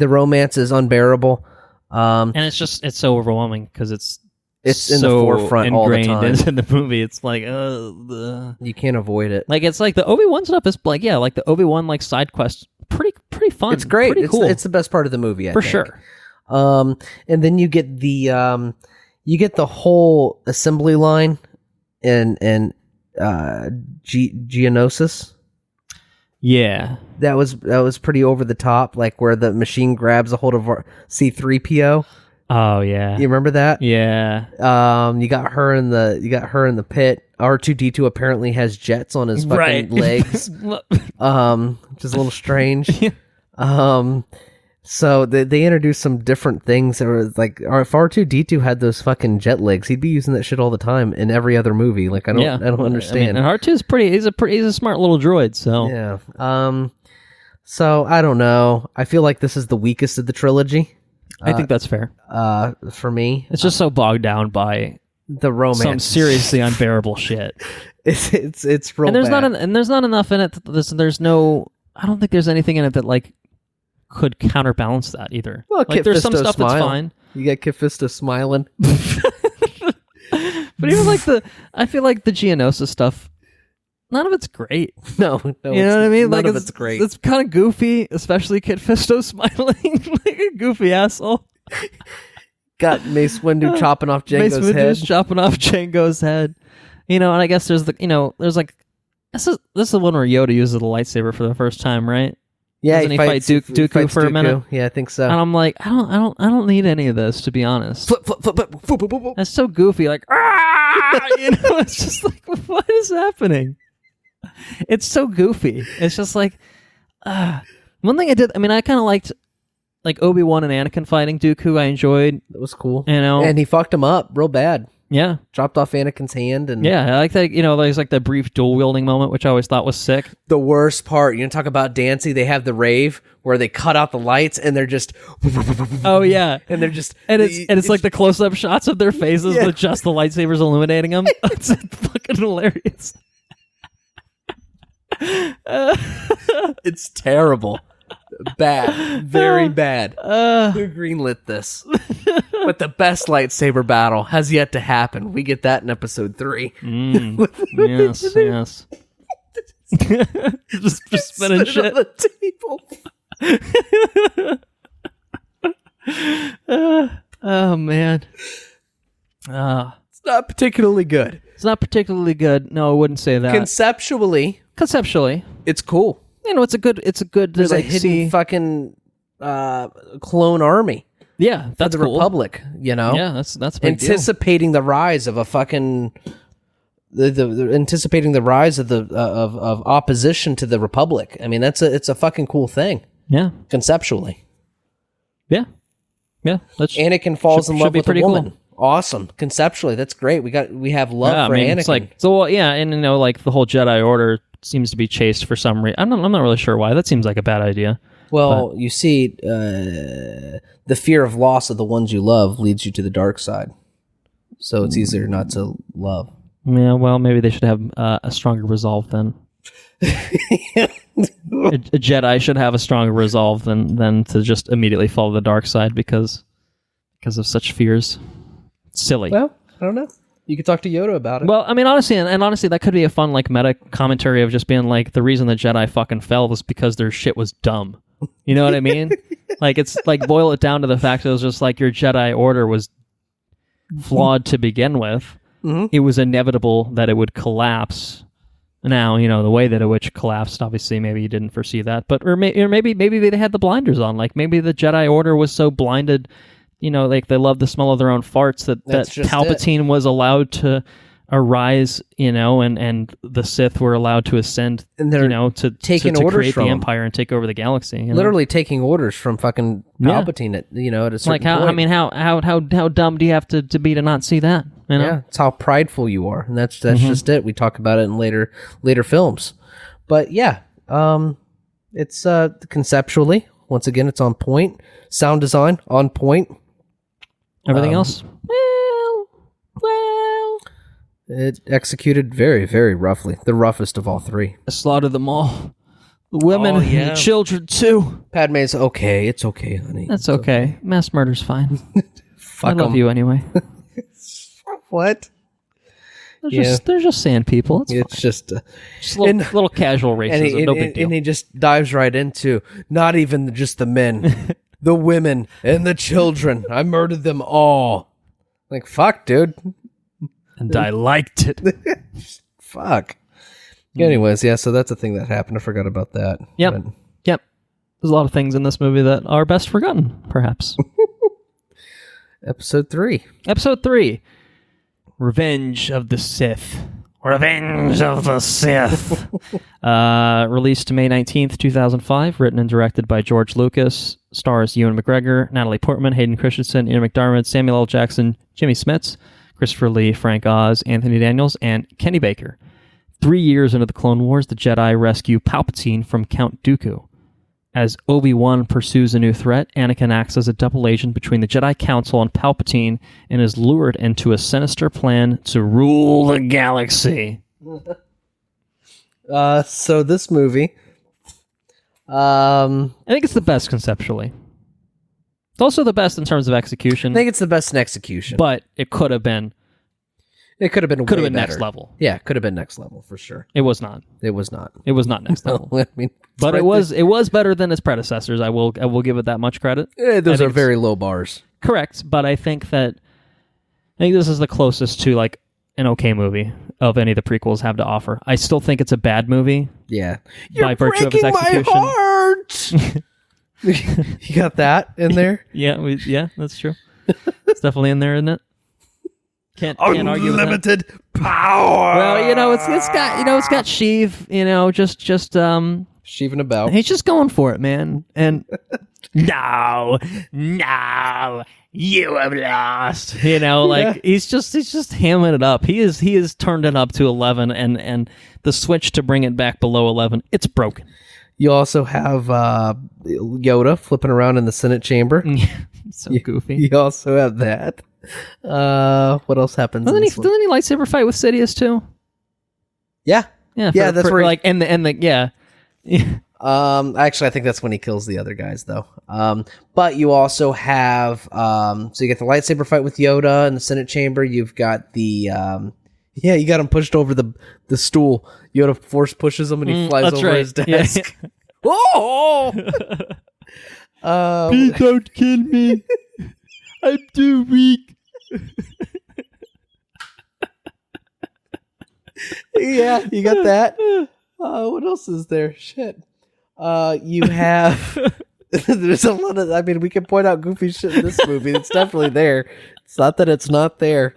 romance is unbearable. And it's so overwhelming because it's in the forefront all the time. Into the movie. It's like you can't avoid it. Like it's like the Obi-Wan stuff is like like the Obi-Wan like side quest pretty fun. It's great. Pretty cool. It's the best part of the movie, I think. Sure. And then you get the whole assembly line and Geonosis. Yeah, that was pretty over the top, like where the machine grabs a hold of C-3PO. Oh yeah, you remember that? Yeah. You got her in the pit. R2-D2 apparently has jets on his fucking legs. Which is a little strange. So they introduced some different things that were like, if R2-D2 had those fucking jet legs, he'd be using that shit all the time in every other movie. Like I don't understand. And R2's he's a smart little droid. So yeah. So I don't know. I feel like this is the weakest of the trilogy. I think that's fair. For me, it's just so bogged down by the romance. some seriously unbearable shit. It's real And there's bad. there's not enough in it. There's no. I don't think there's anything in it that like could counterbalance that either. Well, Like Kit there's some Fisto stuff that's smile. fine. You got Kit Fisto smiling. But even like I feel like the Geonosis stuff, none of it's great. No, You know what I mean? None Like of it's great. It's kind of goofy, especially Kit Fisto smiling like a goofy asshole. Got Mace Windu chopping off Mace Jango's head. Windu's chopping off Jango's head. And I guess there's there's like this is the one where Yoda uses the lightsaber for the first time, right? Yeah, Doesn't he fight Dooku fights for a minute? Yeah, I think so. And I'm like, I don't need any of this, to be honest. Flip, flip, flip, flip, flip, flip, flip. That's so goofy, like it's just like, what is happening? It's so goofy. It's just like one thing I kind of liked like Obi-Wan and Anakin fighting Dooku. I enjoyed, That was cool. and he fucked him up real bad. yeah, Chopped off Anakin's hand. And I like that. There's like that brief dual wielding moment, which I always thought was sick. the worst part, you know, talk about Dancy, they have the rave where they cut out the lights and they're just Oh yeah, and they're just and it's like the close-up shots of their faces with just the lightsabers illuminating them. It's fucking hilarious. it's terrible. Bad. Very bad. Who greenlit this? But the best lightsaber battle has yet to happen. We get that in episode 3. Yes, yes. just spinning shit. on the table. Oh man. It's not particularly good. It's not particularly good. No, I wouldn't say that. Conceptually, it's cool. It's a good There's to a like hidden see. fucking clone army Yeah, for that's the cool. Republic, you know? Yeah, that's a big deal. Anticipating the rise of a fucking anticipating the rise of the of opposition to the Republic. I mean, it's a fucking cool thing Yeah. conceptually. Yeah. Yeah. That's Anakin falls in should love be with a pretty woman. cool. Awesome. Conceptually, that's great. We have love for Anakin. It's like and like the whole Jedi Order seems to be chased for some reason. I'm not really sure why. That seems like a bad idea. Well, you see, the fear of loss of the ones you love leads you to the dark side. So it's easier not to love. Yeah, well, maybe they should have a stronger resolve then. a Jedi should have a stronger resolve than to just immediately follow the dark side because of such fears. Silly. Well, I don't know. You could talk to Yoda about it. Well, I mean, honestly, and honestly, that could be a fun like meta commentary of just being like the reason the Jedi fucking fell was because their shit was dumb. You know what I mean? Like it's like boil it down to the fact that it was just like your Jedi Order was flawed to begin with. Mm-hmm. It was inevitable that it would collapse. Now, the way that it collapsed, obviously, maybe you didn't foresee that, but or maybe they had the blinders on. Like maybe the Jedi Order was so blinded, like they loved the smell of their own farts that just Palpatine was allowed to arise, and the Sith were allowed to ascend, And they're to taking to orders create from the him. Empire and take over the galaxy. Literally taking orders from fucking Yeah. Palpatine at a certain Like how point. I mean how dumb do you have to be to not see that? Yeah, it's how prideful you are, and that's just it. We talk about it in later films, but yeah, it's conceptually once again it's on point. Sound design on point. Everything else, well, It executed very, very roughly. The roughest of all 3. I slaughtered them all. The women Oh, and yeah. the children too. Padme's okay. It's okay, honey. That's okay. Mass murder's fine. Fuck I love 'em. you anyway. What? They're just sand people. It's It's just just little casual racism. No big deal. and he just dives right into not even just the men, the women and the children. I murdered them all. Like fuck, dude. And I liked it. Fuck. Anyways, yeah. So that's a thing that happened. I forgot about that. Yep. But- Yep. There's a lot of things in this movie that are best forgotten, perhaps. Episode 3. Episode 3. Revenge of the Sith. Revenge of the Sith. Released May 19th, 2005. Written and directed by George Lucas. Stars Ewan McGregor, Natalie Portman, Hayden Christensen, Ian McDiarmid, Samuel L. Jackson, Jimmy Smits, Christopher Lee, Frank Oz, Anthony Daniels, and Kenny Baker. 3 years into the Clone Wars, the Jedi rescue Palpatine from Count Dooku. As Obi-Wan pursues a new threat, Anakin acts as a double agent between the Jedi Council and Palpatine and is lured into a sinister plan to rule the galaxy. So this movie, I think it's the best conceptually. It's also the best in terms of execution. I think it's the best in execution. But it could have been. It could have been way next better. level. Yeah, could have been next level for sure. It was not. It was not. It was not next level. I mean, but it was better than its predecessors. I will give it that much credit. Those are very low bars. Correct, but I think this is the closest to like an okay movie of any of the prequels have to offer. I still think it's a bad movie. Yeah, by virtue of its execution. My heart. You got that in there? Yeah, that's true. It's definitely in there, isn't it? Can't argue with that. Unlimited power. Well, it's got Sheev, just Sheeving about. he's just going for it, man. And no, you have lost. He's just hamming it up. He is turned it up to 11, and the switch to bring it back below 11, it's broken. You also have Yoda flipping around in the Senate chamber. So goofy. You also have that. What else happens? Doesn't he lightsaber fight with Sidious too? Yeah. That's where like yeah. Actually, I think that's when he kills the other guys, though. But you also have so you get the lightsaber fight with Yoda in the Senate chamber. You've got the you got him pushed over the stool. Yoda force pushes him and he flies over his desk. Yeah. Oh! Please don't kill me. I'm too weak. Yeah, you got that. What else is there? Shit. You have... There's a lot of... I mean, we can point out goofy shit in this movie. It's definitely there. It's not that it's not there.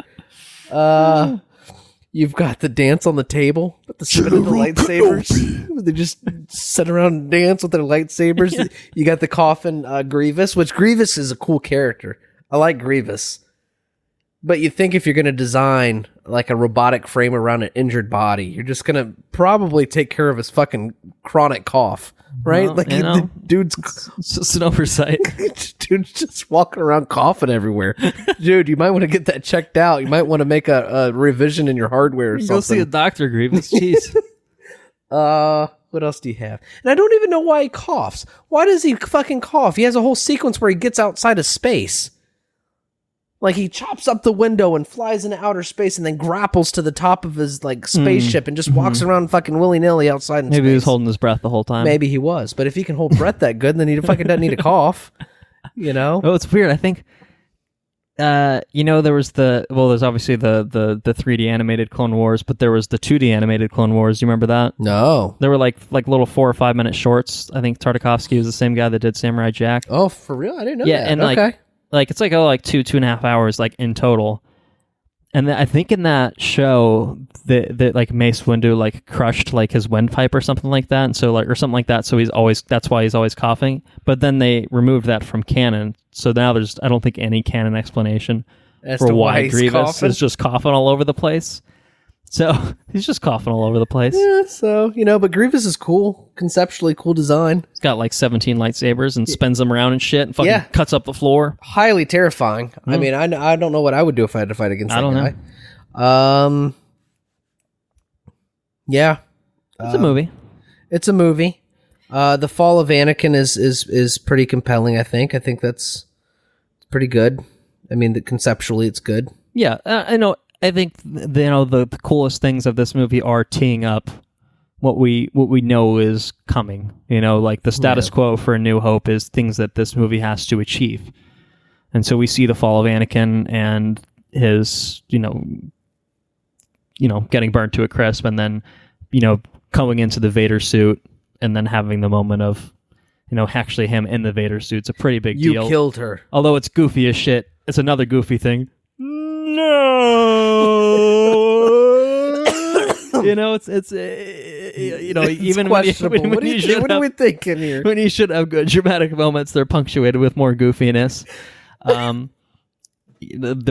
You've got the dance on the table with the spinning the lightsabers. They just sit around and dance with their lightsabers. Yeah. You got the coffin Grievous, which Grievous is a cool character. I like Grievous. But you think if you're going to design like a robotic frame around an injured body, you're just going to probably take care of his fucking chronic cough, right? Well, the dude's... It's just an oversight. Dude's just walking around coughing everywhere. Dude, you might want to get that checked out. You might want to make a revision in your hardware or something. Go see a doctor, Grievous. Jeez. What else do you have? And I don't even know why he coughs. Why does he fucking cough? He has a whole sequence where he gets outside of space. Like he chops up the window and flies into outer space and then grapples to the top of his like spaceship and just walks around fucking willy-nilly outside in space. Maybe he was holding his breath the whole time. Maybe he was. But if he can hold breath that good, then he fucking doesn't need a cough. Oh, it's weird. I think there was there's obviously the 3D animated Clone Wars, but there was the 2D animated Clone Wars. Do you remember that? No. There were like little 4 or 5 minute shorts. I think Tartakovsky was the same guy that did Samurai Jack. Oh, for real? I didn't know that. Yeah, and okay. Like it's like 2.5 hours like in total. And I think in that show that like Mace Windu like crushed like his windpipe or something like that, and so like or something like that. So that's why he's always coughing. But then they removed that from canon. So now there's I don't think any canon explanation as for to why Grievous coughing. is just coughing all over the place. So he's just coughing all over the place. Yeah, so but Grievous is cool, conceptually cool design. He's got like 17 lightsabers and spins them around and shit and fucking cuts up the floor. Highly terrifying. I mean, I don't know what I would do if I had to fight against that guy. Know. Yeah. It's a movie. It's a movie. The fall of Anakin is pretty compelling, I think. I think that's pretty good. I mean, conceptually it's good. Yeah, I know. I think the coolest things of this movie are teeing up what we know is coming. Like the status quo for A New Hope is things that this movie has to achieve, and so we see the fall of Anakin and his getting burnt to a crisp, and then coming into the Vader suit, and then having the moment of actually him in the Vader suit's a pretty big deal. You killed her, although it's goofy as shit. It's another goofy thing. No, it's even questionable. What are we thinking here? When you should have good dramatic moments, they're punctuated with more goofiness. The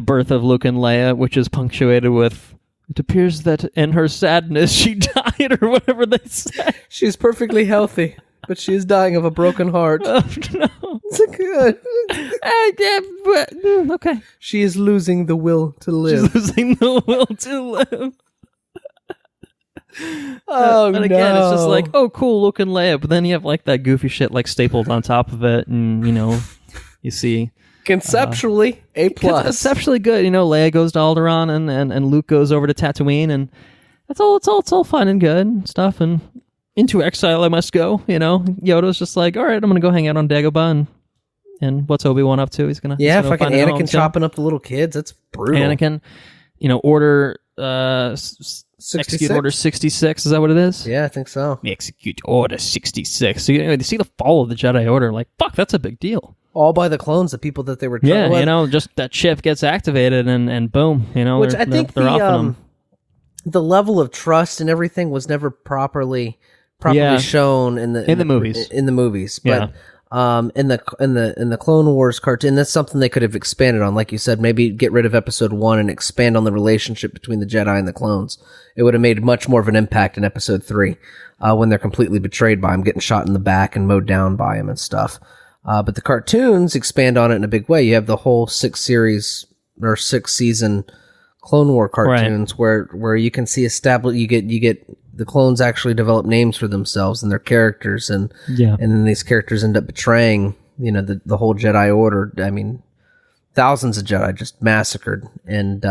birth of Luke and Leia, which is punctuated with, it appears that in her sadness she died, or whatever they say. She's perfectly healthy. but she is dying of a broken heart. Oh, no. It's good. Okay. She is losing the will to live. She's losing the will to live. Oh, and again, it's just like, oh, cool looking Leia, but then you have like that goofy shit like stapled on top of it, and you see conceptually A+. Conceptually good. Leia goes to Alderaan, and Luke goes over to Tatooine, and it's all fun and good and stuff. And into exile I must go. Yoda's just like, all right, I'm gonna go hang out on Dagobah, and what's Obi-Wan up to? He's gonna fucking find out Anakin chopping up the little kids. That's brutal. Anakin, order. Execute Order 66, is that what it is? Yeah, I think so. Execute Order 66. So you see the fall of the Jedi Order, like, fuck, that's a big deal. All by the clones, the people that they were trying Yeah, with. Just that chip gets activated and boom, Which I think they're off them. The level of trust and everything was never properly shown in the movies. In the movies. Yeah. But in the Clone Wars cartoon, that's something they could have expanded on. Like you said, maybe get rid of Episode 1 and expand on the relationship between the Jedi and the clones. It would have made much more of an impact in Episode 3 when they're completely betrayed by him, getting shot in the back and mowed down by him and stuff. But the cartoons expand on it in a big way. You have the whole 6 season Clone War cartoons where you can see you get the clones actually develop names for themselves and their characters, and then these characters end up betraying the whole Jedi Order. I mean, thousands of Jedi just massacred, and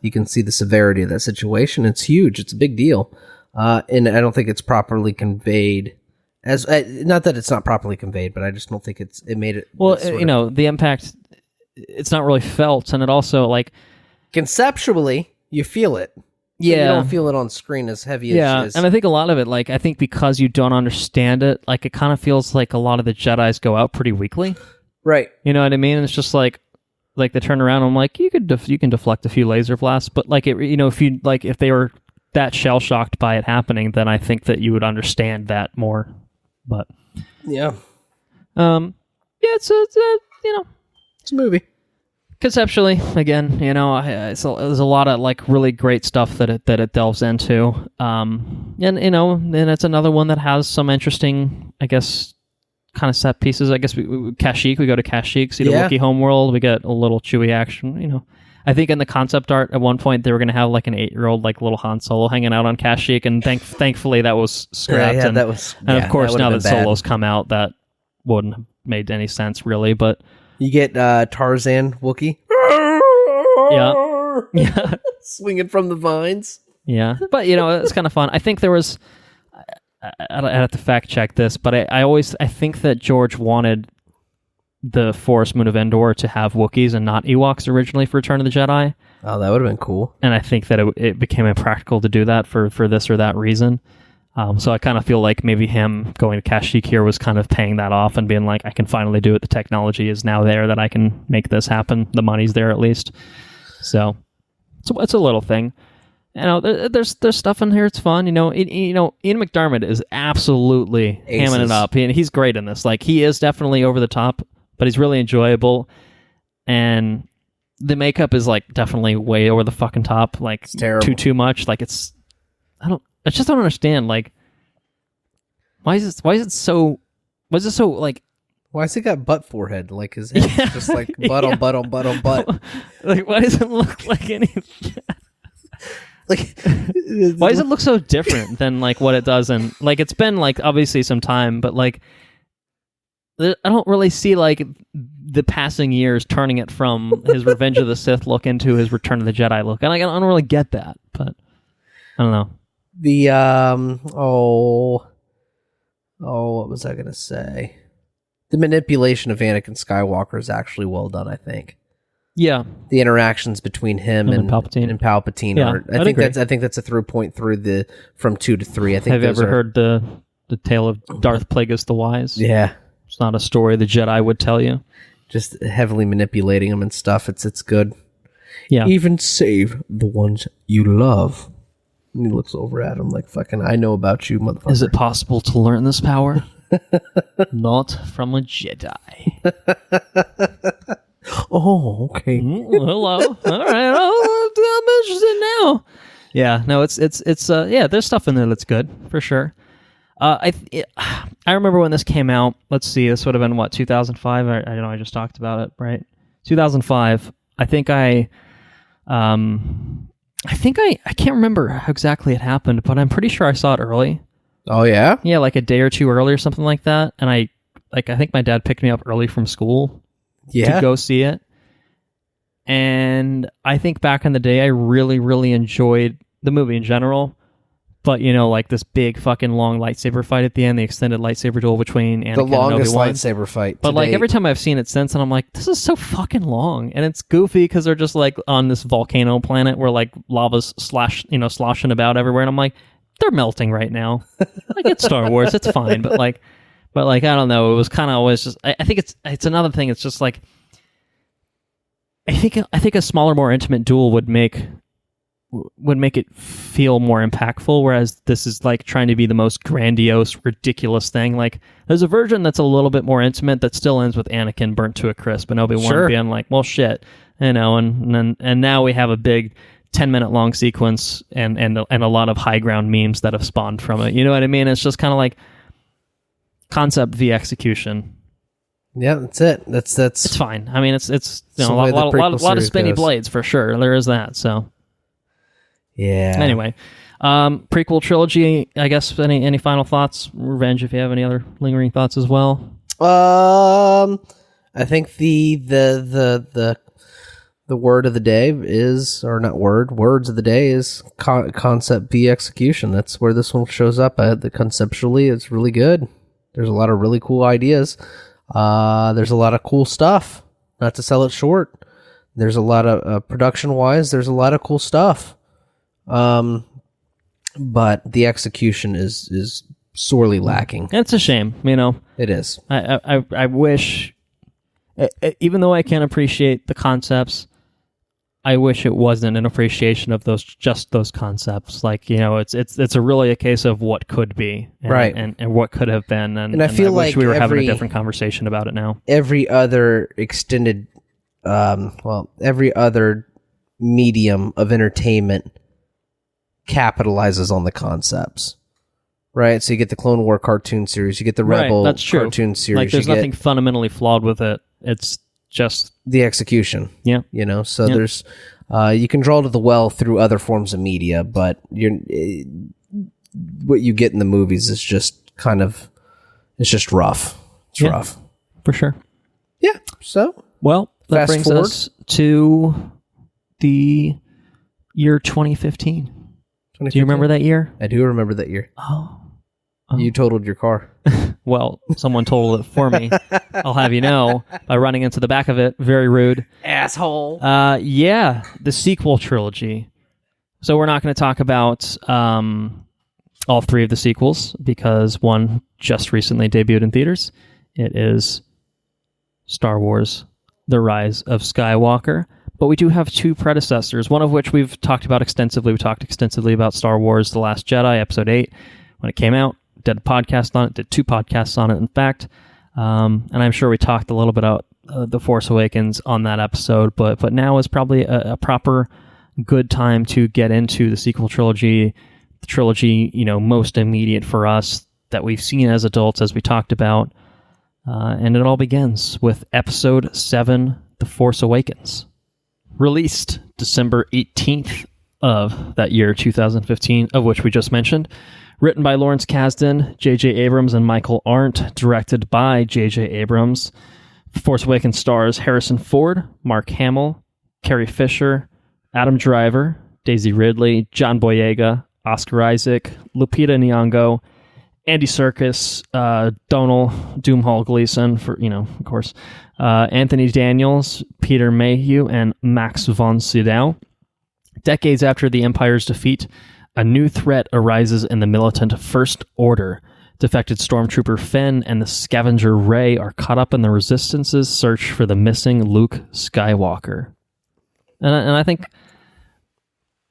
you can see the severity of that situation. It's huge. It's a big deal, and I don't think it's properly conveyed. As not that it's not properly conveyed, but I just don't think it made it. Well, the impact, it's not really felt, and it also like conceptually you feel it. Yeah, you don't feel it on screen as heavy as. And I think a lot of it, like I think because you don't understand it, like it kind of feels like a lot of the Jedis go out pretty weakly. Right. You know what I mean? And it's just like they turn around. I'm like, you can deflect a few laser blasts, but like it, if they were that shell shocked by it happening, then I think that you would understand that more. But it's a movie. Conceptually, again, there's a lot of like really great stuff that it delves into, and it's another one that has some interesting, I guess, kind of set pieces. I guess we Kashyyyk. We go to Kashyyyk, see the Wookiee homeworld. We get a little Chewie action. I think in the concept art at one point they were going to have like an 8-year-old like little Han Solo hanging out on Kashyyyk, and thankfully that was scrapped. Yeah, that was. And of course, now that Solo's come out, that wouldn't have made any sense really, but. You get Tarzan Wookiee. Yeah. Swinging from the vines. Yeah. But, it's kind of fun. I think there was... I have to fact check this, but I think that George wanted the Forest Moon of Endor to have Wookiees and not Ewoks originally for Return of the Jedi. Oh, that would have been cool. And I think that it became impractical to do that for this or that reason. So I kind of feel like maybe him going to Kashyyyk here was kind of paying that off and being like, I can finally do it. The technology is now there that I can make this happen. The money's there at least. So it's a little thing. There's stuff in here. It's fun. Ian McDiarmid is absolutely hamming it up. He's great in this. Like he is definitely over the top, but he's really enjoyable. And the makeup is like definitely way over the fucking top. Like it's terrible. Too much. Like I just don't understand, like, why is it so, like... Why has he got butt forehead? Like, his head's just like butt on butt on butt on butt. Like, why does it look like any... Like, why does it look so different than, like, what it does? And, like, it's been, like, obviously some time, but, like, I don't really see, like, the passing years turning it from his Revenge of the Sith look into his Return of the Jedi look. And I don't really get that, but I don't know. The what was I gonna say? The manipulation of Anakin Skywalker is actually well done, I think. Yeah, the interactions between him and Palpatine are. I think that's a through point through from 2 to 3. I think. Have you ever heard the tale of Darth Plagueis the Wise? Yeah, it's not a story the Jedi would tell you. Just heavily manipulating him and stuff. It's good. Yeah, even save the ones you love. And he looks over at him like, fucking, I know about you, motherfucker. Is it possible to learn this power? Not from a Jedi. Oh, okay. Hello. All right. I'm interested now. Yeah. No, it's there's stuff in there that's good for sure. I remember when this came out. Let's see, this would have been what, 2005. I know I just talked about it, right? 2005. I can't remember how exactly it happened, but I'm pretty sure I saw it early. Oh yeah? Yeah, like a day or two early or something like that. And I think my dad picked me up early from school to go see it. And I think back in the day, I really, really enjoyed the movie in general. But, like this big fucking long lightsaber fight at the end, the extended lightsaber duel between Anakin and Obi-Wan. The longest lightsaber fight But, every time I've seen it since, and I'm like, this is so fucking long. And it's goofy because they're just, on this volcano planet where, lava's sloshing about everywhere. And I'm like, they're melting right now. It's Star Wars. It's fine. But, I don't know. It was kind of always just... I think it's another thing. It's just, I think a smaller, more intimate duel would make it feel more impactful, whereas this is trying to be the most grandiose, ridiculous thing. There's a version that's a little bit more intimate that still ends with Anakin burnt to a crisp and Obi-Wan being like, well, shit, and now we have a big 10-minute long sequence and a lot of high ground memes that have spawned from it. You know what I mean? It's just kind of concept v execution. Yeah, that's it. That's it's fine. I mean, it's a lot of spinny blades for sure. There is that. So. Yeah. Anyway, prequel trilogy. I guess any final thoughts, Revenge? If you have any other lingering thoughts as well. I think the word of the day is, or not words of the day is concept B execution. That's where this one shows up. Conceptually, it's really good. There's a lot of really cool ideas. There's a lot of cool stuff. Not to sell it short. There's a lot of production wise. There's a lot of cool stuff. But the execution is sorely lacking. It's a shame, It is. I wish, even though I can appreciate the concepts, I wish it wasn't an appreciation of those concepts. It's really a case of what could be, right, and what could have been, and I feel wish we were having a different conversation about it now. Every other extended, every other medium of entertainment capitalizes on the concepts, right? So you get the Clone War cartoon series, you get the Rebel cartoon series. There's nothing fundamentally flawed with it. It's just the execution. Yeah. So there's you can draw to the well through other forms of media, but what you get in the movies is just it's just rough. It's rough. For sure. Yeah. So that brings us to the year 2015. Do you remember that year? I do remember that year. Oh. You totaled your car. Well, someone totaled it for me. I'll have you know, by running into the back of it. Very rude. Asshole. Yeah, the sequel trilogy. So we're not going to talk about all three of the sequels because one just recently debuted in theaters. It is Star Wars: The Rise of Skywalker. But we do have two predecessors, one of which we've talked about extensively. We talked extensively about Star Wars: The Last Jedi, Episode 8, when it came out. Did a podcast on it, did two podcasts on it, in fact. And I'm sure we talked a little bit about The Force Awakens on that episode, but now is probably a proper good time to get into the sequel trilogy, the trilogy, most immediate for us that we've seen as adults, as we talked about. And it all begins with Episode 7, The Force Awakens. Released December 18th of that year, 2015, of which we just mentioned. Written by Lawrence Kasdan, J.J. Abrams, and Michael Arndt. Directed by J.J. Abrams. Force Awakens stars Harrison Ford, Mark Hamill, Carrie Fisher, Adam Driver, Daisy Ridley, John Boyega, Oscar Isaac, Lupita Nyong'o, Andy Serkis, Donal Doomhall Gleeson, of course, Anthony Daniels, Peter Mayhew, and Max von Sydow. Decades after the Empire's defeat, a new threat arises in the militant First Order. Defected Stormtrooper Finn and the Scavenger Rey are caught up in the Resistance's search for the missing Luke Skywalker. And I think,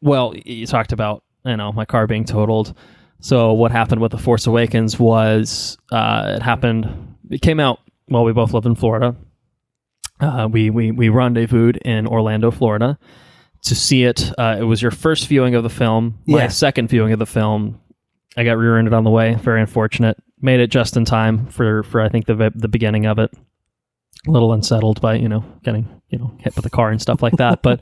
you talked about, my car being totaled. So what happened with The Force Awakens was, it came out while we both lived in Florida. We rendezvoused in Orlando, Florida to see it. It was your first viewing of the film. My second viewing of the film I got rear-ended on the way. Very unfortunate. Made it just in time for I think the beginning of it. A little unsettled by getting hit with the car and stuff like that, but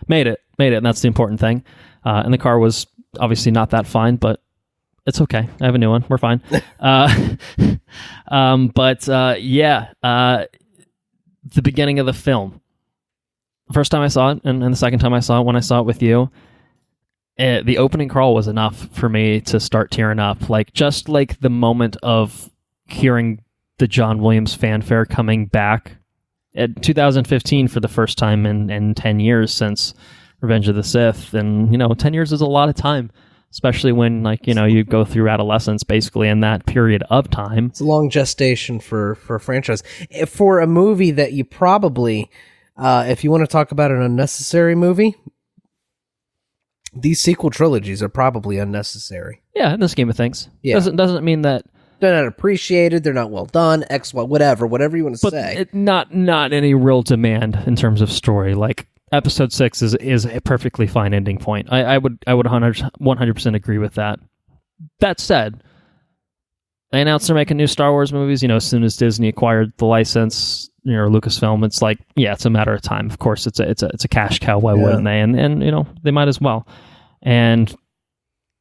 made it, and that's the important thing. And the car was obviously not that fine, but it's okay. I have a new one. We're fine. The beginning of the film. First time I saw it, and the second time I saw it, when I saw it with you, the opening crawl was enough for me to start tearing up. Like, just like the moment of hearing the John Williams fanfare coming back at 2015 for the first time in 10 years since Revenge of the Sith. And, 10 years is a lot of time, especially when, you go through adolescence basically in that period of time. It's a long gestation for a franchise. For a movie that you probably, if you want to talk about an unnecessary movie, these sequel trilogies are probably unnecessary. Yeah, in the scheme of things. Yeah. Doesn't mean that they're not appreciated, they're not well done, X, Y, whatever you want to say. Not any real demand in terms of story. Like, Episode 6 is a perfectly fine ending point. I would 100% agree with that. That said, they announced they're making new Star Wars movies. As soon as Disney acquired the license, or Lucasfilm, it's like, yeah, it's a matter of time. Of course, it's a cash cow. Why wouldn't they? And they might as well. And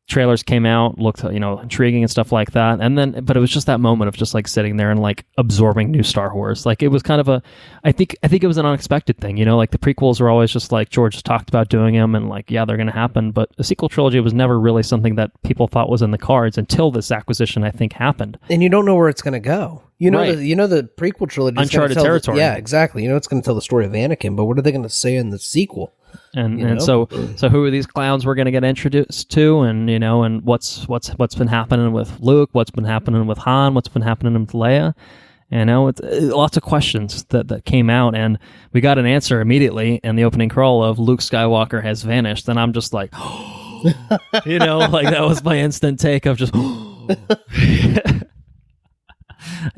trailers came out, looked intriguing and stuff like that, but it was just that moment of just like sitting there and like absorbing new Star Wars. Like, it was kind of I think it was an unexpected thing. Like the prequels were always just like George talked about doing them, and like, yeah, they're going to happen. But the sequel trilogy was never really something that people thought was in the cards until this acquisition, I think, happened. And you don't know where it's going to go. Right. The prequel trilogy, uncharted territory. Yeah, exactly. It's going to tell the story of Anakin, but what are they going to say in the sequel? And so who are these clowns we're going to get introduced to, and and what's been happening with Luke, what's been happening with Han, what's been happening with Leia, it's lots of questions that came out, and we got an answer immediately in the opening crawl of Luke Skywalker has vanished, and I'm just like, like that was my instant take of just,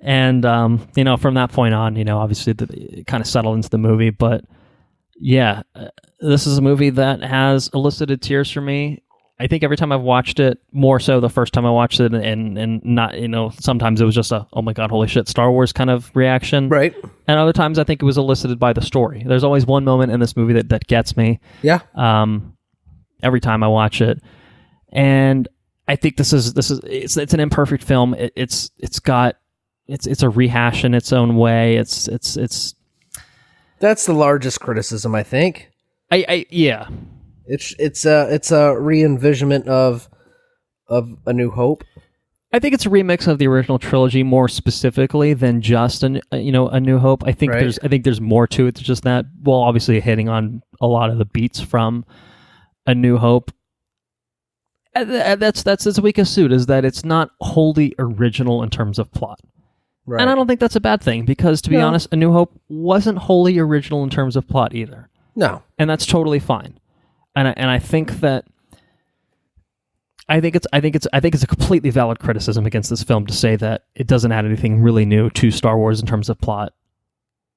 and from that point on, obviously it kind of settled into the movie, but. Yeah, this is a movie that has elicited tears for me. I think every time I've watched it, more so the first time I watched it, and not, sometimes it was just a, oh my God, holy shit, Star Wars kind of reaction. Right. And other times I think it was elicited by the story. There's always one moment in this movie that gets me. Yeah. Every time I watch it. And I think it's an imperfect film. It's a rehash in its own way. It's That's the largest criticism, I think. Yeah. It's a re-envisionment of A New Hope. I think it's a remix of the original trilogy more specifically than just A New Hope. I think there's more to it than just that. Well, obviously hitting on a lot of the beats from A New Hope. That's its weakest suit, is that it's not wholly original in terms of plot. Right. And I don't think that's a bad thing, because to be honest, A New Hope wasn't wholly original in terms of plot either. No. And that's totally fine. And I think that it's a completely valid criticism against this film to say that it doesn't add anything really new to Star Wars in terms of plot.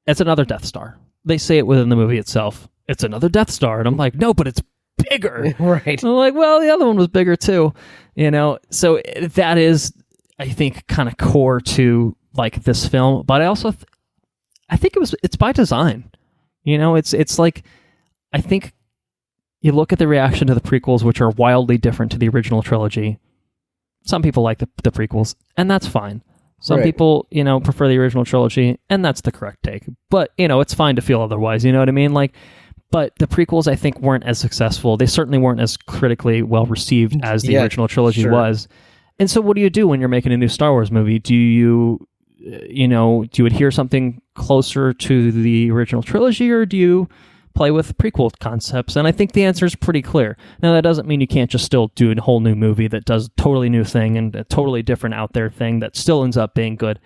It's another Death Star. They say it within the movie itself. It's another Death Star, and I'm like, no, but it's bigger. Right. And I'm like, well, the other one was bigger too. So that is, I think, kind of core to like this film, but I also I think it's by design. It's like, I think you look at the reaction to the prequels, which are wildly different to the original trilogy. Some people like the prequels, and that's fine. Some people, prefer the original trilogy, and that's the correct take. But, it's fine to feel otherwise, you know what I mean? Like, but the prequels, I think, weren't as successful. They certainly weren't as critically well received as the original trilogy was. And so what do you do when you're making a new Star Wars movie? Do you adhere something closer to the original trilogy, or do you play with prequel concepts? And I think the answer is pretty clear. Now, that doesn't mean you can't just still do a whole new movie that does a totally new thing and a totally different out there thing that still ends up being good.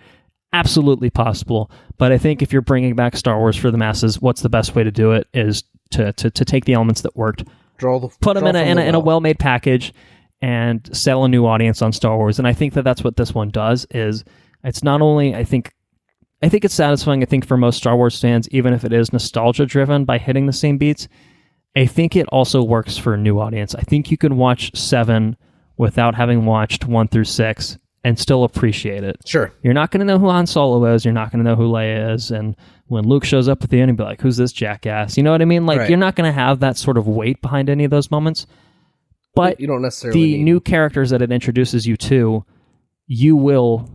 Absolutely possible. But I think if you're bringing back Star Wars for the masses, what's the best way to do it is to take the elements that worked, put them in a well-made package, and sell a new audience on Star Wars. And I think that's what this one does. Is it's not only, I think it's satisfying, I think, for most Star Wars fans, even if it is nostalgia-driven by hitting the same beats. I think it also works for a new audience. I think you can watch 7 without having watched 1 through 6 and still appreciate it. Sure. You're not going to know who Han Solo is. You're not going to know who Leia is. And when Luke shows up at the end, you'll be like, who's this jackass? You know what I mean? Like, Right. you're not going to have that sort of weight behind any of those moments. But You don't necessarily the need new characters that it introduces you to, you will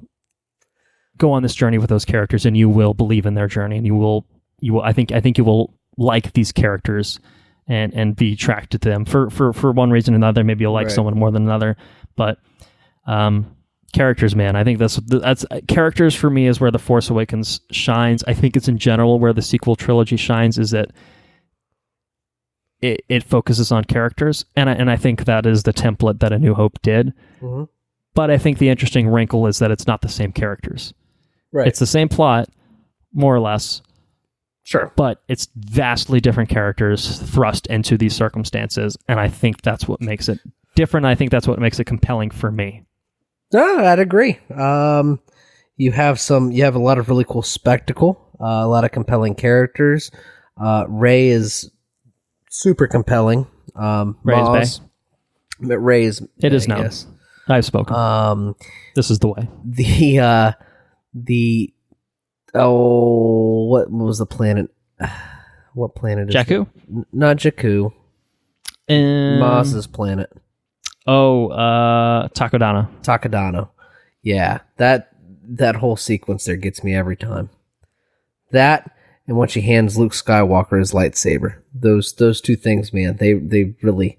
go on this journey with those characters, and you will believe in their journey, and you will. I think you will like these characters and be attracted to them for one reason or another. Maybe you'll like Right. someone more than another, but characters, man. I think that's characters for me is where The Force Awakens shines. I think it's in general where the sequel trilogy shines is that it focuses on characters, and I think that is the template that A New Hope did. Mhm. But I think the interesting wrinkle is that it's not the same characters. Right. It's the same plot, more or less, Sure. but it's vastly different characters thrust into these circumstances, and I think that's what makes it different. I think that's what makes it compelling for me. No, I'd agree. You have a lot of really cool spectacle, a lot of compelling characters. Rey is super compelling. Rey's Rey's It is now. yes. I've spoken. This is the way. What was the planet? What planet is Jakku? it? Not Jakku. Maz's planet. Takodana. Takadano. Yeah, that whole sequence there gets me every time. That and when she hands Luke Skywalker his lightsaber. Those two things, man, they really.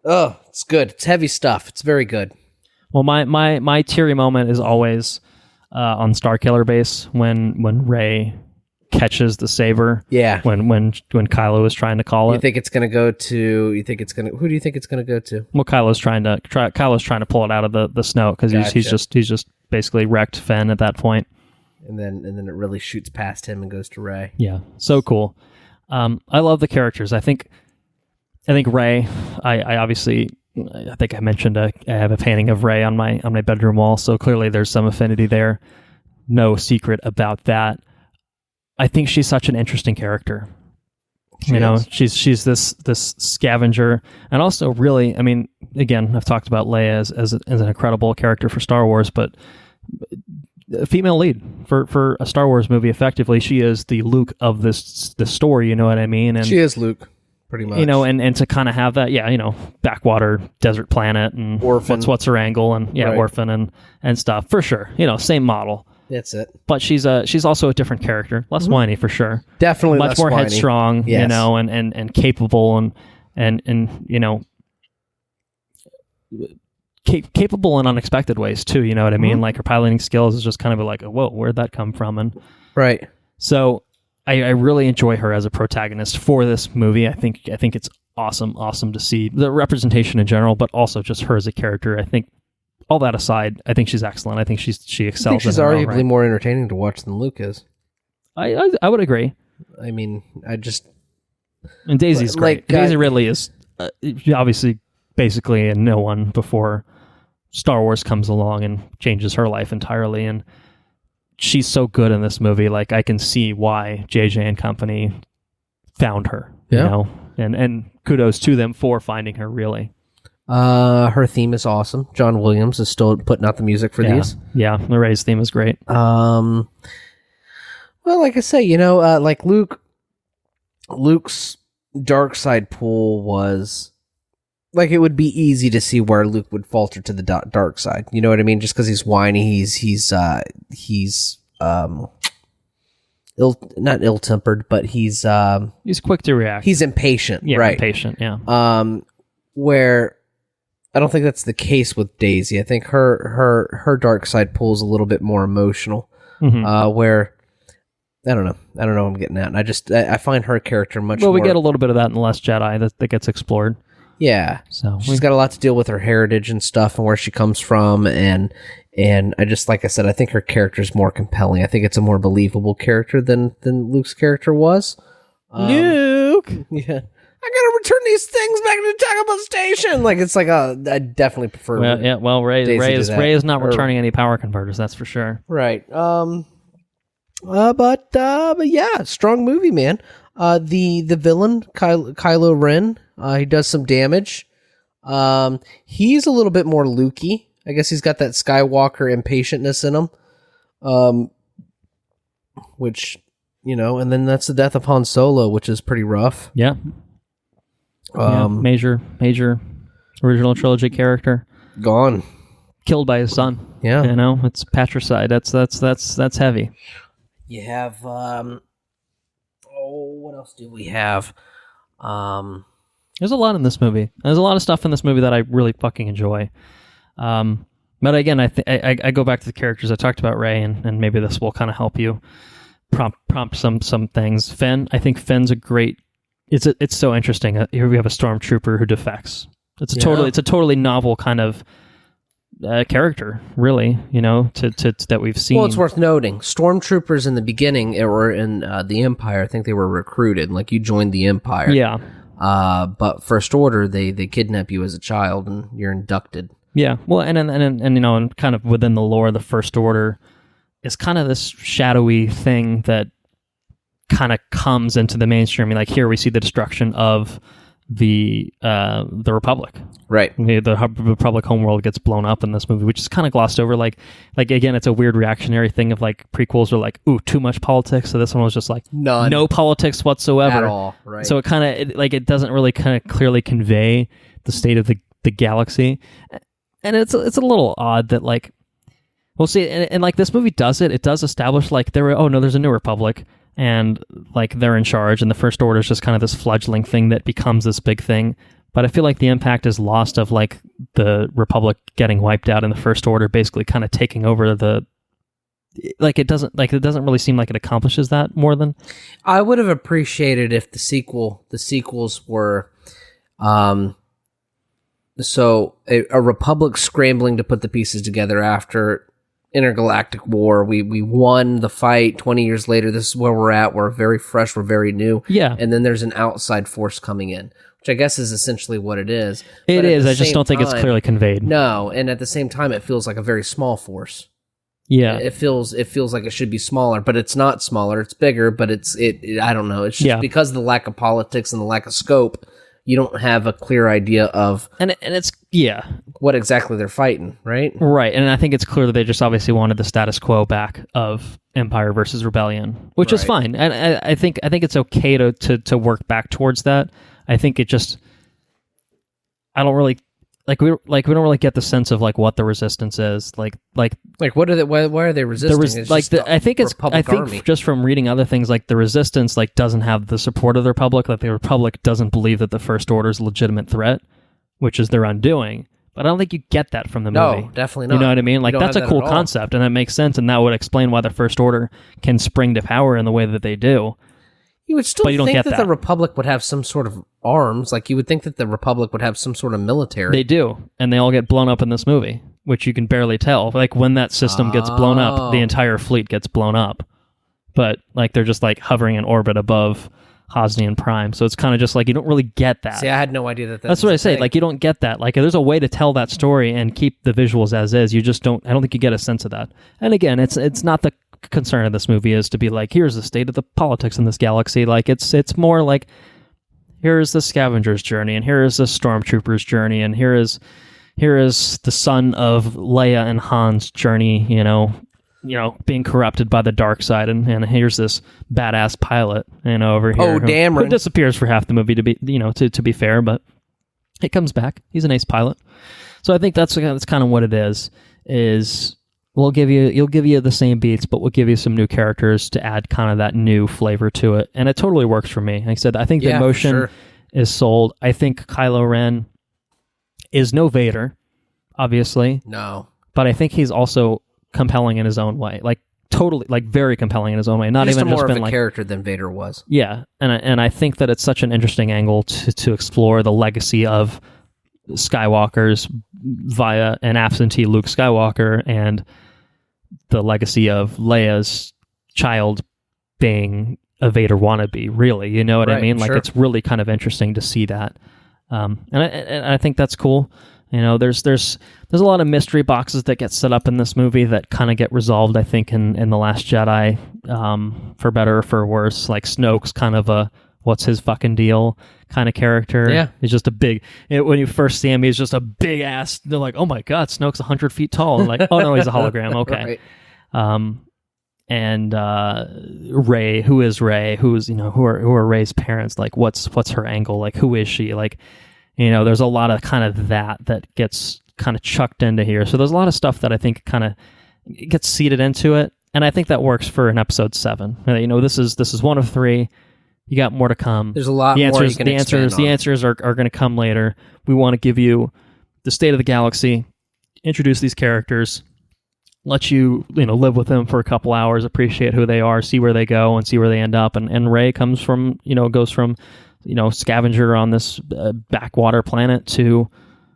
Oh, it's good. It's heavy stuff. It's very good. Well, my teary moment is always on Starkiller Base when Rey catches the saber. Yeah. When Kylo is trying to call it. You think it's gonna go to? Who do you think it's gonna go to? Well, Kylo's trying to pull it out of the snow because he's just basically wrecked Finn at that point. And then it really shoots past him and goes to Rey. Yeah, so cool. I love the characters. I think Rey. I obviously. I think I mentioned I have a painting of Rey on my bedroom wall, so clearly there's some affinity there. No secret about that. I think she's such an interesting character. She's this scavenger, and also really, I mean, again, I've talked about Leia as an incredible character for Star Wars, but a female lead for a Star Wars movie. Effectively, she is the Luke of the story. You know what I mean? And she is Luke. Pretty much. And to kind of have that, backwater desert planet and orphan. what's her angle and Right. orphan and stuff for sure. Same model. That's it. But she's also a different character, less whiny for sure. Definitely much less more whiny. headstrong, Yes. and capable and capable in unexpected ways too. You know what I mean? Like her piloting skills is just kind of like, whoa, where'd that come from? And Right. so. I really enjoy her as a protagonist for this movie. I think it's awesome to see the representation in general, but also just her as a character. I think all that aside, I think she's excellent. I think she excels. I think she's in her own arguably right. more entertaining to watch than Luke is. I would agree. I mean, And Daisy's great. Daisy Ridley is obviously basically a no one before Star Wars comes along and changes her life entirely. And she's so good in this movie. Like I can see why JJ and company found her, and kudos to them for finding her really. Her theme is awesome. John Williams is still putting out the music for these. Yeah. The Rey's theme is great. Well, like I say, like Luke's dark side pull was like, it would be easy to see where Luke would falter to the dark side. You know what I mean? Just because he's whiny, he's not ill-tempered, but he's quick to react. He's impatient, yeah, right? Impatient, yeah. Where I don't think that's the case with Daisy. I think her dark side pull is a little bit more emotional. Where I don't know what I'm getting at. And I find her character much more. Well, we get a little bit of that in The Last Jedi that gets explored. Yeah. So she's got a lot to deal with her heritage and stuff and where she comes from. And I just, like I said, I think her character is more compelling. I think it's a more believable character than Luke's character was. Luke! Yeah. I gotta return these things back to the Tagaba station. Like, it's like I definitely prefer. Ray is not returning any power converters. That's for sure. Right. But yeah, strong movie, man. The villain Kylo Ren, he does some damage. He's a little bit more Lukey. I guess he's got that Skywalker impatientness in him. Which, and then that's the death of Han Solo, which is pretty rough. Yeah. Major original trilogy character Gone. killed by his son. Yeah. It's patricide. That's heavy. You have what else do we have? There's a lot in this movie. There's a lot of stuff in this movie that I really fucking enjoy. But again, I go back to the characters. I talked about Rey, and maybe this will kind of help you prompt some things. Finn, I think Finn's a great. It's so interesting. Here we have a stormtrooper who defects. It's a totally novel kind of character, really. That we've seen. Well, it's worth noting, stormtroopers in the beginning were in the Empire. I think they were recruited, like you joined the Empire. Yeah. But First Order, they kidnap you as a child and you're inducted. Yeah, well, and kind of within the lore of the First Order is kind of this shadowy thing that kind of comes into the mainstream. Like here we see the destruction of the Republic. Right. The Republic homeworld gets blown up in this movie, which is kind of glossed over. Like again, it's a weird reactionary thing of like prequels are like, ooh, too much politics. So this one was just like none, no politics whatsoever at all. Right. So it kind of it doesn't really kind of clearly convey the state of the galaxy. And it's a little odd that like, we'll see, and like this movie does it does establish like there's a new republic and like they're in charge, and the First Order is just kind of this fledgling thing that becomes this big thing. But I feel like the impact is lost of like the republic getting wiped out and the First Order basically kind of taking over it doesn't really seem like it accomplishes that more than. I would have appreciated if the sequels were so a republic scrambling to put the pieces together after intergalactic war. We won the fight. 20 years later, this is where we're at. We're very fresh. We're very new. Yeah. And then there's an outside force coming in, which I guess is essentially what it is. It is. I just don't think it's clearly conveyed. No, and at the same time, it feels like a very small force. Yeah. It feels like it should be smaller, but it's not smaller. It's bigger, but I don't know. It's just because of the lack of politics and the lack of scope. You don't have a clear idea of and it's what exactly they're fighting, right? Right, and I think it's clear that they just obviously wanted the status quo back of Empire versus Rebellion, which is fine. And I think it's okay to work back towards that. I think it just I don't really we don't really get the sense of like what the resistance is like what are they? Why are they resisting? I think just from reading other things, like the resistance like doesn't have the support of the Republic. Like the Republic doesn't believe that the First Order is a legitimate threat, which is their undoing. But I don't think you get that from the movie. No, definitely not. You know what I mean? Like that's a cool concept, and that makes sense, and that would explain why the First Order can spring to power in the way that they do. You would still think that the Republic would have some sort of arms. Like, you would think that the Republic would have some sort of military. They do, and they all get blown up in this movie, which you can barely tell. Like, when that system gets blown up, the entire fleet gets blown up. But, like, they're just, like, hovering in orbit above Hosnian Prime. So it's kind of just, like, you don't really get that. See, I had no idea that that's what I say. Like, you don't get that. Like, there's a way to tell that story and keep the visuals as is. You just don't... I don't think you get a sense of that. And again, it's not the concern of this movie is to be like, here's the state of the politics in this galaxy. Like it's more like, here's the scavenger's journey, and here is the stormtrooper's journey, and here is the son of Leia and Han's journey, you know, being corrupted by the dark side, and here's this badass pilot, over here who disappears for half the movie to be fair, but it comes back. He's an ace pilot. So I think that's kind of what it is you'll give you the same beats, but we'll give you some new characters to add kind of that new flavor to it. And it totally works for me. Like I said, I think the emotion is sold. I think Kylo Ren is no Vader, obviously. No. But I think he's also compelling in his own way. Like totally, like very compelling in his own way. Not even just been like character than Vader was. Yeah. And I think that it's such an interesting angle to explore the legacy of Skywalkers via an absentee Luke Skywalker and the legacy of Leia's child being a Vader wannabe, really. You know what I mean? Like, it's really kind of interesting to see that. And I think that's cool. There's a lot of mystery boxes that get set up in this movie that kind of get resolved, I think, in The Last Jedi, for better or for worse. Like, Snoke's kind of a what's his fucking deal kind of character. Yeah. He's just a big, when you first see him, he's just a big ass. They're like, oh my God, Snoke's 100 feet tall. And like, oh no, he's a hologram. Okay. Right. And Rey, who is Rey? Who's, who are Rey's parents? Like, what's her angle? Like, who is she? Like, there's a lot of kind of that gets kind of chucked into here. So there's a lot of stuff that I think kind of gets seeded into it. And I think that works for an episode 7. This is 1 of 3. You got more to come. There's a lot more you can expand on. The answers are going to come later. We want to give you the state of the galaxy, introduce these characters, let you live with them for a couple hours, appreciate who they are, see where they go, and see where they end up. And Rey goes from scavenger on this backwater planet to,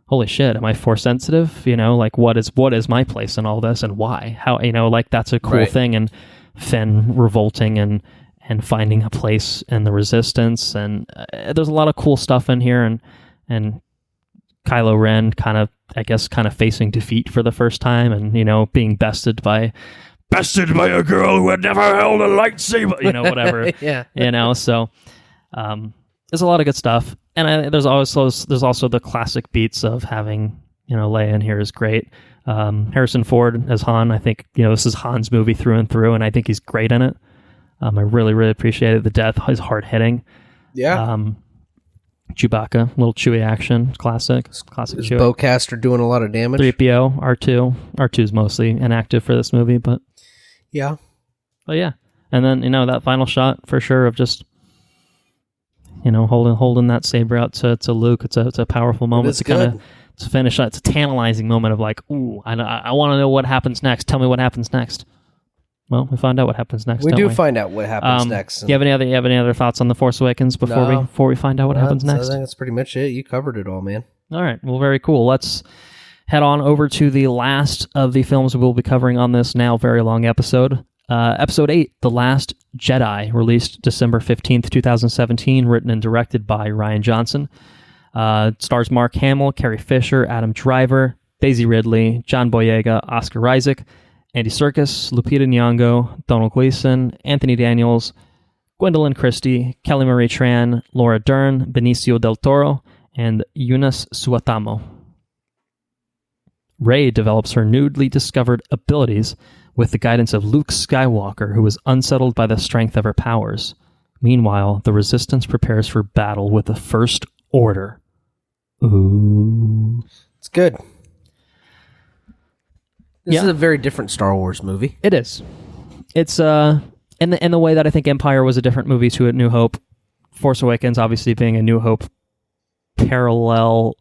holy shit, am I force sensitive? Like what is my place in all this and why? How, like that's a cool thing. And Finn revolting and finding a place in the Resistance, and there's a lot of cool stuff in here, and Kylo Ren kind of facing defeat for the first time, and being bested by a girl who had never held a lightsaber, whatever. Yeah. So there's a lot of good stuff, and there's also the classic beats of having Leia in here is great. Harrison Ford as Han, I think this is Han's movie through and through, and I think he's great in it. I really, really appreciated the death. Is hard hitting. Yeah. Chewbacca, little Chewie action, classic Chewie. Bowcaster doing a lot of damage. 3PO, R2. R2's mostly inactive for this movie, but yeah. And then that final shot for sure of just holding that saber out to Luke. It's a powerful moment to kind of finish. It's a tantalizing moment of like, ooh, I want to know what happens next. Tell me what happens next. Well, we find out what happens next. We do find out what happens next. Do you have any other thoughts on the Force Awakens before we find out what happens next? I think that's pretty much it. You covered it all, man. All right. Well, very cool. Let's head on over to the last of the films we'll be covering on this now very long episode. Episode 8, The Last Jedi, released December 15th, 2017, written and directed by Rian Johnson. It stars Mark Hamill, Carrie Fisher, Adam Driver, Daisy Ridley, John Boyega, Oscar Isaac, Andy Serkis, Lupita Nyong'o, Donald Gleason, Anthony Daniels, Gwendolyn Christie, Kelly Marie Tran, Laura Dern, Benicio del Toro, and Eunice Suetamo. Rey develops her newly discovered abilities with the guidance of Luke Skywalker, who is unsettled by the strength of her powers. Meanwhile, the Resistance prepares for battle with the First Order. Ooh. It's good. This is a very different Star Wars movie. It is. It's in the way that I think Empire was a different movie to A New Hope. Force Awakens, obviously being A New Hope parallel,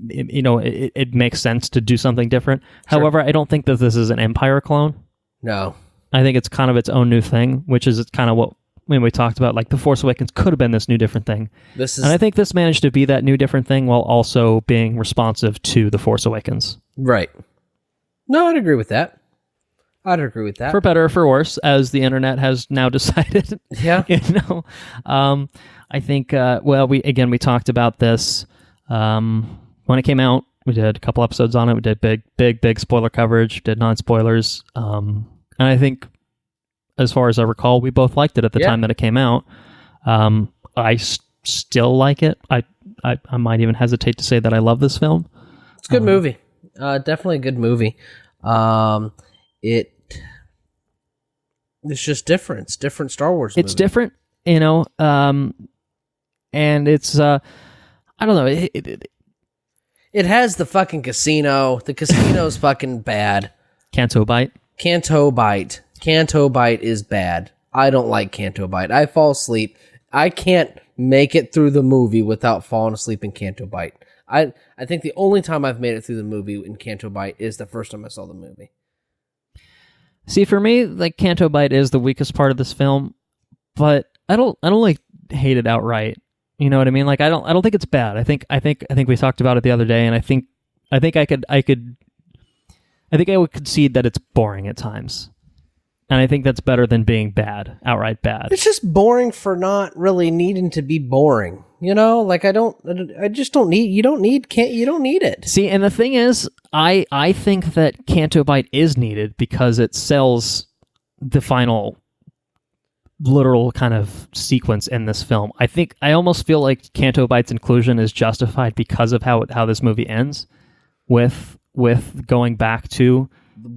it makes sense to do something different. Sure. However, I don't think that this is an Empire clone. No. I think it's kind of its own new thing, which is kind of what we talked about. Like The Force Awakens could have been this new different thing. And I think this managed to be that new different thing while also being responsive to The Force Awakens. Right. No, I'd agree with that. For better or for worse, as the internet has now decided. Yeah. I think, we talked about this when it came out. We did a couple episodes on it. We did big spoiler coverage, did non-spoilers. And I think, as far as I recall, we both liked it at the time that it came out. I still like it. I might even hesitate to say that I love this film. It's a good movie. Definitely a good movie. It's just different. It's different Star Wars movie. It's different, and it's I don't know. It has the fucking casino. The casino's fucking bad. Canto Bite. Canto Bite is bad. I don't like Canto Bite. I fall asleep. I can't make it through the movie without falling asleep in Canto Bite. I think the only time I've made it through the movie in Canto Bite is the first time I saw the movie. See, for me, like, Canto Bite is the weakest part of this film, but I don't like hate it outright. You know what I mean? Like, I don't think it's bad. I think we talked about it the other day, and I think I would concede that it's boring at times. And I think that's better than being bad, outright bad. It's just boring for not really needing to be boring. Like you don't need it. See, and the thing is, I think that Canto Bite is needed because it sells the final literal kind of sequence in this film. I almost feel like Canto Bite's inclusion is justified because of how this movie ends with going back to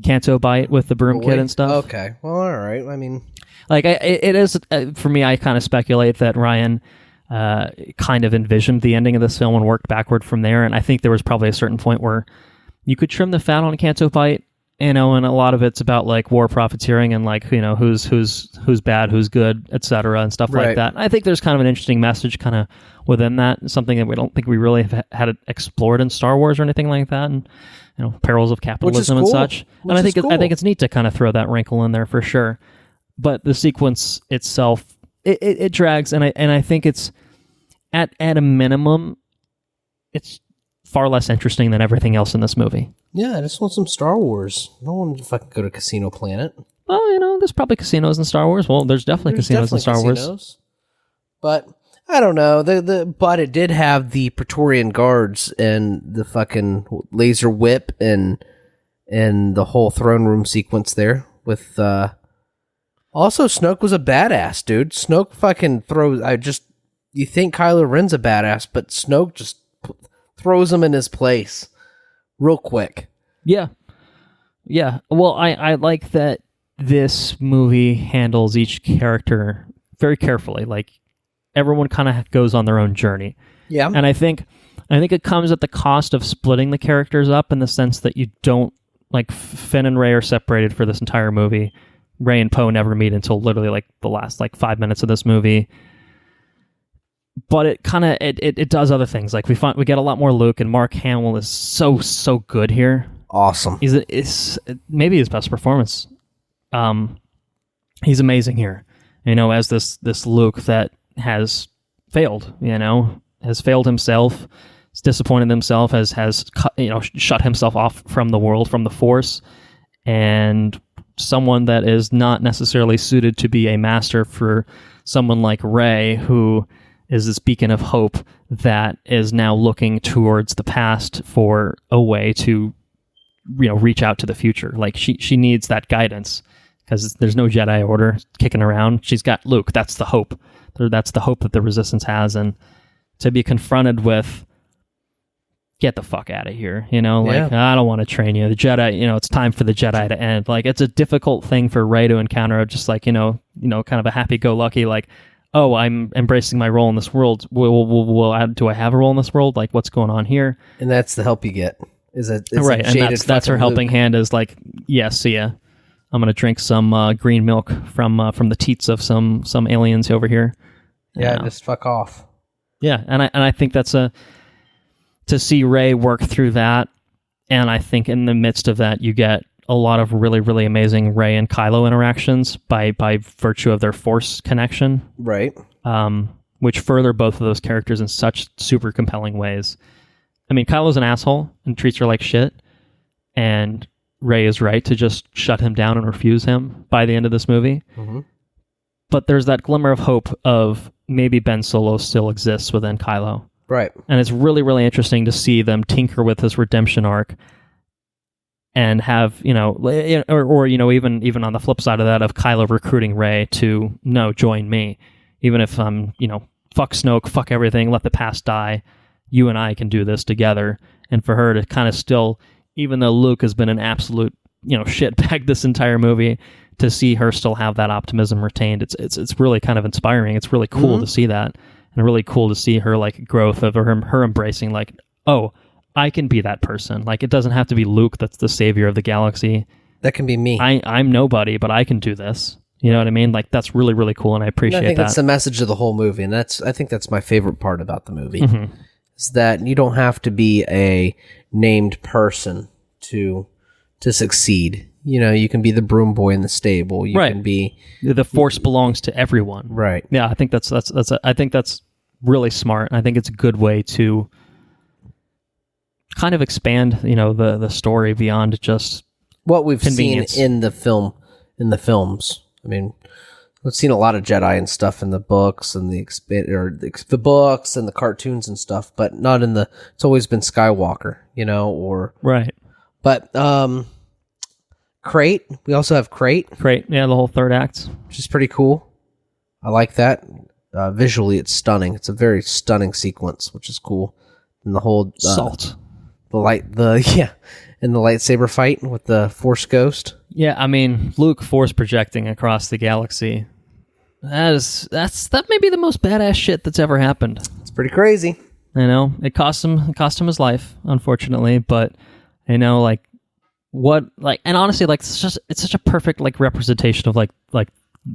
Canto Bite with the broom kid and stuff. Okay, well, all right. I mean, like it is for me. I kind of speculate that Ryan kind of envisioned the ending of this film and worked backward from there. And I think there was probably a certain point where you could trim the fat on Canto Bite, and a lot of it's about like war profiteering and like who's bad, who's good, etc. and stuff like that. I think there's kind of an interesting message kind of within that, something that we don't think we really have had it explored in Star Wars or anything like that, and perils of capitalism and such. And I think it's neat to kind of throw that wrinkle in there for sure. But the sequence itself, it drags, and I think it's at a minimum, it's far less interesting than everything else in this movie. Yeah, I just want some Star Wars. I don't want to fucking go to Casino Planet. Well, there's probably casinos in Star Wars. Well, there's definitely casinos in Star Wars. But I don't know. But it did have the Praetorian Guards and the fucking laser whip and the whole throne room sequence there with. Also, Snoke was a badass, dude. Snoke fucking throws. You think Kylo Ren's a badass, but Snoke just throws him in his place real quick. Yeah. Well, I like that this movie handles each character very carefully. Like, everyone kind of goes on their own journey. Yeah. And I think it comes at the cost of splitting the characters up in the sense that you don't, like, Finn and Rey are separated for this entire movie. Rey and Poe never meet until literally like the last 5 minutes of this movie. But it kind of it does other things. Like we get a lot more Luke, and Mark Hamill is so good here. Awesome. He's maybe his best performance. He's amazing here. As this Luke that has failed. Has failed himself. Has disappointed himself. Has shut himself off from the world, from the Force, and someone that is not necessarily suited to be a master for someone like Rey, who is this beacon of hope that is now looking towards the past for a way to, reach out to the future. Like she needs that guidance because there's no Jedi Order kicking around. She's got Luke. That's the hope. That's the hope that the Resistance has, and to be confronted with, get the fuck out of here, I don't want to train you. The Jedi, it's time for the Jedi to end. Like, it's a difficult thing for Rey to encounter, just like, kind of a happy-go-lucky, like, oh, I'm embracing my role in this world. Do I have a role in this world? Like, what's going on here? And that's the help you get. Right, and that's her helping hand is like, yeah, see ya. I'm going to drink some green milk from the teats of some aliens over here. Yeah, just fuck off. Yeah, and I think that's to see Rey work through that, and I think in the midst of that, you get a lot of really, really amazing Rey and Kylo interactions by virtue of their Force connection. Right. Which further both of those characters in such super compelling ways. I mean, Kylo's an asshole and treats her like shit, and Rey is right to just shut him down and refuse him by the end of this movie. Mm-hmm. But there's that glimmer of hope of maybe Ben Solo still exists within Kylo. Right. And it's really, really interesting to see them tinker with his redemption arc and have, even on the flip side of that, of Kylo recruiting Rey to, no, join me. Even if I'm, fuck Snoke, fuck everything, let the past die. You and I can do this together. And for her to kind of still, even though Luke has been an absolute, shitbag this entire movie, to see her still have that optimism retained, it's really kind of inspiring. It's really cool to see that. And really cool to see her growth of her embracing oh, I can be that person. Like, it doesn't have to be Luke that's the savior of the galaxy. That can be me. I'm nobody, but I can do this. You know what I mean? Like, that's really, really cool, and I appreciate that. I think that's the message of the whole movie, and I think that's my favorite part about the movie. Mm-hmm. Is that you don't have to be a named person to succeed. You can be the broom boy in the stable. You can be the Force belongs to everyone. Right. Yeah, I think that's I think that's really smart. I think it's a good way to kind of expand, the story beyond just what we've seen in the films. I mean, we've seen a lot of Jedi and stuff in the books and the books and the cartoons and stuff, but not in the. It's always been Skywalker, or right. But Crate. We also have Crate. Yeah, the whole third act, which is pretty cool. I like that. Visually, it's stunning. It's a very stunning sequence, which is cool. And the whole Salt. and the lightsaber fight with the Force Ghost. Yeah, I mean, Luke force projecting across the galaxy. That may be the most badass shit that's ever happened. It's pretty crazy. You know, it cost him his life, unfortunately, but you know, like what, like, and honestly, like it's such a perfect like representation of like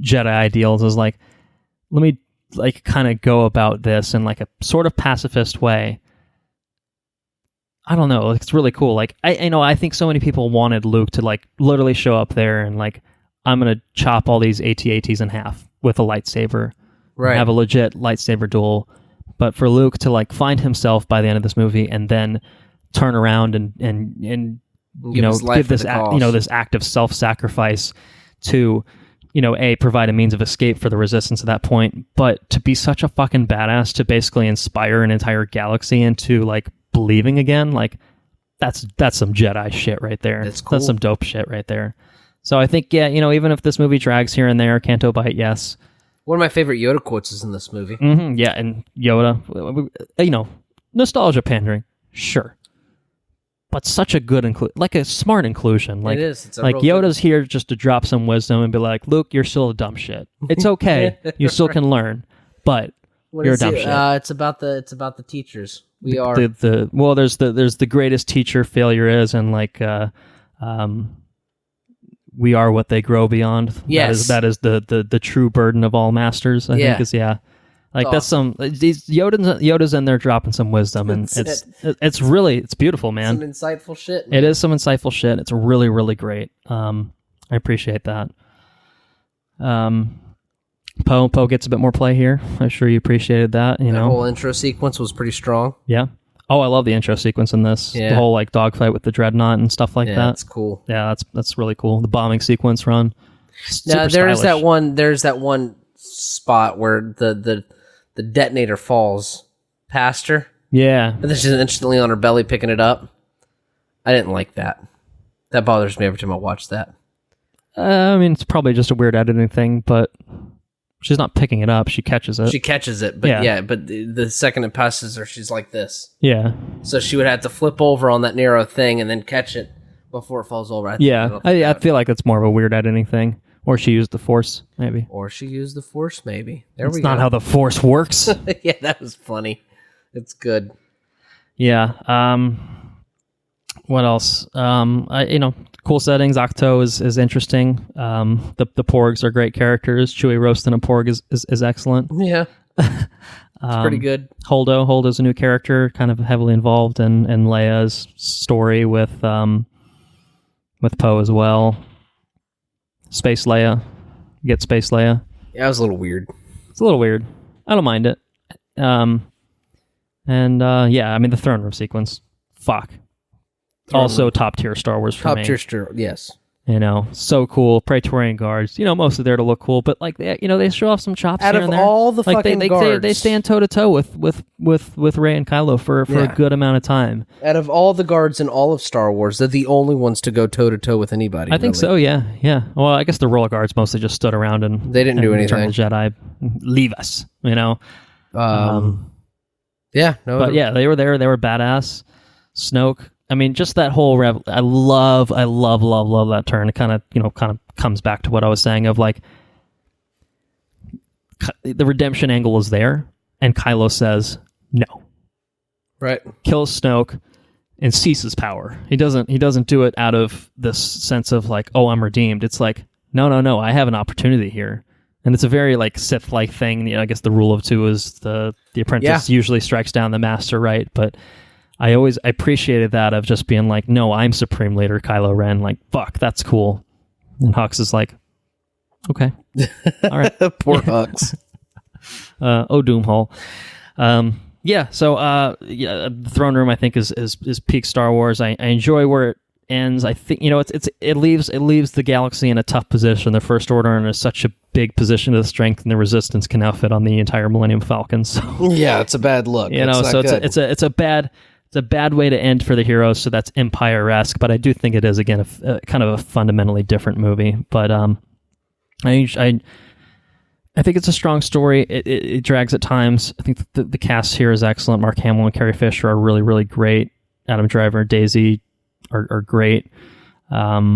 Jedi ideals. Is like, let me like kind of go about this in like a sort of pacifist way. I don't know, it's really cool. Like I think so many people wanted Luke to like literally show up there and like, I'm gonna chop all these AT-ATs in half with a lightsaber, Right. have a legit lightsaber duel. But for Luke to like find himself by the end of this movie and then turn around and you know, give this this act of self-sacrifice to, you know, provide a means of escape for the resistance at that point, but to be such a fucking badass to basically inspire an entire galaxy into like believing again, like that's some Jedi shit right there. That's cool. That's some dope shit right there. So I think, yeah, you know, even if this movie drags here and there, Canto Bight, yes. One of my favorite Yoda quotes is in this movie. Mm-hmm, yeah, and Yoda, you know, nostalgia pandering, sure. But such a good like a smart inclusion. Like, it is. It's a like real Yoda's here just to drop some wisdom and be like, Luke, you're still a dumb shit. It's okay. You still can learn, but you're a dumb shit. It's about the teachers. We are there's the greatest teacher failure is, and like we are what they grow beyond. Yes. That is the true burden of all masters, I think is, yeah. Like that's some, these Yoda's in there dropping some wisdom, and it's beautiful, man. Some insightful shit, man. It is some insightful shit. It's really, really great. I appreciate that. Poe gets a bit more play here. I'm sure you appreciated that, you know. The whole intro sequence was pretty strong. Yeah. Oh, I love the intro sequence in this. Yeah. The whole like dogfight with the dreadnought and stuff like that. That's cool. Yeah, that's really cool. The bombing sequence run. Now Super stylish. there's that one spot where the detonator falls past her. Yeah. And then she's instantly on her belly picking it up. I didn't like that. That bothers me every time I watch that. I mean, it's probably just a weird editing thing, but she's not picking it up. She catches it. She catches it, but but the second it passes her, she's like this. Yeah. So she would have to flip over on that narrow thing and then catch it before it falls over. I feel like it's more of a weird editing thing. Or she used the Force, maybe. Or she used the Force, maybe. There It's we go. not how the Force works. Yeah, that was funny. It's good. Yeah. What else? Cool settings. Octo is interesting. The Porgs are great characters. Chewie roasting a Porg is excellent. Yeah. It's pretty good. Holdo's a new character, kind of heavily involved in Leia's story with Poe as well. Space Leia. You get Space Leia. Yeah, it was a little weird. It's a little weird. I don't mind it. I mean, the throne room sequence. Fuck. Also top tier Star Wars for me. Top tier, yes. You know, so cool. Praetorian Guards, you know, mostly there to look cool, but like they show off some chops out here of and there. all the like fucking they guards. stand toe to toe with Rey and Kylo for a good amount of time. Out of all the guards in all of Star Wars, they're the only ones to go toe to toe with anybody. I think so. Yeah. Well, I guess the royal guards mostly just stood around and they didn't do anything. Return of the Jedi, leave us. You know. Yeah. No. But yeah, they were there. They were badass. Snoke. I mean, just that whole I love that turn. It kind of comes back to what I was saying of like the redemption angle is there, and Kylo says no, right, kills Snoke and seizes power. He doesn't do it out of this sense of like, oh, I'm redeemed. It's like no, I have an opportunity here, and it's a very like Sith like thing. You know, I guess the rule of two is the apprentice usually strikes down the master, right? But I always appreciated that of just being like, no, I'm Supreme Leader Kylo Ren. Like, fuck, that's cool. And Hux is like, okay, all right. Poor Hux. Doomhole. So the throne room I think is peak Star Wars. I enjoy where it ends. I think it leaves the galaxy in a tough position. The First Order in such a big position of strength, and the Resistance can now fit on the entire Millennium Falcon. So yeah, it's a bad look. It's a bad way to end for the heroes, so that's Empire-esque, but I do think it is, again, a kind of a fundamentally different movie. But I think it's a strong story. It drags at times. I think the cast here is excellent. Mark Hamill and Carrie Fisher are really, really great. Adam Driver and Daisy are great. I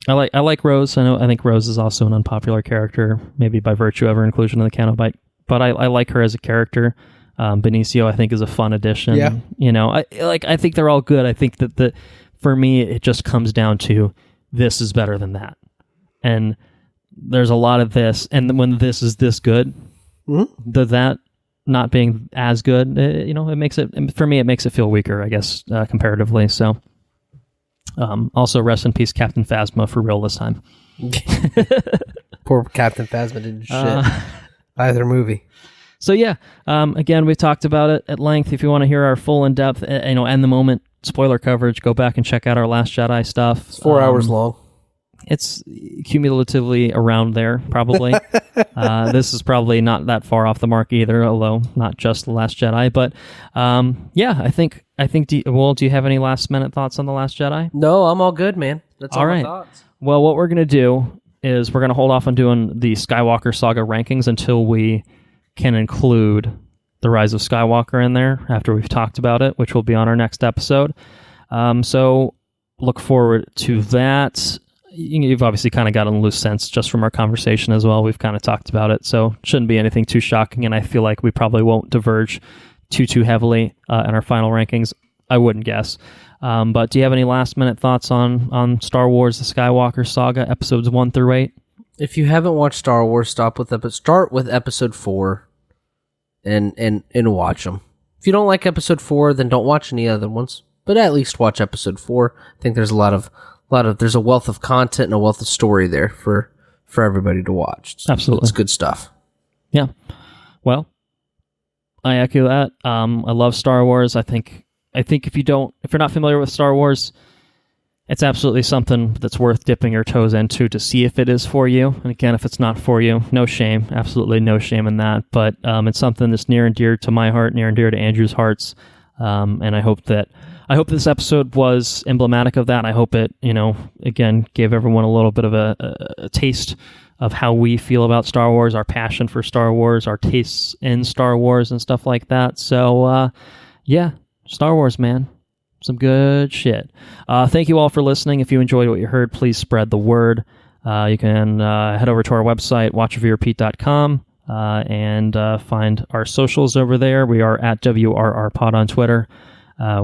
like Rose. I think Rose is also an unpopular character, maybe by virtue of her inclusion in the canon, but I like her as a character. Benicio, I think, is a fun addition. Yeah. I think they're all good. I think that for me, it just comes down to this is better than that. And there's a lot of this, and when this is this good, that not being as good, it makes it, for me, it makes it feel weaker, I guess, comparatively. So, also rest in peace, Captain Phasma, for real this time. Poor Captain Phasma didn't shit either movie. So yeah, again, we've talked about it at length. If you want to hear our full in-depth, and the moment spoiler coverage, go back and check out our Last Jedi stuff. It's 4 hours long. It's cumulatively around there, probably. This is probably not that far off the mark either, although not just The Last Jedi. But yeah, I think. Do you have any last-minute thoughts on The Last Jedi? No, I'm all good, man. That's all right. my thoughts. Well, what we're going to do is we're going to hold off on doing the Skywalker Saga rankings until we can include the Rise of Skywalker in there after we've talked about it, which will be on our next episode. So look forward to that. You've obviously kind of gotten a loose sense just from our conversation as well. We've kind of talked about it, so shouldn't be anything too shocking, and I feel like we probably won't diverge too heavily in our final rankings. I wouldn't guess. But do you have any last-minute thoughts on Star Wars: The Skywalker Saga, episodes 1 through 8? If you haven't watched Star Wars, start with episode 4 and watch them. If you don't like episode 4, then don't watch any other ones, but at least watch episode 4. I think there's there's a wealth of content and a wealth of story there for everybody to watch. Absolutely. It's good stuff. Yeah. Well, I echo that. I love Star Wars. I think if you're not familiar with Star Wars, it's absolutely something that's worth dipping your toes into to see if it is for you. And again, if it's not for you, no shame. Absolutely no shame in that. But it's something that's near and dear to my heart, near and dear to Andrew's hearts. And I hope this episode was emblematic of that. I hope it, again, gave everyone a little bit of a taste of how we feel about Star Wars, our passion for Star Wars, our tastes in Star Wars and stuff like that. So, yeah, Star Wars, man. Some good shit. Thank you all for listening. If you enjoyed what you heard, please spread the word. You can head over to our website, watchreviewrepeat.com, and find our socials over there. We are at WRRPod on Twitter.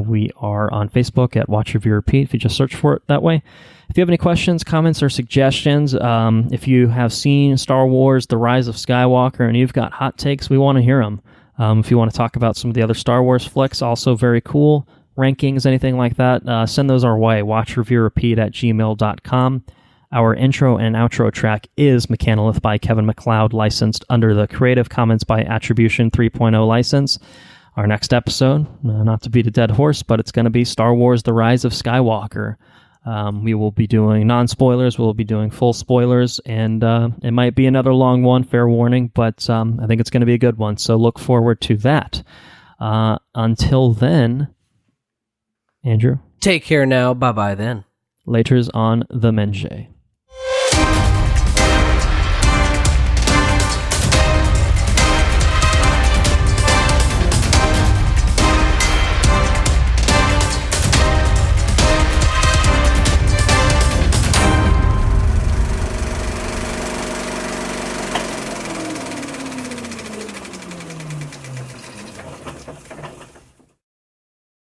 We are on Facebook at Watch Review Repeat, if you just search for it that way. If you have any questions, comments, or suggestions, if you have seen Star Wars: The Rise of Skywalker and you've got hot takes, we want to hear them. If you want to talk about some of the other Star Wars flicks, also very cool. Rankings, anything like that, send those our way. watchreviewrepeat@gmail.com. Our intro and outro track is Mechanolith by Kevin MacLeod, licensed under the Creative Commons by Attribution 3.0 license. Our next episode, not to beat a dead horse, but it's going to be Star Wars: The Rise of Skywalker. We will be doing non-spoilers, we'll be doing full spoilers, and it might be another long one, fair warning, but I think it's going to be a good one, so look forward to that. Until then, Andrew? Take care now. Bye-bye then. Laters on the Menjay.